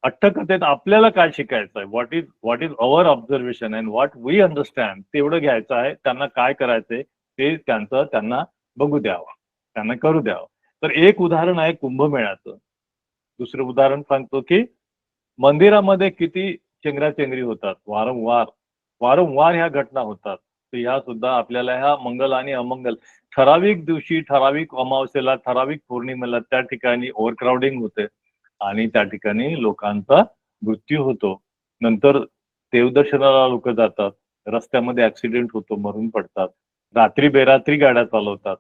अट्टकथेत आपल्याला काय शिकायचं आहे, what is our observation and what we understand, तेवढं घ्यायचं आहे. त्यांना काय करायचंय ते त्यांना बघू द्यावं, त्यांना करू द्यावं. तर एक उदाहरण आहे कुंभमेळ्याचं. दुसरं उदाहरण सांगतो की मंदिरामध्ये किती चेंगराचेंगरी होतात, वारंवार ह्या घटना होतात. तर ह्या सुद्धा आपल्याला ह्या मंगल आणि अमंगल, ठराविक दिवशी, ठराविक अमावस्येला, ठराविक पौर्णिमेला त्या ठिकाणी ओव्हरक्राऊडिंग होते आणि त्या ठिकाणी लोकांचा मृत्यू होतो. नंतर देवदर्शनाला लोक जातात, रस्त्यामध्ये ऍक्सिडेंट होतो, मरून पडतात, रात्री बेरात्री गाड्या चालवतात.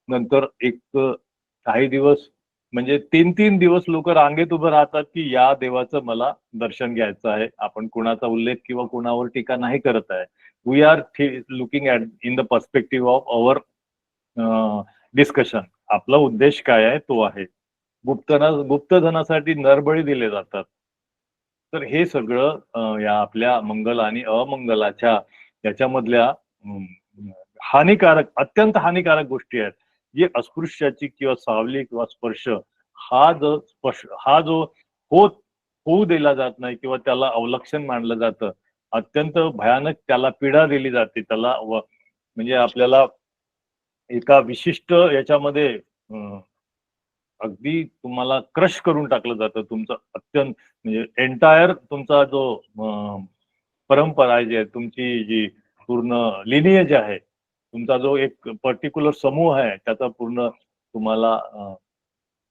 नंतर काही दिवस म्हणजे 3-3 दिवस लोक रांगेत उभं राहतात की या देवाचं मला दर्शन घ्यायचं आहे. आपण कुणाचा उल्लेख किंवा कुणावर टीका नाही करत आहे. We are looking at in the perspective of our discussion. आपला उद्देश काय आहे तो आहे. गुप्तधनासाठी नरबळी दिले जातात. तर हे सगळं या आपल्या मंगल आणि अमंगलाच्या याच्यामधल्या अत्यंत हानिकारक गोष्टी आहेत. जे अस्पृश्याची किंवा सावली किंवा स्पर्श हा जो होऊ दिला जात नाही किंवा त्याला अवलक्षण मानलं जातं, अत्यंत भयानक त्याला पीडा दिली जाते, त्याला म्हणजे आपल्याला एका विशिष्ट याच्यामध्ये अगदी तुम्हाला क्रश करून टाकलं जातं. तुमचं अत्यंत म्हणजे एंटायर तुमचा जो परंपरा आहे, जी तुमची जी पूर्ण लिनिएज आहे, तुमचा जो एक पर्टिक्युलर समूह आहे, त्याचा पूर्ण तुम्हाला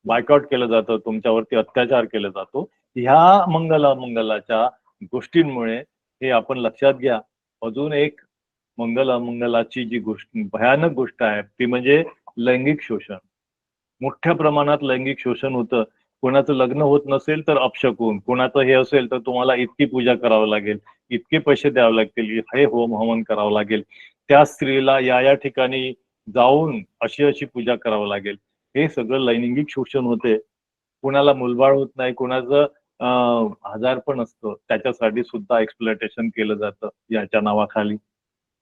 बायकआउट केलं जातं, तुमच्यावरती अत्याचार केला जातो. ह्या मंगलाच्या गोष्टींमुळे हे आपण लक्षात घ्या. अजून एक मंगलाची जी गोष्ट, भयानक गोष्ट आहे, ती म्हणजे लैंगिक शोषण. मोठ्या प्रमाणात लैंगिक शोषण होतं. कोणाचं लग्न होत नसेल तर अपशकून, कोणाचं हे असेल तर तुम्हाला इतकी पूजा करावं लागेल, इतके पैसे द्यावे लागतील, हे होम हवन करावं लागेल, त्या स्त्रीला या ठिकाणी जाऊन अशी पूजा करावं लागेल. हे सगळं लैंगिक शोषण होते. कुणाला मुलबाळ होत नाही, कुणाचं आजारपण असतं, त्याच्यासाठी सुद्धा एक्सप्लॉयटेशन केलं जातं याच्या नावाखाली.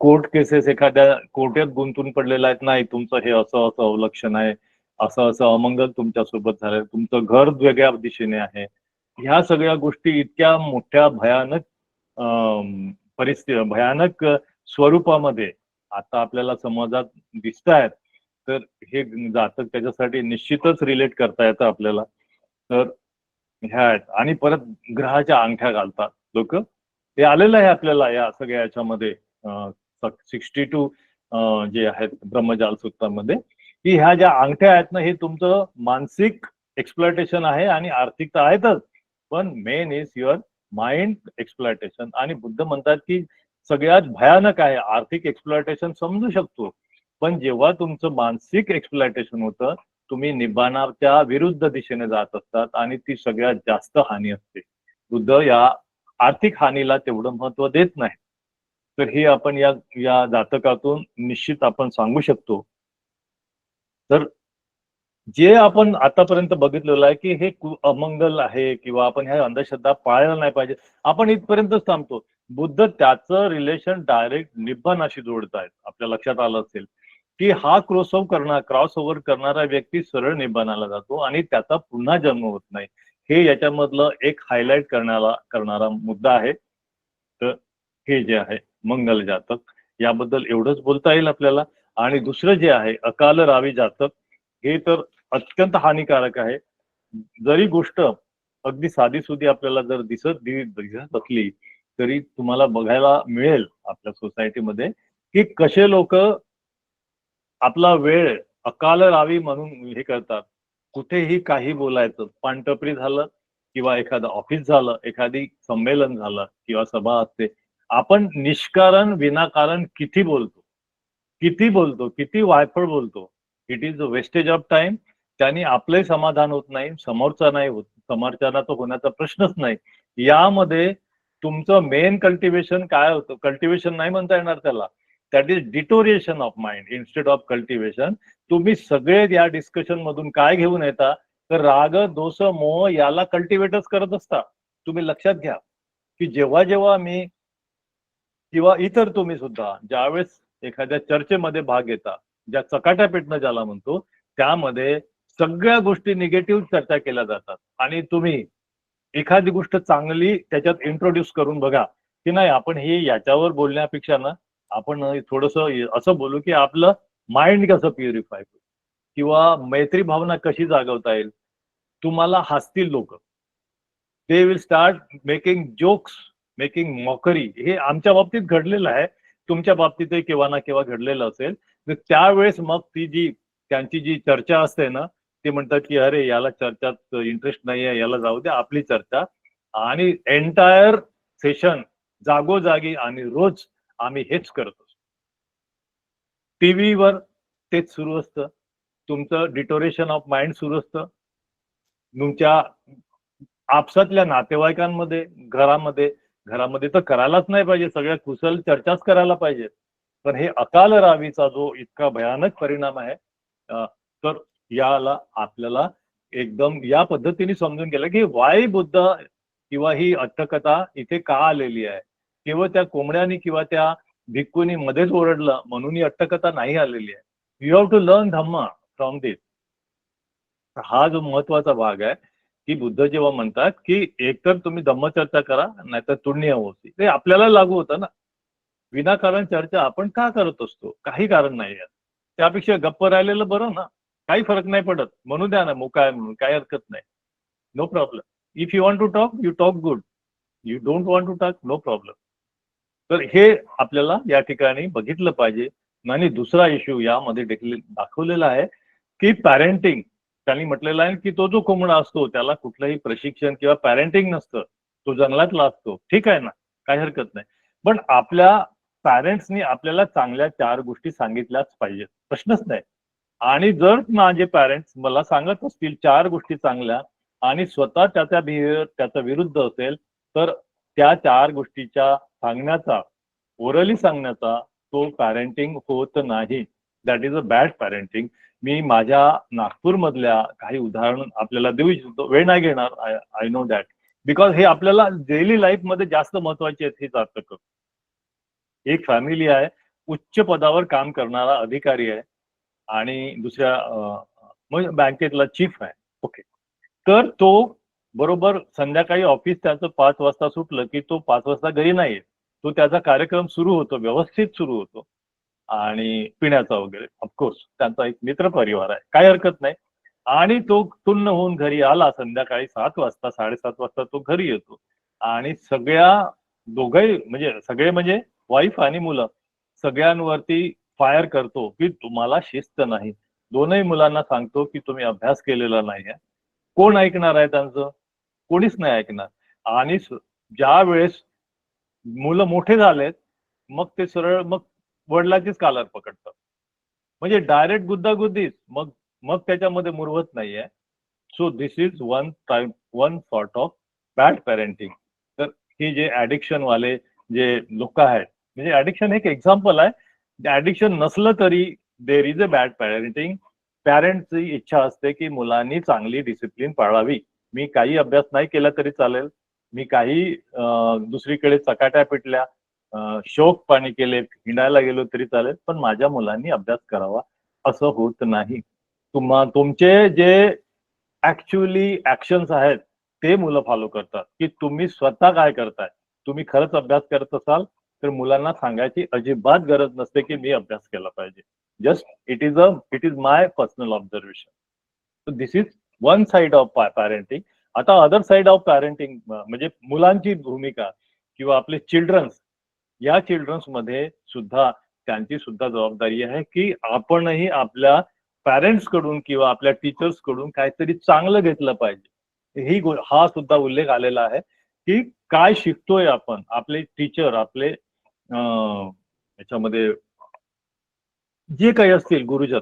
कोर्ट केसेस एखाद्या कोर्टात गुंतून पडलेला आहेत, नाही तुमचं हे असं अवलक्षण आहे, असं अमंगल तुमच्यासोबत झालंय, तुमचं घर वेगळ्या दिशेने आहे. ह्या सगळ्या गोष्टी इतक्या मोठ्या भयानक परिस्थिती, भयानक स्वरूपामध्ये आता आपल्याला समाजात दिसत आहेत, तर हे जातक त्याच्यासाठी निश्चितच रिलेट करता येतं आपल्याला. तर ह्या आहेत. आणि परत ग्रहाच्या अंगठ्या घालतात लोक. ते आलेलं आहे आपल्याला या सगळ्या याच्यामध्ये 62 जे आहेत ब्रह्मजाल सूत्रामध्ये, की ह्या ज्या अंगठ्या आहेत ना, हे तुमचं मानसिक एक्सप्लॉयटेशन आहे आणि आर्थिक तर आहेतच, पण main is your mind exploitation. आणि बुद्ध म्हणतात की सगळ्यात भयानक आहे. आर्थिक एक्सप्लॉयटेशन समजू शकतो, पण जेव्हा तुमचं मानसिक एक्सप्लॉयटेशन होतं, तुम्ही निब्बाणाच्या विरुद्ध दिशेने जात असतात आणि ती सगळ्यात जास्त हानी असते. बुद्ध या आर्थिक हानीला तेवढं महत्व देत नाही. तर हे आपण या या जातकातून निश्चित आपण सांगू शकतो. तर जे आपण आतापर्यंत बघितलेलं आहे की हे अमंगल आहे किंवा आपण ह्या अंधश्रद्धा पाळायला नाही पाहिजे, आपण इथपर्यंतच थांबतो. बुद्ध त्याचं रिलेशन डायरेक्ट निब्बाणाशी जोडतायत. आपल्या लक्षात आलं असेल की हा क्रॉस ओव्हर करणारा व्यक्ती सरळ निब्बाणाला जातो आणि त्याचा पुन्हा जन्म होत नाही. हे याच्यामधलं एक हायलाइट करणारा मुद्दा आहे. तर हे जे आहे मंगल जातक, याबद्दल एवढंच बोलता येईल आपल्याला. आणि दुसरं जे आहे अकाल रावी जातक, हे तर अत्यंत हानिकारक आहे. जरी गोष्ट अगदी साधीसुधी आपल्याला जर दिसत असली, तरी तुम्हाला बघायला मिळेल आपल्या सोसायटीमध्ये की कसे लोक आपला वेळ अकाल रावी म्हणून हे करतात. कुठेही काही बोलायचं, पानटपरी झालं किंवा एखादं ऑफिस झालं, एखादी संमेलन झालं किंवा सभा असते, आपण निष्कारण विनाकारण किती वायफळ बोलतो. It is a wastage of time. त्याने आपलंही समाधान होत नाही, समोरचा नाही होत, समोरच्याला तो होण्याचा प्रश्नच नाही. यामध्ये तुमचं मेन कल्टिवेशन काय होतं? कल्टिवेशन नाही म्हणता येणार त्याला, that is deterioration of mind instead of cultivation. तुम्ही सगळे या डिस्कशन मधून काय घेऊन येता? तर राग, दोष, मोह याला कल्टिवेटच करत असता. तुम्ही लक्षात घ्या की जेव्हा जेव्हा मी किंवा इतर तुम्ही सुद्धा ज्यावेळेस एखाद्या चर्चेमध्ये भाग घेता, ज्या चकाट्या पेटणं ज्याला म्हणतो, त्यामध्ये सगळ्या गोष्टी निगेटिव्ह चर्चा केल्या जातात. आणि तुम्ही एखादी गोष्ट चांगली त्याच्यात इंट्रोड्यूस करून बघा की नाही, आपण हे याच्यावर बोलण्यापेक्षा ना, आपण थोडस असं बोलू की आपलं माइंड कसं प्युरिफाय होईल किंवा मैत्री भावना कशी जागवता येईल. तुम्हाला हसतील लोक, they will start making jokes, making mockery. हे आमच्या बाबतीत घडलेलं आहे, तुमच्या बाबतीतही केव्हा ना केव्हा घडलेलं असेल. तर त्यावेळेस मग त्यांची जी चर्चा असते ना, ते म्हणतात की अरे याला चर्चात इंटरेस्ट नाहीये, याला जाऊ दे, आपली चर्चा. आणि एंटायर सेशन जागोजागी आणि रोज आम्ही हेच करत असतो. टीव्हीवर तेच सुरू असतं, तुमचं डिटोरेशन ऑफ माइंड सुरू असतं. तुमच्या आपसातल्या नातेवाईकांमध्ये, घरामध्ये तर करायलाच नाही पाहिजे, सगळ्या कुशल चर्चाच करायला पाहिजे. पण हे अकाल रावीचा जो इतका भयानक परिणाम आहे, तर याला आपल्याला एकदम या पद्धतीने समजून गेलं की वाय बुद्ध किंवा ही अट्टकथा इथे का आलेली आहे. केवळ त्या कोंबड्यानी किंवा त्या भिक्खूनी मध्येच ओरडलं म्हणून ही अट्टकथा नाही आलेली आहे. You have to learn Dhamma from this. हा जो महत्वाचा भाग आहे की बुद्ध जेव्हा म्हणतात की एकतर तुम्ही धम्मचर्चा करा, नाहीतर तुण्य होती, ते आपल्याला लागू होतं ना. विनाकारण चर्चा आपण का करत असतो? काही कारण नाही आहे. त्यापेक्षा गप्प राहिलेलं बरं ना. काही फरक नाही पडत, म्हणू द्या ना, मोका आहे म्हणून काही हरकत नाही. No problem. If you want to talk, you talk good. You don't want to talk, no problem. तर हे आपल्याला या ठिकाणी बघितलं पाहिजे. आणि दुसरा इश्यू यामध्ये दाखवलेला आहे की पॅरेंटिंग. त्यांनी म्हटलेलं आहे की तो जो कोंबडा असतो त्याला कुठलंही प्रशिक्षण किंवा पॅरेंटिंग नसतं, तो जंगलातला असतो. ठीक आहे ना, काही हरकत नाही. पण आपल्या पॅरेंट्सनी आपल्याला चांगल्या 4 गोष्टी सांगितल्याच पाहिजेत, प्रश्नच नाही. आणि जर माझे पॅरेंट्स मला सांगत असतील 4 गोष्टी चांगल्या आणि स्वतः त्याचा बिहेवियर त्याच्या विरुद्ध असेल, तर त्या 4 गोष्टीच्या सांगण्याचा, ओरली सांगण्याचा तो पॅरेंटिंग होत नाही. That is a bad parenting. मी माझ्या नागपूरमधल्या काही उदाहरण आपल्याला देऊ इच्छितो. वेळ नाही घेणार, आय नो दॅट, बिकॉज हे आपल्याला डेली लाईफ मध्ये जास्त महत्वाचे आहेत हे जातक. एक फॅमिली आहे, उच्च पदावर काम करणारा अधिकारी आहे आणि दुसऱ्या बँकेतला चीफ आहे. ओके. तर तो बरोबर संध्याकाळी ऑफिस त्याचं 5 वाजता सुटलं की तो 5 वाजता घरी नाही येत. तो त्याचा कार्यक्रम सुरू होतो, व्यवस्थित सुरू होतो. आणि पिण्याचा वगैरे. ऑफकोर्स त्यांचा एक मित्र परिवार आहे, काही हरकत नाही. आणि तो तुन्न होऊन घरी आला संध्याकाळी 7 वाजता, 7:30 वाजता तो घरी येतो आणि दोघंही म्हणजे सगळे म्हणजे वाईफ आणि मुलं सगळ्यांवरती फायर करतो की तुम्हाला शिस्त नाही. दोनही मुलांना सांगतो की तुम्ही अभ्यास केलेला नाहीये. कोण ऐकणार आहे त्यांचं? कोणीच नाही ऐकणार. आणि ज्या वेळेस मुलं मोठे झालेत मग ते सरळ मग वडिलांचीच कालर पकडतात. म्हणजे डायरेक्ट गुद्दागुद्दीच. मग मग त्याच्यामध्ये मुरवत नाहीये. So this is one sort of bad parenting. तर ही जे ऍडिक्शन वाले जे लोक आहेत, म्हणजे ऍडिक्शन एक एक्झाम्पल आहे. ऍडिक्शन नसलं तरी there is a bad parenting. पॅरेंटची इच्छा असते की मुलांनी चांगली डिसिप्लिन पाळावी. मी काही अभ्यास नाही केला तरी चालेल, मी काही दुसरीकडे चकाट्या पिटल्या, शौक पाणी केले, हिंडायला गेलो तरी चालेल, पण माझ्या मुलांनी अभ्यास करावा असं होत नाही. तुमचे जे ऍक्च्युअली ऍक्शन्स आहेत ते मुलं फॉलो करतात की तुम्ही स्वतः काय करताय. तुम्ही खरंच अभ्यास करत असाल तर मुलांना सांगायची अजिबात गरज नसते की मी अभ्यास केला पाहिजे. Just it is my personal observation. So this is one side of parenting. आता अदर साइड ऑफ पॅरेंटिंग म्हणजे मुलांची भूमिका किंवा आपले चिल्ड्रन्स, या चिल्ड्रन्स मध्ये सुद्धा त्यांची सुद्धा जबाबदारी आहे की आपणही आपल्या पॅरेंट्स कडून किंवा आपल्या टीचर्स कडून काहीतरी चांगलं घेतलं पाहिजे. हा सुद्धा उल्लेख आलेला आहे की काय शिकतोय आपण. आपले टीचर, आपले याच्यामध्ये जे काही असतील गुरुजन,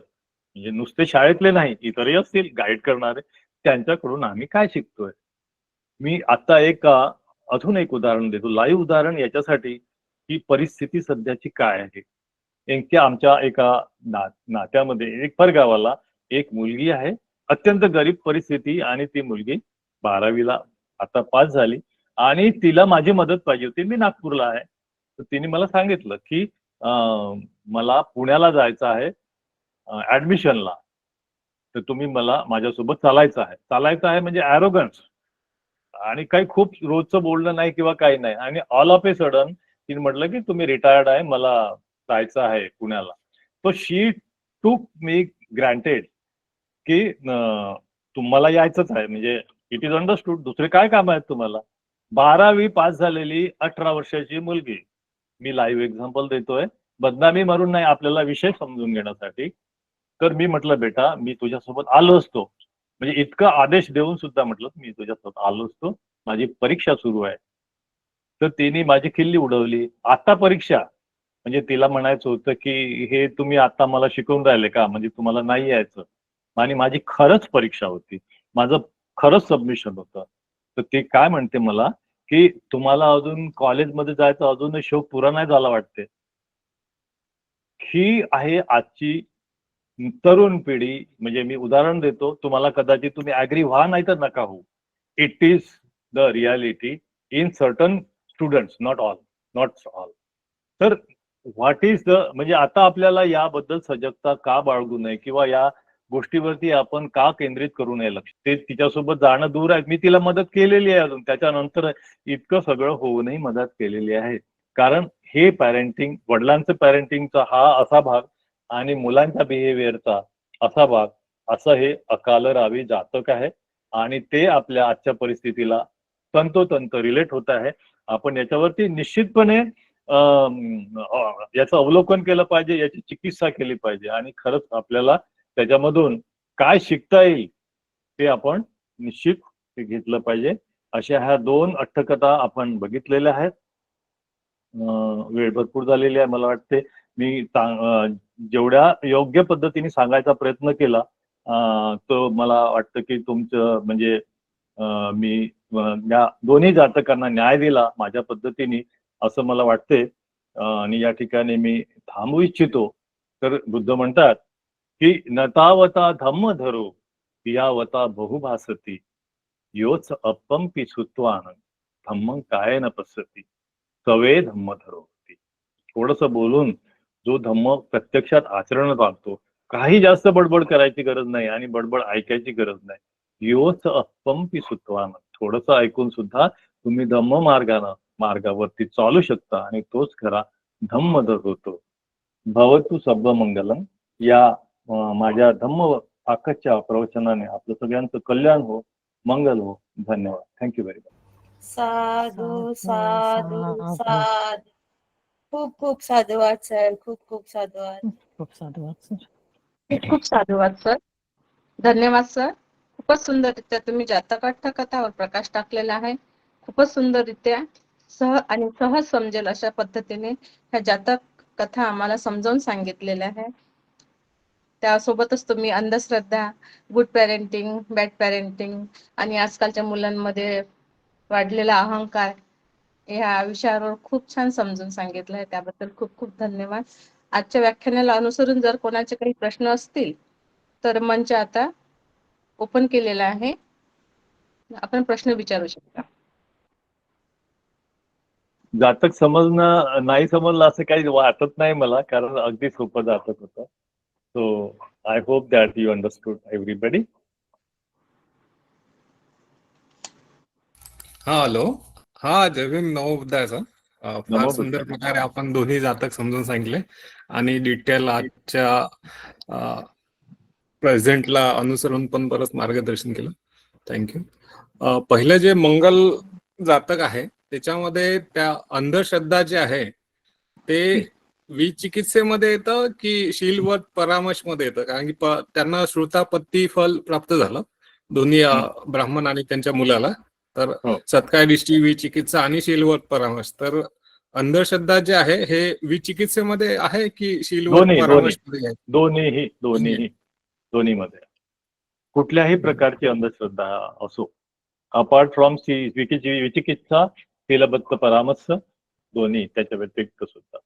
म्हणजे नुसते शाळेतले नाही, इतरही असतील गाईड करणारे, त्यांच्याकडून आम्ही काय शिकतोय. मी आता अजून एक उदाहरण देतो, लाईव्ह उदाहरण, याच्यासाठी की परिस्थिती सध्याची काय आहे. आमच्या एका नात्यामध्ये एक परगावाला एक मुलगी आहे, अत्यंत गरीब परिस्थिती, आणि ती मुलगी 12वीला आता पास झाली आणि तिला माझी मदत पाहिजे होती. मी नागपूरला आहे. तर तिने मला सांगितलं की मला पुण्याला जायचं आहे ऍडमिशनला, तर तुम्ही मला माझ्यासोबत चालायचं आहे म्हणजे ॲरोगन्स, आणि काही खूप रोजचं बोलणं नाही किंवा काही नाही. आणि ऑल ऑफ ए सडन तिने म्हटलं की तुम्ही रिटायर्ड आहे, मला जायचं आहे पुण्याला. तो शी टूक मी ग्रँटेड की तुम्हाला यायचंच आहे, म्हणजे इट इज अंडरस्टूड, दुसरे काय काम आहेत तुम्हाला. 12वी पास झालेली 18 वर्षाची मुलगी, मी लाईव्ह एक्झाम्पल देतोय, बदनामी मारून नाही, आपल्याला विषय समजून घेण्यासाठी. तर मी म्हटलं बेटा मी तुझ्यासोबत आलो असतो, म्हणजे इतका आदेश देऊन सुद्धा म्हटलं मी तुझ्यासोबत आलो असतो, माझी परीक्षा सुरू आहे. तर तिने माझी खिल्ली उडवली. आता परीक्षा, म्हणजे तिला म्हणायचं होतं की हे तुम्ही आता मला शिकवून राहिले का, म्हणजे तुम्हाला नाही यायचं. आणि माझी खरंच परीक्षा होती, माझं खरंच सबमिशन होतं. तर ते काय म्हणते मला की तुम्हाला अजून कॉलेजमध्ये जायचं अजूनही शौक पुरा नाही झाला वाटते. ही आहे आजची तरुण पिढी. म्हणजे मी उदाहरण देतो तुम्हाला, कदाचित तुम्ही ऍग्री व्हा नाही तर नका हो. It is the reality in certain students, not all. तर व्हॉट इज द, म्हणजे आता आपल्याला याबद्दल सजगता का बाळगू नये किंवा या गोष्टीवरती आपण का केंद्रित करू नये लक्ष. ते तिच्यासोबत जाणं दूर आहे, मी तिला मदत केलेली आहे, अजून त्याच्यानंतर इतकं सगळं होऊनही मदत केलेली आहे. कारण हे पॅरेंटिंग, वडिलांचं पॅरेंटिंगचा हा असा भाग आणि मुलांच्या बिहेवियरचा असा भाग, असं हे अकालरावी जातक आहे. आणि ते आपल्या आजच्या परिस्थितीला तंतोतंत रिलेट होत आहे. आपण याच्यावरती निश्चितपणे याचं अवलोकन केलं पाहिजे, याची चिकित्सा केली पाहिजे, आणि खरंच आपल्याला त्याच्यामधून काय शिकता येईल ते आपण निश्चित घेतलं पाहिजे. अशा ह्या 2 अट्टकथा आपण बघितलेल्या आहेत. वेळ भरपूर झालेली आहे, मला वाटते मी जेवढ्या योग्य पद्धतीने सांगायचा प्रयत्न केला, तो मला वाटतं की तुमचं म्हणजे मी या दोन्ही जातकांना न्याय दिला माझ्या पद्धतीने, असं मला वाटते. आणि या ठिकाणी मी थांबू इच्छितो. तर बुद्ध म्हणतात की नतावता धम्म धरो यावता बहुभासती, योच अपंपी सुत्वान धम्म काय न पसती, सवे धम्म धरो होती. थोडस बोलून जो धम्म प्रत्यक्षात आचरणात आणतो, काही जास्त बडबड करायची गरज नाही आणि बडबड ऐकायची गरज नाही. योच अपंपी सुत्वान, थोडस ऐकून सुद्धा तुम्ही धम्म मार्गावरती चालू शकता, आणि तोच खरा धम्म होतो. भवतु सर्वमंगलम या माझ्या धम्म आकाशच्या प्रवचनाने आपलं सगळ्यांचं कल्याण हो, मंगल हो. धन्यवाद. Thank you very much. साधू साधू साधू. खूप खूप साधुवाद सर, खूप खूप साधुवाद. खूप साधुवाद सर. खूप साधुवाद सर. धन्यवाद सर. खूपच सुंदररित्या तुम्ही जातक कथावर प्रकाश टाकलेला आहे. खूपच सुंदररित्या आणि सहज समजेल अशा पद्धतीने ह्या जातक कथा आम्हाला समजावून सांगितलेल्या आहे. त्यासोबतच तुम्ही अंधश्रद्धा, गुड पॅरेंटिंग, बॅड पॅरेंटिंग आणि आजकालच्या मुलांमध्ये वाढलेला अहंकार ह्या विषयावर खूप छान समजून सांगितलं आहे. त्याबद्दल खूप खूप धन्यवाद. आजच्या व्याख्यानाला अनुसरून जर कोणाचे काही प्रश्न असतील तर मंच आता ओपन केलेला आहे. आपण प्रश्न विचारू शकता. जातक समजणं नाही समजलं असं काही वाटत नाही मला, कारण अगदी सोपं जातक होतं. So I hope that you understood everybody. हा हॅलो. हा जयभीम नवोदय सर. फार नमोबुद्धाय. सुंदर प्रकारे आपण दोन्ही जातक समजून सांगितले आणि डिटेल आजच्या प्रेझेंटला अनुसरून पण बरंच मार्गदर्शन केलं. थँक्यू. पहिलं जे मंगल जातक आहे त्याच्यामध्ये त्या अंधश्रद्धा जे आहे ते विचिकित्सेमध्ये येतं की शीलवत परामर्श मध्ये येतं, कारण की त्यांना श्रुतापत्ती फल प्राप्त झालं दोन्ही ब्राह्मण आणि त्यांच्या मुलाला. तर हो. सत्काय दृष्टी, विचिकित्सा आणि शीलवत परामर्श. तर अंधश्रद्धा जे आहे हे विचिकित्सेमध्ये आहे की शीलवत दोन्ही परामर्श मध्ये आहे? दोन्हीमध्ये कुठल्याही प्रकारची अंधश्रद्धा असो, अपार्ट फ्रॉम विचिकित्सा, शीलबद्ध परामर्श, दोन्ही त्याच्या व्यतिरिक्त सुद्धा.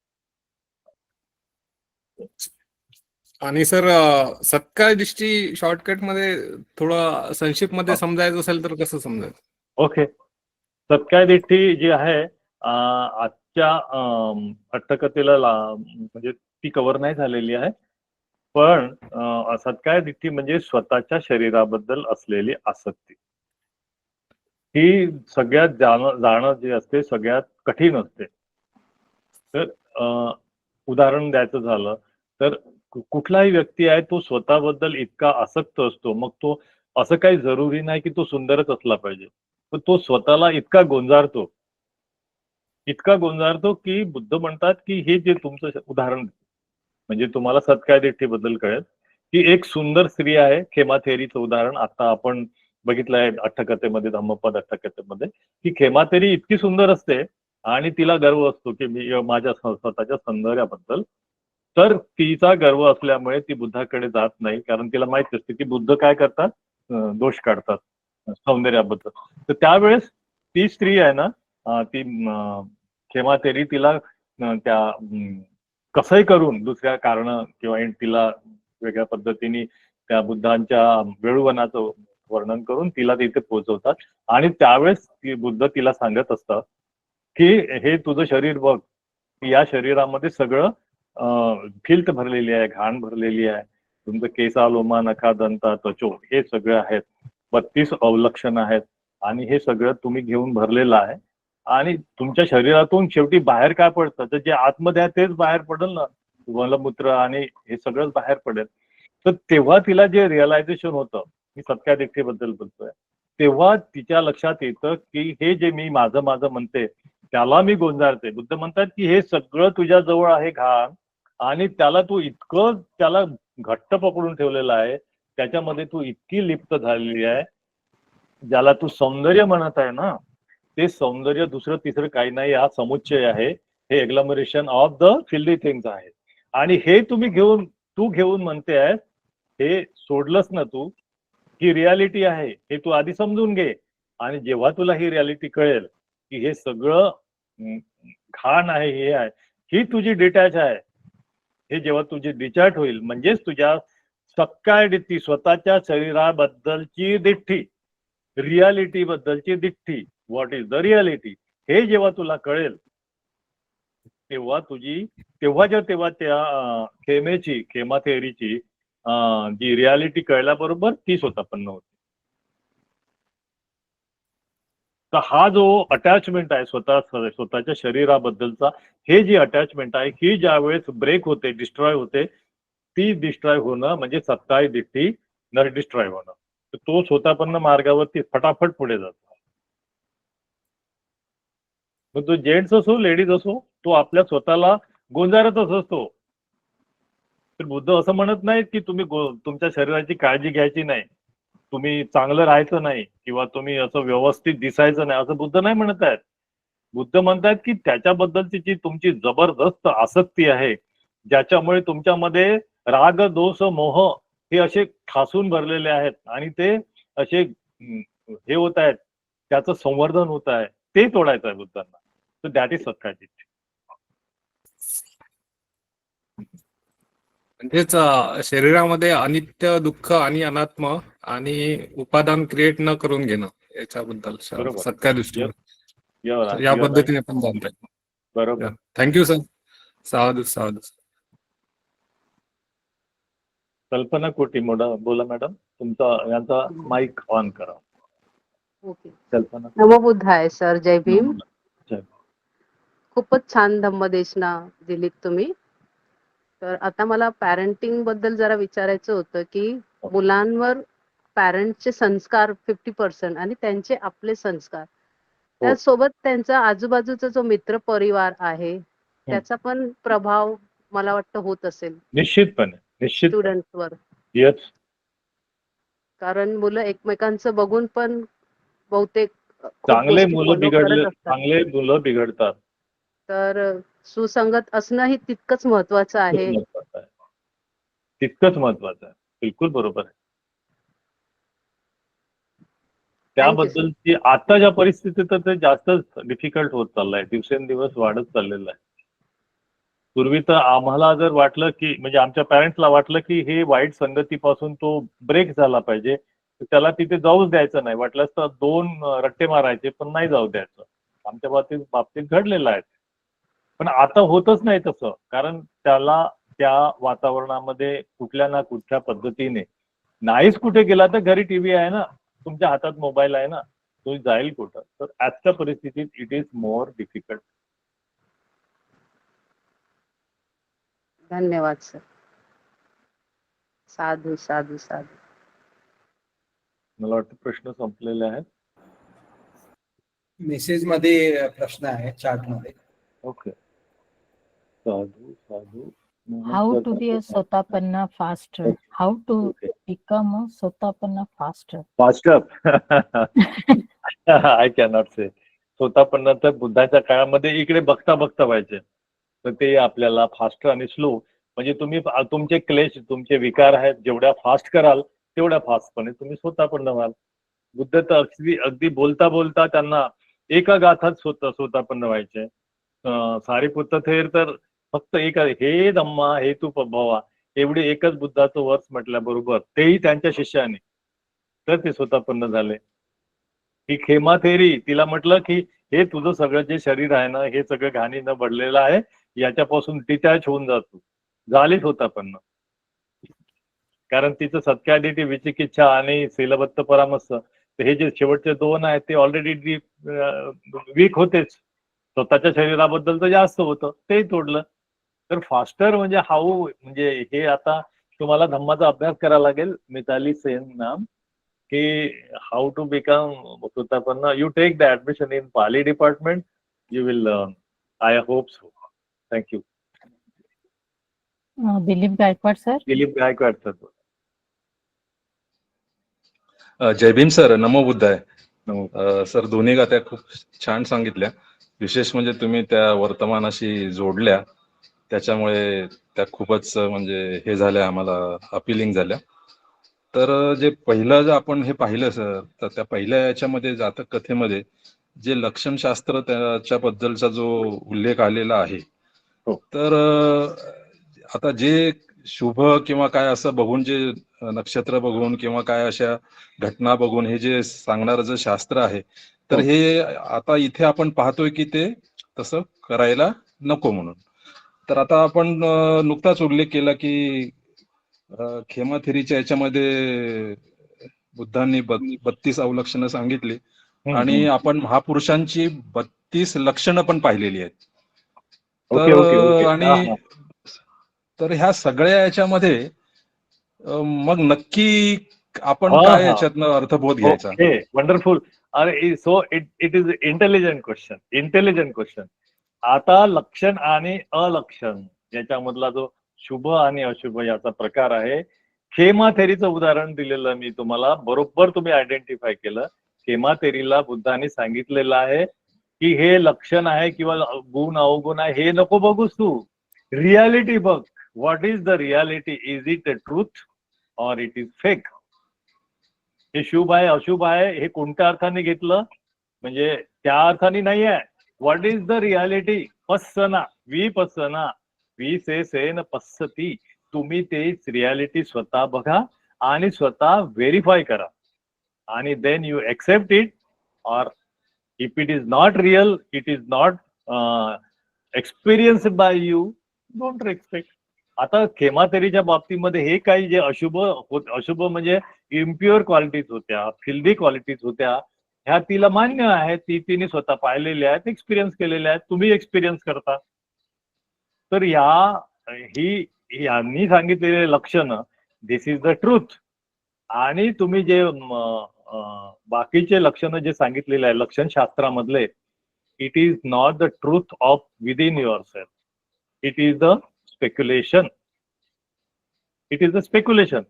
आणि सर सत्काय दृष्टी शॉर्टकट मध्ये थोडं संक्षिप्त मध्ये समजायचं असेल तर कसं समजायचं? ओके. सत्काय दृष्टी जी आहे आजच्या अट्टकथेला म्हणजे ती कव्हर नाही झालेली आहे, पण सत्काय दृष्टी म्हणजे स्वतःच्या शरीराबद्दल असलेली आसक्ती. ही सगळ्यात जाणं जे असते सगळ्यात कठीण असते. तर उदाहरण द्यायचं झालं तर कुठलाही व्यक्ती आहे तो स्वतःबद्दल इतका आसक्त असतो, मग तो असं काही जरुरी नाही की तो सुंदरच असला पाहिजे, पण तो स्वतःला इतका गोंजारतो की बुद्ध म्हणतात की हे जे तुमचं उदाहरण म्हणजे तुम्हाला सत्काय दृष्टीबद्दल कळेल की एक सुंदर स्त्री आहे. खेमाथेरीचं उदाहरण आता आपण बघितलं आहे अट्टकथेमध्ये, धम्मपद अट्टकथेमध्ये, की खेमाथेरी इतकी सुंदर असते आणि तिला गर्व असतो की मी माझ्या स्वतःच्या सौंदर्याबद्दल. तर तिचा गर्व असल्यामुळे ती बुद्धाकडे जात नाही, कारण तिला माहिती असते की बुद्ध काय करतात, दोष काढतात सौंदर्याबद्दल. तर त्यावेळेस ती स्त्री आहे ना, ती खेमाथेरी तिला त्या कसंही करून दुसऱ्या कारण किंवा तिला वेगळ्या पद्धतीने त्या बुद्धांच्या वेळुवनाचं वर्णन करून तिला तिथे पोहोचवतात. आणि त्यावेळेस बुद्ध तिला सांगत असतात की हे तुझं शरीर बघ, या शरीरामध्ये सगळं फिल्ट भरलेली आहे, घाण भरलेली आहे. तुमचं केसा, लोमा, नखा, दंता, त्वचो हे सगळं आहेत. 32 अवलक्षण आहेत आणि हे सगळं तुम्ही घेऊन भरलेलं आहे. आणि तुमच्या शरीरातून शेवटी बाहेर काय पडतं, तर जे आतमध्ये आहे तेच बाहेर पडेल ना, मलमूत्र आणि हे सगळंच बाहेर पडेल. तर तेव्हा तिला जे रिअलायझेशन होतं, मी सत्काय दीक्षेबद्दल बोलतोय, तेव्हा तिच्या लक्षात येतं की हे जे मी माझं म्हणते त्याला मी गोंजारते. बुद्ध म्हणतात की हे सगळं तुझ्या जवळ आहे घाण, आणि त्याला तू इतकं त्याला घट्ट पकडून ठेवलेलं आहे, त्याच्यामध्ये तू इतकी लिप्त झालेली आहे, ज्याला तू सौंदर्य म्हणत आहे ना, ते सौंदर्य दुसरं तिसरं काही नाही, हा समुच्चय आहे. हे एग्लॉमरेशन ऑफ द फिल्दी थिंग्स आहे. आणि हे तू घेऊन म्हणते आहे, हे सोडलंस ना तू, ही रियालिटी आहे हे तू आधी समजून घे. आणि जेव्हा तुला ही रियालिटी कळेल की हे सगळं घाण आहे, हे आहे, ही तुझी डिटॅच आहे, हे जेव्हा तुझी डिटॅच होईल म्हणजेच तुझ्या सत्काय दृष्टी, स्वतःच्या शरीराबद्दलची दिठ्ठी, रियालिटी बद्दलची दिठ्ठी, व्हॉट इज द रियालिटी, हे जेव्हा तुला कळेल तेव्हा त्या खेमा थेअरीची जी रियालिटी कळल्याबरोबर ती स्वतःपन्न होते. तर हा जो अटॅचमेंट आहे स्वतःच्या शरीराबद्दलचा, हे जी अटॅचमेंट आहे ही ज्यावेळेस ब्रेक होते, डिस्ट्रॉय होते, ती डिस्ट्रॉय होणं म्हणजे सत्काय दिष्टी न डिस्ट्रॉय होणं. तर तो स्वतःपन्न मार्गावरती फटाफट पुढे जातो. मग तो जेंट्स असो लेडीज असो, तो आपल्या स्वतःला गोंजारतच असतो. तर बुद्ध असं म्हणत नाहीत की तुम्ही तुमच्या शरीराची काळजी घ्यायची नाही, तुम्ही चांगलं राहायचं नाही, किंवा तुम्ही असं व्यवस्थित दिसायचं नाही, असं बुद्ध नाही म्हणत आहेत. बुद्ध म्हणतात की त्याच्याबद्दलची जी तुमची जबरदस्त आसक्ती आहे, ज्याच्यामुळे तुमच्यामध्ये राग दोष मोह हे असे ठासून भरलेले आहेत आणि ते असे हे होत आहेत, त्याचं संवर्धन होत आहे, ते तोडायचं आहे बुद्धांना. तर दॅट इज सत्काय. म्हणजेच शरीरामध्ये अनित्य, दुःख आणि अनात्म आणि उपादान क्रिएट न करून घेणं याच्याबद्दल बरोबर. सत्कार दृष्टी या या पद्धतीने आपण जाणताय. बरोबर. Thank you sir. साधू साधू. कल्पना कोटी बोला मॅडम, तुमचा यांचा माईक ऑन करा. ओके. कल्पना. नमो बुद्धाय सर. जय भीम. जय. खूपच छान धम्मदेशना दिलीत तुम्ही. तर आता मला पॅरेंटिंग बद्दल जरा विचारायचं होतं की मुलांवर पॅरेंटचे संस्कार 50% आणि त्यांचे आपले संस्कार, त्यासोबत त्यांचा आजूबाजूचा जो मित्र परिवार आहे त्याचा पण प्रभाव मला वाटतं होत असेल निश्चितपणे स्टुडंट्सवर. येस. कारण मुलं एकमेकांचं बघून पण बहुतेक खूप चांगले गोष्टी मुलं follow करत असतात. चांगले मुलं बिघडतात. तर सुसंगत असणंही तितकंच महत्वाचं आहे. तितकंच महत्वाचं आहे. बिलकुल बरोबर आहे. त्याबद्दलची आताच्या परिस्थितीत ते जास्तच डिफिकल्ट होत चाललंय, दिवसेंदिवस वाढत चाललेलं आहे. पूर्वी तर आम्हाला जर वाटलं की म्हणजे आमच्या पॅरेंट्सला वाटलं की हे वाईट संगतीपासून तो ब्रेक झाला पाहिजे, त्याला तिथे जाऊच द्यायचं नाही, वाटलंच तर 2 रट्टे मारायचे पण नाही जाऊ द्यायचं. आमच्या बाबतीत घडलेलं आहे. पण आता होतच नाही तसं, कारण त्याला त्या वातावरणामध्ये कुठल्या ना कुठल्या पद्धतीने नाहीच कुठे गेला तर घरी टीव्ही आहे ना, तुमच्या हातात मोबाईल आहे ना, तो जाईल कुठं. तर आजच्या परिस्थितीत इट इज मोर डिफिकल्ट. धन्यवाद सर. साधू साधू साधू. मला वाटतं प्रश्न संपलेले आहेत. मेसेज मध्ये प्रश्न आहे चॅट मध्ये. ओके. साधू साधू. How to be a Sotapanna faster? How to become a Sotapanna faster? Faster. I cannot say. सोतापन्न तर बुद्धाच्या काळामध्ये इकडे बघता बघता व्हायचे. तर ते आपल्याला फास्टर आणि स्लो म्हणजे तुम्ही तुमचे क्लेश, तुमचे विकार आहेत, जेवढ्या फास्ट कराल तेवढ्या फास्टपणे तुम्ही सोतापन्न व्हाल. बुद्ध तर अगदी बोलता बोलता त्यांना एका गाथात सोतापन्न व्हायचे. सारीपुत्त थेर तर फक्त एक हे धम्मा हे तू भवा एवढे एकच बुद्धाचं वर्ष म्हटल्याबरोबर तेही त्यांच्या शिष्याने तर ते स्वतःपन्न झाले. ही खेमा थेरी तिला म्हटलं की हे तुझं सगळं जे शरीर आहे ना हे सगळं घाणीनं भरलेलं आहे, याच्यापासून डिटॅच होऊन जातो, झालीच स्वतःपन्न. कारण तिचं सत्यादिती विचिकिच्छा आणि शीलबद्ध परामर्श हे जे शेवटचे 2 आहेत ते ऑलरेडी वीक होतेच, स्वतःच्या शरीराबद्दल तर जास्त होतं, ते तोडलं. तर फास्टर म्हणजे हाऊ म्हणजे हे आता तुम्हाला धम्माचा अभ्यास करावा लागेल. मिताली सेन नाम की how to become sotapanna. You take the admission in Pali department, you will learn. I hope so. Thank you. Dilip Gaikwad sir. Dilip Gaikwad sir. जय भीम सर. नमो बुद्धाय. सर दोन्ही गात्या खूप छान सांगितल्या. विशेष म्हणजे तुम्ही त्या वर्तमानाशी जोडल्या, त्याच्यामुळे त्या खूपच म्हणजे हे झाल्या, आम्हाला अपिलिंग झाल्या. तर जे पहिलं जर आपण हे पाहिलं सर, तर त्या पहिल्या याच्यामध्ये जातक कथेमध्ये जे लक्षणशास्त्र त्याच्याबद्दलचा जो उल्लेख आलेला आहे, तर आता जे शुभ किंवा काय असं बघून, जे नक्षत्र बघून किंवा काय अशा घटना बघून हे जे सांगणारं जे शास्त्र आहे, तर हे आता इथे आपण पाहतोय की ते तसं करायला नको म्हणून. तर आता आपण नुकताच उल्लेख केला की खेमा थेरीच्या याच्यामध्ये बुद्धांनी 32 अवलक्षणं सांगितली आणि आपण महापुरुषांची 32 लक्षणं पण पाहिलेली आहेत. Okay okay okay. आणि तर ह्या सगळ्या याच्यामध्ये मग नक्की आपण हा काय हा याच्यातनं अर्थबोध घ्यायचा? Okay wonderful. अरे so it is intelligent question. आता लक्षण आणि अलक्षण याच्यामधला जो शुभ आणि अशुभ याचा प्रकार आहे. खेमाथेरीचं उदाहरण दिलेलं मी तुम्हाला, बरोबर तुम्ही आयडेंटिफाय केलं. खेमाथेरीला बुद्धाने सांगितलेलं आहे की हे लक्षण आहे किंवा गुण अवगुण आहे हे नको बघूस तू, रियालिटी बघ. What is the reality? Is it a truth or it is fake? हे शुभ आहे अशुभ आहे हे कोणत्या अर्थाने घेतलं, म्हणजे त्या अर्थाने नाही आहे. What is the reality? Passana vipassana, visesena passati. तुम्ही तेच रियालिटी स्वतः बघा आणि स्वतः व्हेरीफाय करा आणि then you accept it. Or if it is not real, it is not experience by you, don't expect. आता खेमाथेरीच्या बाबतीमध्ये हे काही जे अशुभ म्हणजे इम्प्युअर क्वालिटीज होत्या, फिल्दी क्वालिटीज होत्या, ह्या तिला मान्य आहे, तिने स्वतः पाहिलेल्या आहेत, एक्सपिरियन्स केलेल्या आहेत, तुम्ही एक्सपिरियन्स करता. तर यांनी सांगितलेले लक्षणं, दिस इज द ट्रूथ. आणि तुम्ही जे बाकीचे लक्षणं जे सांगितलेले आहे लक्षण शास्त्रामधले, it is not the truth of within yourself, it is the speculation. It is the speculation,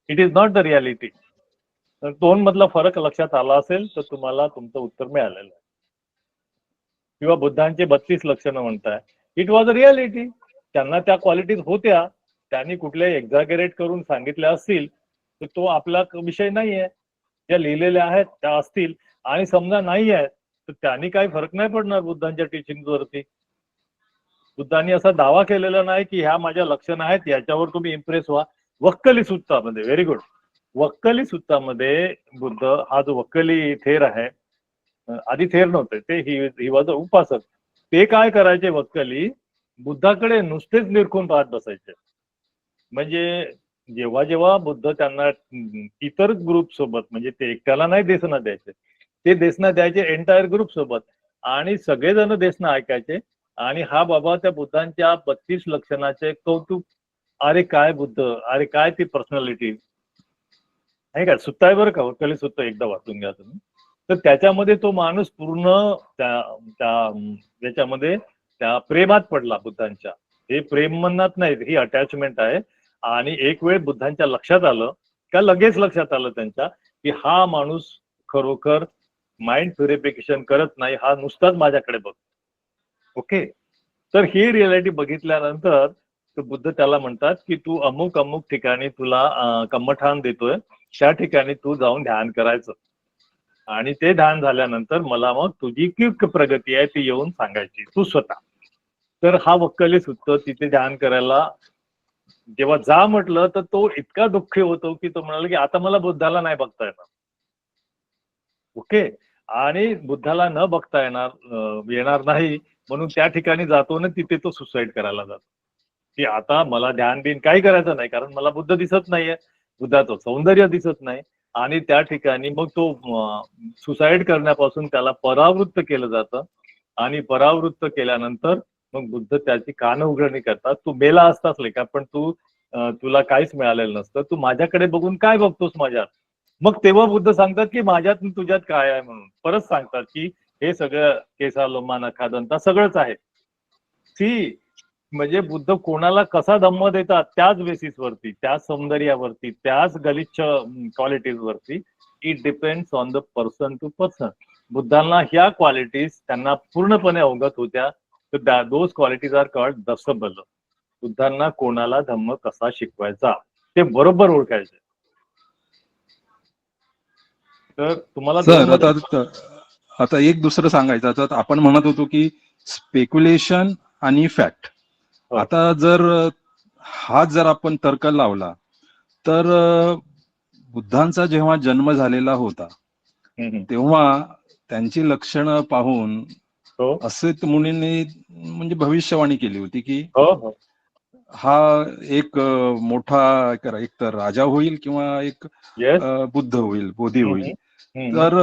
it is not the reality. तर दोन मधला फरक लक्षात आला असेल तर तुम्हाला तुमचं उत्तर मिळालेलं आहे. किंवा बुद्धांचे 32 लक्षणं म्हणताय, इट वॉज अ रियालिटी. त्यांना त्या क्वालिटीज होत्या, त्यांनी कुठल्याही एक्झॅगरेट करून सांगितल्या असतील तर तो आपला विषय नाही आहे. ज्या लिहिलेल्या आहेत त्या असतील आणि समजा नाही आहेत तर त्यांनी काही फरक नाही पडणार बुद्धांच्या टीचिंगवरती. बुद्धांनी असा दावा केलेला नाही की ह्या माझ्या लक्षणं आहेत याच्यावर तुम्ही इम्प्रेस व्हा. वक्कली सुत्तामध्ये, व्हेरी गुड, वक्कली सुत्तामध्ये बुद्ध हा जो वक्कली थेर आहे, आधी थेर नव्हते ते, ही वॉज अ उपासक. ते काय करायचे वक्कली, बुद्धाकडे नुसतेच निरखून पाहत बसायचे. म्हणजे जेव्हा जेव्हा बुद्ध त्यांना इतर ग्रुप सोबत, म्हणजे ते एकट्याला नाही देसना द्यायचे, ते देसना द्यायचे एंटायर ग्रुप सोबत आणि सगळेजण देसना ऐकायचे. आणि हा बाबा त्या बुद्धांच्या 32 लक्षणाचे कौतुक, अरे काय बुद्ध, अरे काय ती पर्सनॅलिटी आहे का. सुत्ता आहे बरं का, वक्कली सुत्ता, एकदा वाचून घ्या तुम्ही. तर त्याच्यामध्ये तो माणूस पूर्ण त्याच्यामध्ये त्या प्रेमात पडला बुद्धांच्या. हे प्रेम म्हणत नाही, ही अटॅचमेंट आहे. आणि एक वेळ बुद्धांच्या लक्षात आलं का, लगेच लक्षात आलं त्यांच्या की हा माणूस खरोखर माइंड प्युरिफिकेशन करत नाही, हा नुसताच माझ्याकडे बघ. ओके. तर ही रियालिटी बघितल्यानंतर बुद्ध त्याला म्हणतात की तू अमुक अमुक ठिकाणी तुला कम्मठान देतोय, त्या ठिकाणी तू जाऊन ध्यान करायचं आणि ते ध्यान झाल्यानंतर मला मग तुझी की प्रगती आहे ती येऊन सांगायची तू स्वतः. तर हा वक्कली सुत्त तिथे ध्यान करायला जेव्हा जा म्हटलं तर तो इतका दुःखी होतो की तो म्हणाला की आता मला बुद्धाला नाही बघता येणार. ओके. आणि बुद्धाला न बघता येणार नाही म्हणून त्या ठिकाणी जातो ना, तिथे तो सुसाईड करायला जातो की आता मला ध्यान बिन काही करायचं नाही, कारण मला बुद्ध दिसत नाहीये, बुद्धाचं सौंदर्य दिसत नाही. आणि त्या ठिकाणी मग तो सुसाईड करण्यापासून त्याला परावृत्त केलं जातं. आणि परावृत्त केल्यानंतर मग बुद्ध त्याची कान उघडणी करतात, तू मेला असतास लेका, पण तुला काहीच मिळालेलं नसतं, तू माझ्याकडे बघून काय बघतोस माझ्यात. मग तेव्हा बुद्ध सांगतात की माझ्यात तुझ्यात काय आहे म्हणून. परत सांगतात की हे सगळं केसा लोमा नखा दंता सगळंच आहे. सी म्हणजे बुद्ध कोणाला कसा धम्म देतात त्याच बेसिसवरती, त्याच सौंदर्यावरती, त्याच गलिच्छ क्वालिटीजवरती. It depends on the person to person. बुद्धांना ह्या क्वालिटीज त्यांना पूर्णपणे अवगत होत्या. तर those qualities are called Dasabala. बुद्धांना कोणाला धम्म कसा शिकवायचा ते बरोबर ओळखायचे. तर तुम्हाला सर आता एक दुसरं सांगायचं, तर आपण म्हणत होतो की स्पेक्युलेशन आणि फॅक्ट. आता जर आपण तर्क लावला तर बुद्धांचा जेव्हा जन्म झालेला होता तेव्हा त्यांची लक्षणं पाहून असे मुनींनी म्हणजे भविष्यवाणी केली होती की हा एक मोठा एक तर राजा होईल किंवा एक बुद्ध होईल, बोधी होईल. तर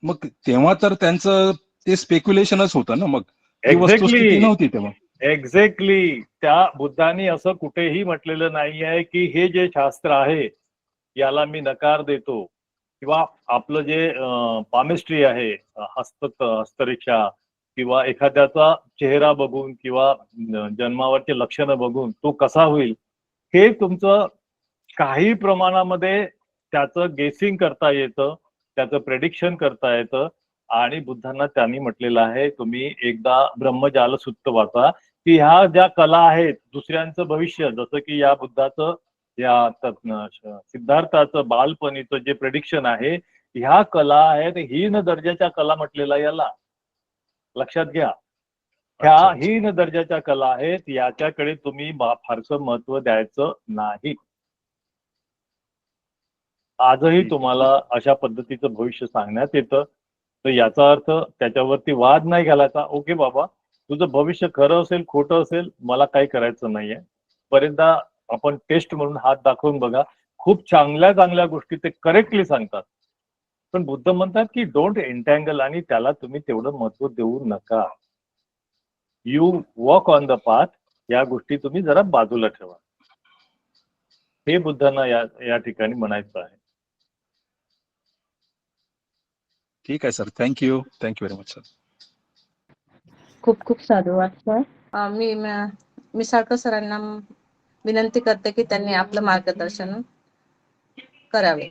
मग तेव्हा तर त्यांचं ते स्पेक्युलेशनच होतं ना, मग ती वस्तुस्थिती एक्झॅक्टली नव्हती तेव्हा. एक्झॅक्टली त्या बुद्धांनी असं कुठेही म्हटलेलं नाहीये की हे जे शास्त्र आहे याला मी नकार देतो, किंवा आपलं जे पामिस्ट्री आहे, हस्तरेखा किंवा एखाद्याचा चेहरा बघून किंवा जन्मावरचे लक्षणं बघून तो कसा होईल हे तुमचं काही प्रमाणामध्ये त्याचं गेसिंग करता येतं, त्याचं प्रेडिक्शन करता येतं. आणि बुद्धांना त्यांनी म्हटलेलं आहे, तुम्ही एकदा ब्रह्मजाल सुत्त वाचा, की ह्या ज्या कला आहेत दुसऱ्यांचं भविष्य, जसं की या बुद्धाचं सिद्धार्थाचं बालपणीचं जे प्रेडिक्शन आहे, ह्या कला आहेत हीन दर्जाच्या कला म्हटलेला याला, लक्षात घ्या. ह्या अच्छा. हीन दर्जाच्या कला आहेत, याच्याकडे तुम्ही फारसं महत्व द्यायचं नाही. आजही तुम्हाला अशा पद्धतीचं भविष्य सांगण्यात येतं, तर याचा अर्थ त्याच्यावरती वाद नाही घालायचा. ओके बाबा, तुझं भविष्य खरं असेल खोटं असेल मला काही करायचं नाहीये, बरेचदा आपण टेस्ट म्हणून हात दाखवून बघा, खूप चांगल्या चांगल्या गोष्टी ते करेक्टली सांगतात. पण बुद्ध म्हणतात की डोंट एंटँगल, आणि त्याला तुम्ही तेवढं महत्व देऊ नका. You walk on the path, या गोष्टी तुम्ही जरा बाजूला ठेवा. हे बुद्धांना या ठिकाणी म्हणायचं आहे. ठीक आहे sir, thank you very much sir. खूप खूप साधुवाद सर. मी सारखं सरांना विनंती करते की त्यांनी आपलं मार्गदर्शन करावे.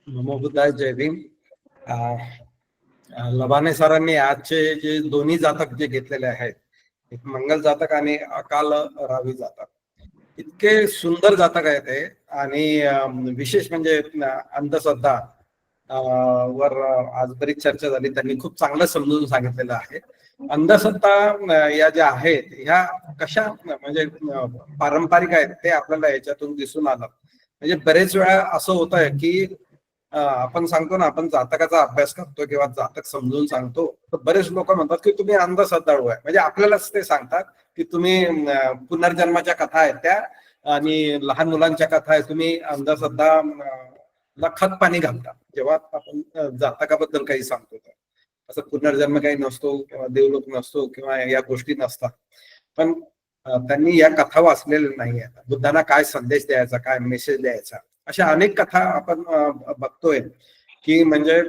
नमो बुद्धाय. जय भीम. लबाने सरांनी आजचे जे दोन्ही जातक जे घेतलेले आहेत, एक मंगल जातक आणि अकाल रावी जातक, इतके सुंदर जातक आहेत ते. आणि विशेष म्हणजे अंधश्रद्धा वर आज बरीच चर्चा झाली, त्यांनी खूप चांगलं समजून सांगितलेलं आहे. अंधश्रद्धा या ज्या आहेत ह्या कशा म्हणजे पारंपरिक आहेत ते आपल्याला याच्यातून दिसून आलं. म्हणजे बरेच वेळा असं होत आहे की आपण सांगतो ना, आपण जातकाचा अभ्यास करतो किंवा जातक समजून सांगतो, तर बरेच लोक म्हणतात की तुम्ही अंधश्रद्धाळू आहे. म्हणजे आपल्यालाच ते सांगतात की तुम्ही पुनर्जन्माच्या कथा आहेत त्या आणि लहान मुलांच्या कथा आहेत, तुम्ही अंधश्रद्धा ला खत पाणी घालता जेव्हा आपण जातकाबद्दल काही सांगतो. तर असं पुनर्जन्म काही नसतो किंवा देवलोक नसतो किंवा या गोष्टी नसतात. पण त्यांनी या कथा वाचलेल्या नाहीये. बुद्धांना काय संदेश द्यायचा, काय मेसेज द्यायचा, अशा अनेक कथा आपण बघतोय की म्हणजे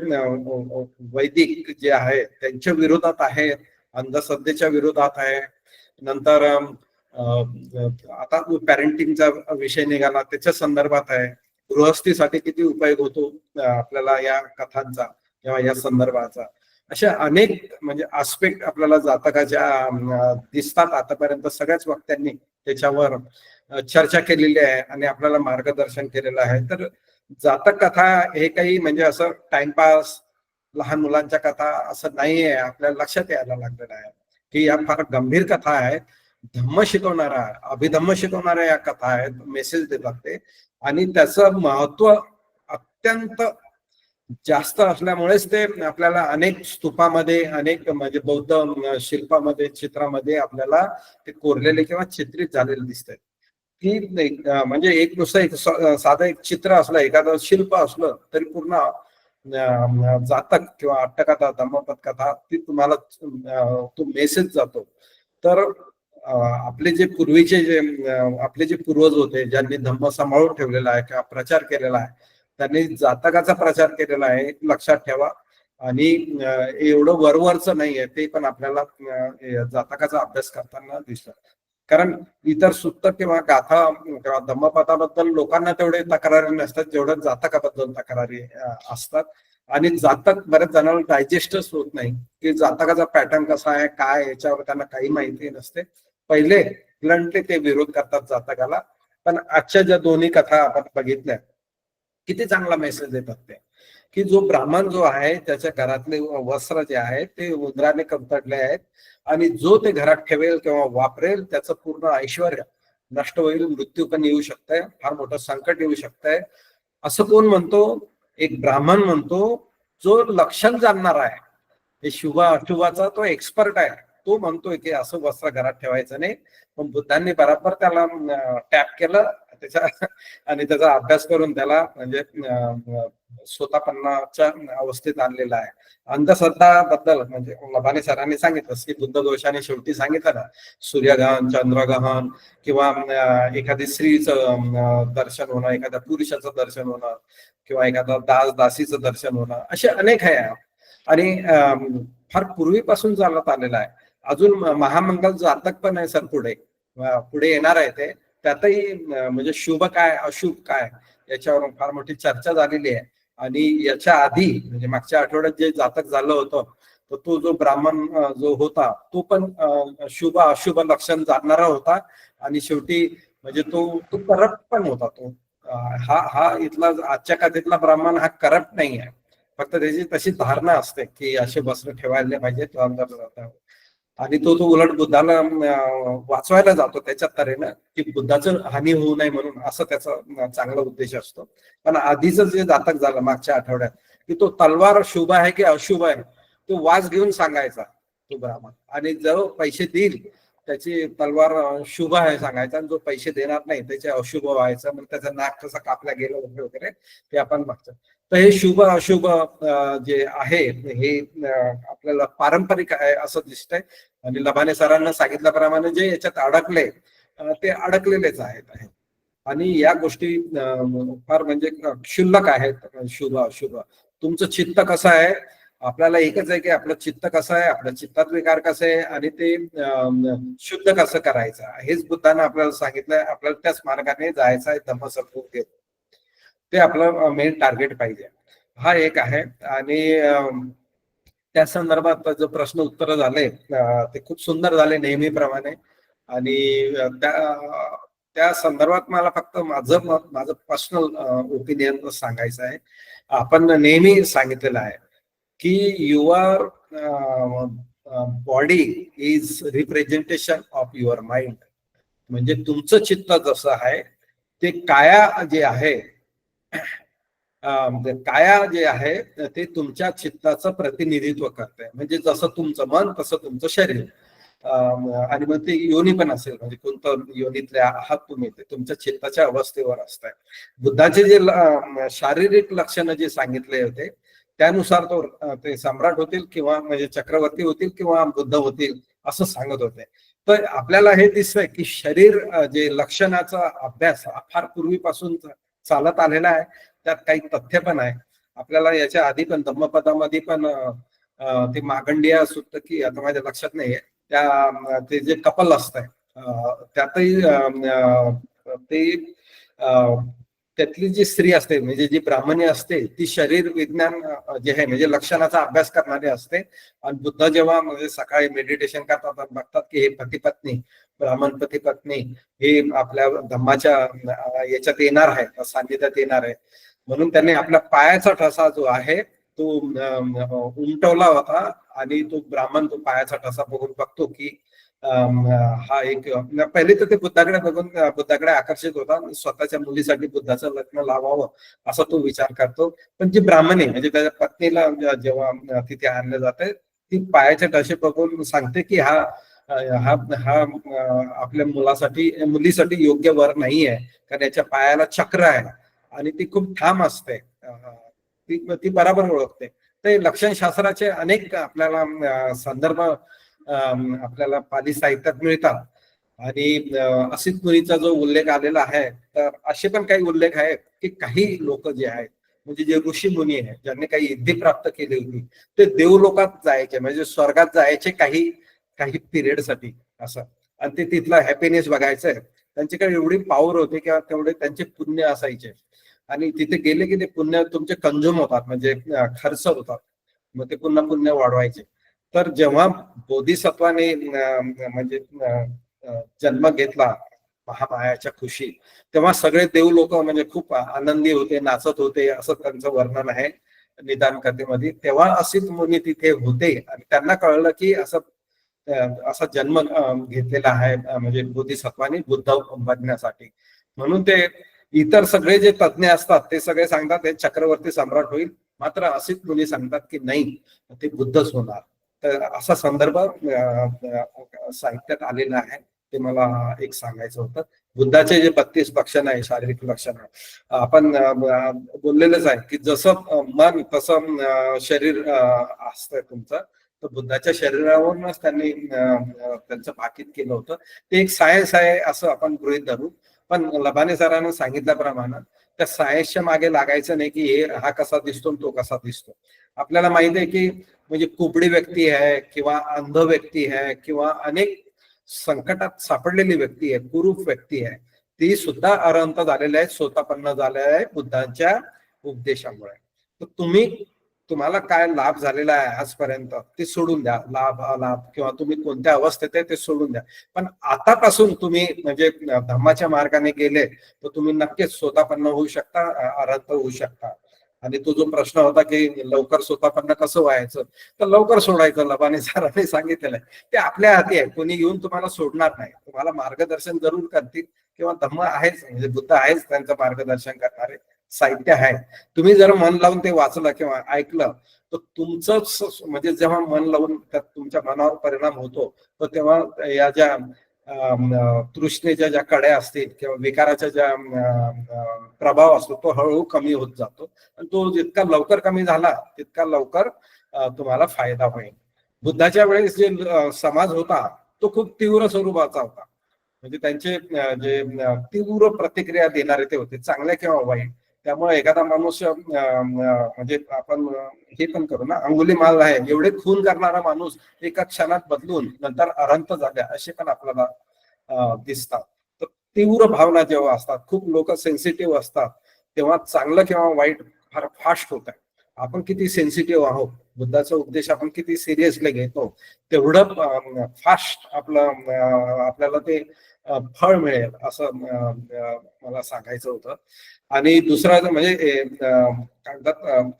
वैदिक जे आहे त्यांच्या विरोधात आहे, अंधश्रद्धेच्या विरोधात आहे. नंतर आता पॅरेंटिंगचा विषय निघाला त्याच्या संदर्भात आहे. गृहस्थीसाठी किती उपयोग होतो आपल्याला या कथांचा किंवा या संदर्भाचा, अशा अनेक म्हणजे आस्पेक्ट आपल्याला जातकाच्या दिसतात. आतापर्यंत सगळ्याच वक्त्यांनी त्याच्यावर चर्चा केलेली आहे आणि आपल्याला मार्गदर्शन केलेलं आहे. तर जातक कथा हे काही म्हणजे असं टाइमपास लहान मुलांच्या कथा असं नाहीये, आपल्याला लक्षात यायला लागलेलं आहे की या फार गंभीर कथा आहेत. धम्म शिकवणारा, अभिधम्म शिकवणाऱ्या या कथा आहेत, मेसेज देतात ते. आणि त्याचं महत्व अत्यंत जास्त असल्यामुळेच ते आपल्याला अनेक स्तूपामध्ये, अनेक म्हणजे बौद्ध शिल्पामध्ये, चित्रामध्ये आपल्याला ते कोरलेले किंवा चित्रित झालेले दिसतात. की म्हणजे एक नुसतं एक साधं एक चित्र असलं, एखादं शिल्प असलं तरी पूर्ण जातक किंवा अट्टकथा, धम्मपद कथा ती तुम्हाला तो मेसेज जातो. तर आपले जे पूर्वीचे आपले जे पूर्वज होते, ज्यांनी धम्म सांभाळून ठेवलेला आहे किंवा प्रचार केलेला आहे, त्यांनी जातकाचा प्रचार केलेला आहे, लक्षात ठेवा. आणि एवढं वरवरचं नाहीये ते पण आपल्याला जातकाचा अभ्यास करताना दिसतं. कारण इतर सुत्त किंवा गाथा किंवा धम्मपदाबद्दल लोकांना तेवढे तक्रारी नसतात जेवढ्या जातकाबद्दल तक्रारी असतात. आणि जातक बऱ्याच जणांना डायजेस्टच होत नाही की जातकाचा पॅटर्न कसा आहे, काय, याच्यावर त्यांना काही माहिती नसते. पहिले ब्लंटली ते विरोध करतात जातकाला. पण आजच्या ज्या दोन्ही कथा आपण बघितल्या किती चांगला मेसेज देतात ते, की जो ब्राह्मण जो आहे त्याच्या घरातले वस्त्र जे आहेत ते उंदराने कमतडले आहेत आणि जो ते घरात ठेवेल किंवा वापरेल त्याचं पूर्ण ऐश्वर नष्ट होईल, मृत्यू पण येऊ शकतंय, फार मोठं संकट येऊ शकतंय. असं कोण म्हणतो? एक ब्राह्मण म्हणतो जो लक्षण जाणणार आहे, हे शुभ अशुभाचा तो एक्सपर्ट आहे. तो म्हणतोय की असं वस्त्र घरात ठेवायचं नाही. पण बुद्धांनी बरोबर त्याला टॅप केलं, त्याच्या आणि त्याचा अभ्यास करून त्याला म्हणजे स्वतःपन्नाच्या अवस्थेत आणलेला आहे. अंधश्रद्धा बद्दल म्हणजे लबाने सरांनी सांगितलं की बुद्ध दोषाने शेवटी सांगितलं ना, सूर्यग्रहण, चंद्रग्रहण किंवा एखादी स्त्रीचं दर्शन होणं, एखाद्या पुरुषाचं दर्शन होणं किंवा एखादा दास दासीचं दर्शन होणं, असे अनेक आहे. आणि फार पूर्वीपासून चालत आलेला आहे. अजून महामंगल जातक पण आहे सर, पुढे येणार आहे ते. त्यातही म्हणजे शुभ काय अशुभ काय याच्यावर फार मोठी चर्चा झालेली आहे. आणि याच्या आधी म्हणजे मागच्या आठवड्यात जे जातक झालं होतं, तर तो जो ब्राह्मण जो होता तो पण शुभ अशुभ लक्षण जाणणारा होता. आणि शेवटी म्हणजे तो करप्ट पण होता. तो हा इथला आजच्या कथेतला ब्राह्मण हा करप्ट नाही आहे, फक्त त्याची तशी धारणा असते की असे वस्त्र ठेवायला पाहिजे आणि तो उलट बुद्धाला वाचवायला जातो त्याच्या तऱ्हेनं की बुद्धाचं हानी होऊ नये म्हणून, असं त्याचा चांगला उद्देश असतो. पण आधीच जे जातक झालं मागच्या आठवड्यात की तो तलवार शुभ आहे की अशुभ आहे तो वाज घेऊन सांगायचा तो ब्राह्मण, आणि जो पैसे देईल त्याची तलवार शुभ आहे सांगायचा, आणि जो पैसे देणार नाही त्याचे अशुभ व्हायचं. मग त्याचं नाक कसं कापल्या गेलं वगैरे ते आपण बघतो. तर हे शुभ अशुभ जे आहे हे आपल्याला पारंपरिक आहे असं दिसतंय. आणि लबाने सरांना सांगितल्याप्रमाणे जे याच्यात अडकले ते अडकलेलेच आहेत. आणि या गोष्टी फार म्हणजे क्षुल्लक आहेत. शुभ अशुभ, तुमचं चित्त कसं आहे, आपल्याला एकच आहे की आपलं चित्त कसं आहे, आपल्या चित्तात विकार कसं आहे आणि ते शुद्ध कसं करायचं, हेच बुद्धानं आपल्याला सांगितलंय. आपल्याला त्याच मार्गाने जायचं आहे धम्मसंपूर्ण घेत, ते आपलं मेन टार्गेट पाहिजे. हा एक आहे. आणि त्या संदर्भात जो प्रश्न उत्तर झाले ते खूप सुंदर झाले नेहमीप्रमाणे. आणि त्या संदर्भात मला फक्त माझं पर्सनल ओपिनियन सांगायचं आहे. आपण नेहमी सांगितलेलं आहे की your body is representation of your mind. म्हणजे तुमचं चित्त जसं आहे ते काया जे आहे ते तुमच्या चित्ताचं प्रतिनिधित्व करते. म्हणजे जसं तुमचं मन तसं तुमचं शरीर. आणि मग ते योनी पण असेल, म्हणजे कोणतं योनीतले आहात तुम्ही ते तुमच्या चित्ताच्या अवस्थेवर असतंय. बुद्धाचे जे शारीरिक लक्षणं जे सांगितले होते त्यानुसार ते सम्राट होतील किंवा म्हणजे चक्रवर्ती होतील किंवा बुद्ध होतील असं सांगत होते. तर आपल्याला हे दिसतंय की शरीर जे लक्षणाचा अभ्यास फार पूर्वीपासून चालत आलेला आहे. त्यात काही तथ्य पण आहे. आपल्याला याच्या आधी पण धम्मपदामध्ये पण ते मागंडिया सुद्धा की आता माझ्या लक्षात नाहीये, ते जे कपल असतंय त्यातही ते त्यातली जी स्त्री असते म्हणजे जी ब्राह्मणी असते ती शरीर विज्ञान जे आहे म्हणजे लक्षणाचा अभ्यास करणारी असते. आणि बुद्ध जेव्हा म्हणजे सकाळी मेडिटेशन करतात बघतात की हे पती पत्नी, ब्राह्मण पती पत्नी हे आपल्या धम्माच्या याच्यात येणार आहे, सान्निध्यात येणार आहे. म्हणून त्यांनी आपल्या पायाचा ठसा जो आहे तो उमटवला होता. आणि तो ब्राह्मण तो पायाचा ठसा बघून बघतो की हा एक, पहिले तर ते बुद्धाकडे बघून बुद्धाकडे आकर्षित होता. स्वतःच्या मुलीसाठी बुद्धाचं लग्न लावावं असा तो विचार करतो. पण जी ब्राह्मणी म्हणजे त्याच्या पत्नीला जेव्हा तिथे आणलं जाते ती पायाचे ठसे बघून सांगते की हा आपल्या मुलीसाठी योग्य वर नाही आहे, कारण याच्या पायाला चक्र आहे आणि ती खूप ठाम असते, ती बरोबर ओळखते. ते लक्षणशास्त्राचे अनेक आपल्याला संदर्भ आपल्याला पाली साहित्यात मिळतात. आणि असित मुनीचा जो उल्लेख आलेला आहे तर असे पण काही उल्लेख आहेत की काही लोक जे आहेत म्हणजे जे ऋषी मुनी आहेत ज्यांनी काही सिद्धी प्राप्त केली होती ते देवलोकात जायचे, म्हणजे स्वर्गात जायचे काही पिरियडसाठी असं. आणि ते तिथला हॅपीनेस बघायचंय. त्यांच्याकडे एवढी पॉवर होती किंवा तेवढे त्यांचे पुण्य असायचे. आणि तिथे गेले की ते पुण्य तुमचे कंझ्युम होतात म्हणजे खर्च होतात, मग ते पुन्हा पुण्य वाढवायचे. तर जेव्हा बोधिसत्वाने म्हणजे जन्म घेतला महामायाच्या खुशी, तेव्हा सगळे देव लोक म्हणजे खूप आनंदी होते, नाचत होते, असं त्यांचं वर्णन आहे निदान कथेमध्ये. तेव्हा असित मुनी तिथे होते आणि त्यांना कळलं की असा जन्म घेतलेला आहे म्हणजे बोधिसत्वाने बुद्ध बनण्यासाठी. म्हणून ते इतर सगळे जे तज्ञ असतात ते सगळे सांगतात हे चक्रवर्ती सम्राट होईल, मात्र असित मुनी सांगतात की नाही ते बुद्धच होणार. तर असा संदर्भ साहित्यात आलेला आहे. ते मला एक सांगायचं होतं. बुद्धाचे जे 32 लक्षण आहे, शारीरिक लक्षण आहे, आपण बोललेलंच आहे की जसं मन तसं शरीर असतं तुमचं. तर बुद्धाच्या शरीरावरूनच त्यांनी त्यांचं भाकीत केलं होतं. ते एक सायन्स आहे असं आपण गृहीत धरू. पण लबाने सरांनी सांगितल्याप्रमाणे त्या सायन्सच्या मागे लागायचं नाही की हा कसा दिसतो तो कसा दिसतो. आपल्याला माहिती आहे की म्हणजे कुबडी व्यक्ती आहे किंवा अंध व्यक्ती आहे किंवा अनेक संकटात सापडलेली व्यक्ती आहे, कुरूप व्यक्ती आहे, ती सुद्धा अरहंत झालेली आहे, स्वतःपन्न झालेल्या आहे बुद्धांच्या उपदेशामुळे. तर तुम्हाला काय लाभ झालेला आहे आजपर्यंत ते सोडून द्या, लाभ अलाभ किंवा तुम्ही कोणत्या अवस्थेत आहे ते सोडून द्या. पण आतापासून तुम्ही म्हणजे धम्माच्या मार्गाने गेले तर तुम्ही नक्कीच स्वतःपन्न होऊ शकता, अरहंत होऊ शकता. आणि तो जो प्रश्न होता की लवकर स्वतःपन्न कसं व्हायचं, तर लवकर सोडायचं लबाने सरांनी सांगितलेलं आहे. ते आपल्या हाती आहे, कोणी येऊन तुम्हाला सोडणार नाही. तुम्हाला मार्गदर्शन जरूर करतील किंवा धम्म आहेच, म्हणजे बुद्ध आहेच त्यांचं मार्गदर्शन करणारे, साहित्य आहे. तुम्ही जर मन लावून ते वाचलं किंवा ऐकलं तर तुमचं म्हणजे जेव्हा मन लावून त्यात तुमच्या मनावर परिणाम होतो तर तेव्हा या ज्या तृष्णेच्या ज्या कड्या असतील किंवा विकाराच्या ज्या प्रभाव असतो तो हळूहळू कमी होत जातो. आणि तो जितका लवकर कमी झाला तितका लवकर तुम्हाला फायदा होईल. बुद्धाच्या वेळेस जे समाज होता तो खूप तीव्र स्वरूपाचा होता. म्हणजे त्यांचे जे तीव्र प्रतिक्रिया देणारे ते होते, चांगल्या किंवा वाईट. त्यामुळे एखादा माणूस म्हणजे आपण हे पण करू ना, अंगुलीमाल आहे एवढे खून करणारा माणूस एका क्षणात बदलून नंतर अरहंत झाल्या असे पण आपल्याला दिसतात. तर तीव्र भावना जेव्हा असतात, खूप लोक सेन्सिटिव्ह असतात, तेव्हा चांगलं किंवा वाईट फार फास्ट होत आहे. आपण किती सेन्सिटिव्ह आहोत, बुद्धाचा उपदेश आपण किती सिरियसली घेतो, तेवढं फास्ट आपल्याला ते फळ मिळेल असं मला सांगायचं होतं. आणि दुसरा म्हणजे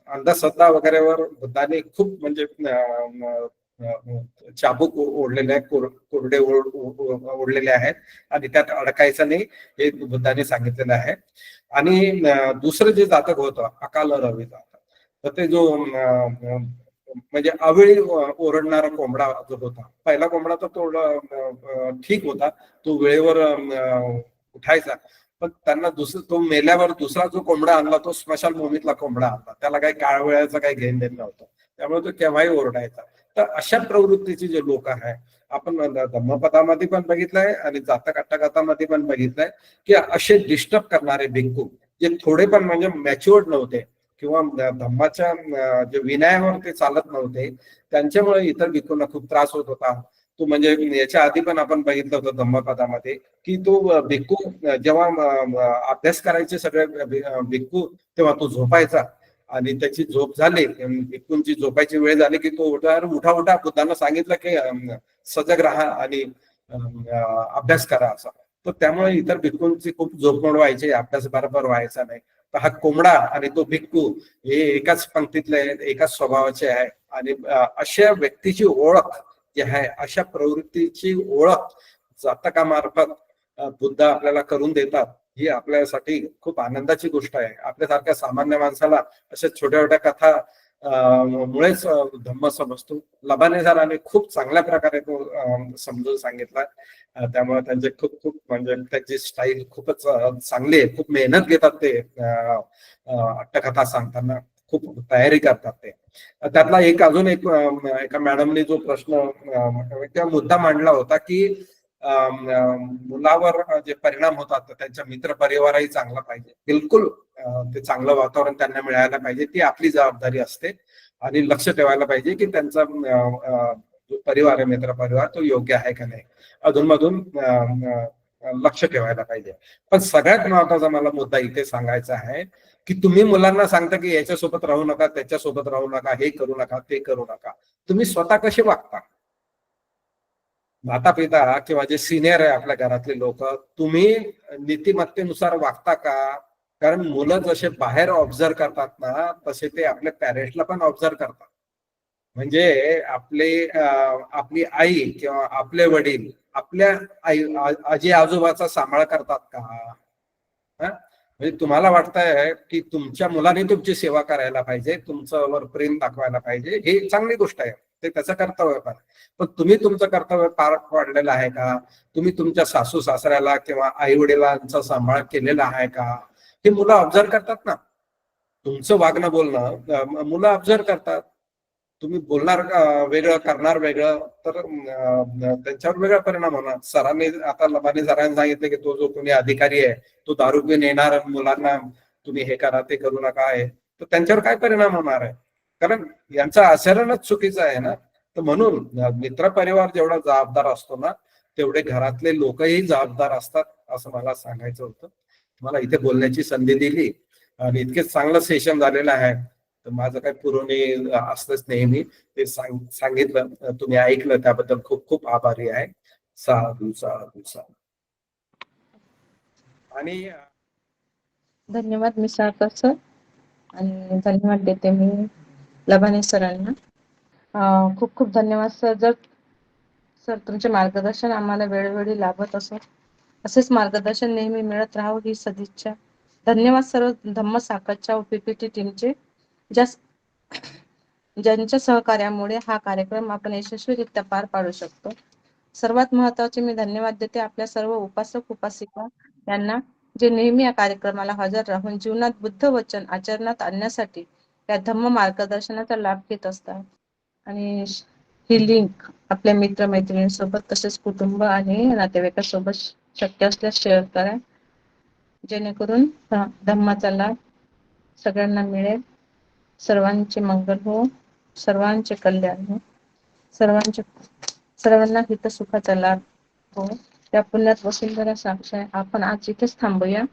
अंधश्रद्धा वगैरेवर बुद्धाने खूप म्हणजे चाबूक ओढलेले आहेत, कोरडे ओढलेले आहेत आणि त्यात अडकायचं नाही हे बुद्धाने सांगितलेलं आहे. आणि दुसरं जे जातक होतं अकाल रवी जातक, तर ते जो म्हणजे अवेळी ओरडणारा कोंबडा जो होता, पहिला कोंबडा तर थोडा ठीक होता, तो वेळेवर उठायचा. पण त्यांना तो मेल्यावर दुसरा जो कोंबडा आणला तो स्मशानभूमीतला कोंबडा आणला, त्याला काही काळ वेळाचं काही घेण देण नव्हतं, त्यामुळे तो केव्हाही ओरडायचा. तर अशा प्रवृत्तीचे जे लोक आहे आपण धम्मपदामध्ये पण बघितलंय आणि जातक अट्टकथामध्ये पण बघितलंय की असे डिस्टर्ब करणारे भिक्खू जे थोडे पण म्हणजे मॅच्युअर्ड नव्हते किंवा धम्माच्या जे विनयावर ते चालत नव्हते, त्यांच्यामुळे इतर भिक्खूंना खूप त्रास होत होता. तो म्हणजे याच्या आधी पण आपण बघितलं होतं धम्मपदामध्ये की तो भिक्खू जेव्हा अभ्यास करायचे सगळे भिक्खू तेव्हा तो झोपायचा आणि त्याची झोप झाली, भिक्खूंची झोपायची वेळ झाली की तो उठा बुद्धांना सांगितलं की सजग राहा आणि अभ्यास करा असं. तर त्यामुळे इतर भिक्खूंची खूप झोपमोड व्हायची, अभ्यास बरोबर व्हायचा नाही. तर हा कोंबडा आणि तो भिक्खू हे एकाच पंक्तीतले आहेत, एकाच स्वभावाचे आहे. आणि अशा व्यक्तीची ओळख जी आहे, अशा प्रवृत्तीची ओळख जातकामार्फत बुद्ध आपल्याला करून देतात. ही आपल्यासाठी खूप आनंदाची गोष्ट आहे. आपल्यासारख्या सामान्य माणसाला अशा छोट्या छोट्या कथा मुळेच धम्म समजतो. लबाने सरांनी खूप चांगल्या प्रकारे तो समजून सांगितला. त्यामुळे त्यांचे खूप म्हणजे त्यांची स्टाईल खूपच चांगली आहे. खूप मेहनत घेतात ते अट्टकथा सांगताना, खूप तयारी करतात ते. त्यातला अजून एका मॅडमने जो प्रश्न किंवा मुद्दा मांडला होता की मुलावर जे परिणाम होतात तर त्यांच्या मित्र परिवारही चांगला पाहिजे. बिलकुल ते चांगलं वातावरण त्यांना मिळायला पाहिजे, ती आपली जबाबदारी असते. आणि लक्ष ठेवायला पाहिजे की त्यांचा जो परिवार आहे, मित्र परिवार, तो योग्य आहे का नाही, अधूनमधून लक्ष ठेवायला पाहिजे. पण सगळ्यात महत्वाचा मला मुद्दा इथे सांगायचा आहे की तुम्ही मुलांना सांगता की याच्यासोबत राहू नका, त्याच्यासोबत राहू नका, हे करू नका, ते करू नका. तुम्ही स्वतः कसे वागता? माता पिता किंवा जे सिनियर आहे आपल्या घरातले लोक, तुम्ही नीतिमत्तेनुसार वागता का? कारण मुलं जसे बाहेर ऑब्झर्व करतात ना, तसे ते आपल्या पॅरेंट्सला पण ऑब्झर्व करतात. म्हणजे आपली आई किंवा आपले वडील आपल्या आजी आजोबाचा सांभाळ करतात का? म्हणजे तुम्हाला वाटतंय की तुमच्या मुलाने तुमची सेवा करायला पाहिजे, तुमच्यावर प्रेम दाखवायला पाहिजे, हे चांगली गोष्ट आहे. ते त्याचं कर्तव्य पण आहे. पण तुम्ही तुमचं कर्तव्य पार पाडलेलं आहे का? तुम्ही तुमच्या सासू सासऱ्याला किंवा आई वडिलांचा सांभाळ केलेला आहे का? हे मुलं ऑब्झर्व करतात ना. तुमचं वागणं बोलणं मुलं ऑब्झर्व करतात. तुम्ही बोलणार वेगळं, करणार वेगळं, तर त्यांच्यावर वेगळा परिणाम होणार. सरांनी आता लबानी सरांनी सांगितलं की तो जो कोणी अधिकारी आहे तो दारू पिऊन येणार, मुलांना तुम्ही हे करा ते करू नका आहे, तर त्यांच्यावर काय परिणाम होणार आहे? कारण यांचं आचरणच चुकीचं आहे ना. तर म्हणून मित्र परिवार जेवढा जबाबदार असतो ना, तेवढे घरातले लोकही जबाबदार असतात, असं मला सांगायचं होतं. मला इथे बोलण्याची संधी दिली आणि इतकेच चांगलं सेशन झालेलं आहे. तर माझं काही पुरवणी असतंच नेहमी. ते सांगितलं, तुम्ही ऐकलं, त्याबद्दल खूप खूप आभारी आहे. साधू साधू साधू. आणि धन्यवाद मी सारकर सर, आणि धन्यवाद देते मी लबाने सरांना. खूप खूप धन्यवाद सर. जर सर तुमचे मार्गदर्शन आम्हाला वेळोवेळी लाभत असो, असेच मार्गदर्शन नेहमी मिळत राहावं ही सदिच्छा. धन्यवाद सर्व धम्म साकरच्या पीपीटी टीमचे, ज्यांच्या सहकार्यामुळे हा कार्यक्रम आपण यशस्वीरित्या पार पाडू शकतो. सर्वात महत्त्वाचे मी धन्यवाद देते आपल्या सर्व उपासक उपासिका यांना, जे नेहमी या कार्यक्रमाला हजर राहून जीवनात बुद्ध वचन आचरणात आणण्यासाठी या धम्म मार्गदर्शनाचा लाभ घेत असतात. आणि ही लिंक आपल्या मित्रमैत्रिणींसोबत तसेच कुटुंब आणि नातेवाईकांसोबत शक्य असल्यास शेअर करा, जेणेकरून धम्माचा लाभ सगळ्यांना मिळेल. सर्वांचे मंगल हो, सर्वांचे कल्याण हो, सर्वांना हितसुखाचा लाभ हो. त्या पुण्यात वसुंधरा साक्ष आहे. आपण आज इथेच थांबूया.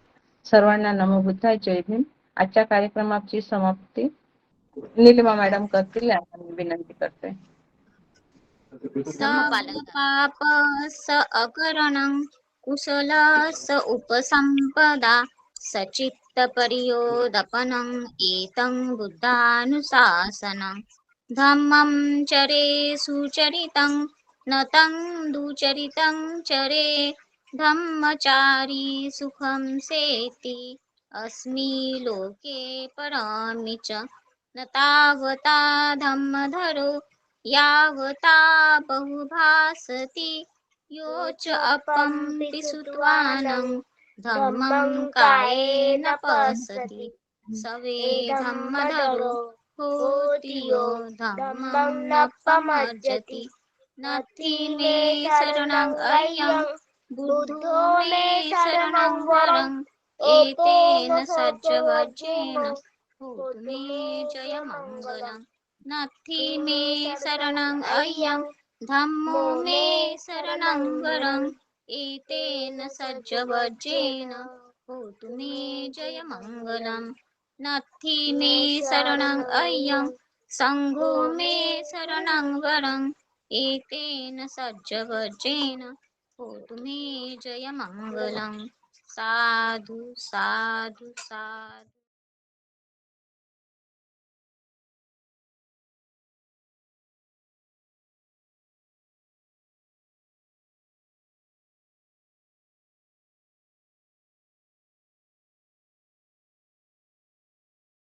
सर्वांना नमो बुद्धाय. जय भीम. आजच्या कार्यक्रमाची समाप्ती नीलिमा मॅडम करतील, याची विनंती करते. पाप स अकरणं कुशल स उपसंपदा सचित्त परियोदपनं एतं बुद्धानुशासनं धम्मं चरे सुचरितं न तं दुचरितं चरे धम्मचारी सुखं सेति अस्मि लोके परमि च न तावता धम्मधरो यावता बहुभासति यो च अपं पिसुत्वानं धम्मं कायेन पश्यति सवे धम्मधरो होति यो धम्मं नपमज्जति नत्थि मे शरणं अय्यं बुद्धो मे शरणं वरं एतेन सज्जवज्जेन होतु मे जयमङ्गलम् नत्थि मे शरणं अय्यं धम्मो मे शरणं वरं एतेन सज्जवज्जेन होतु मे जयमङ्गलम् नत्थि मे शरणं अय्यं संघो मे शरणं वरं एतेन सज्जवज्जेन होतु मे जयमङ्गलम् साधु साधु साधु.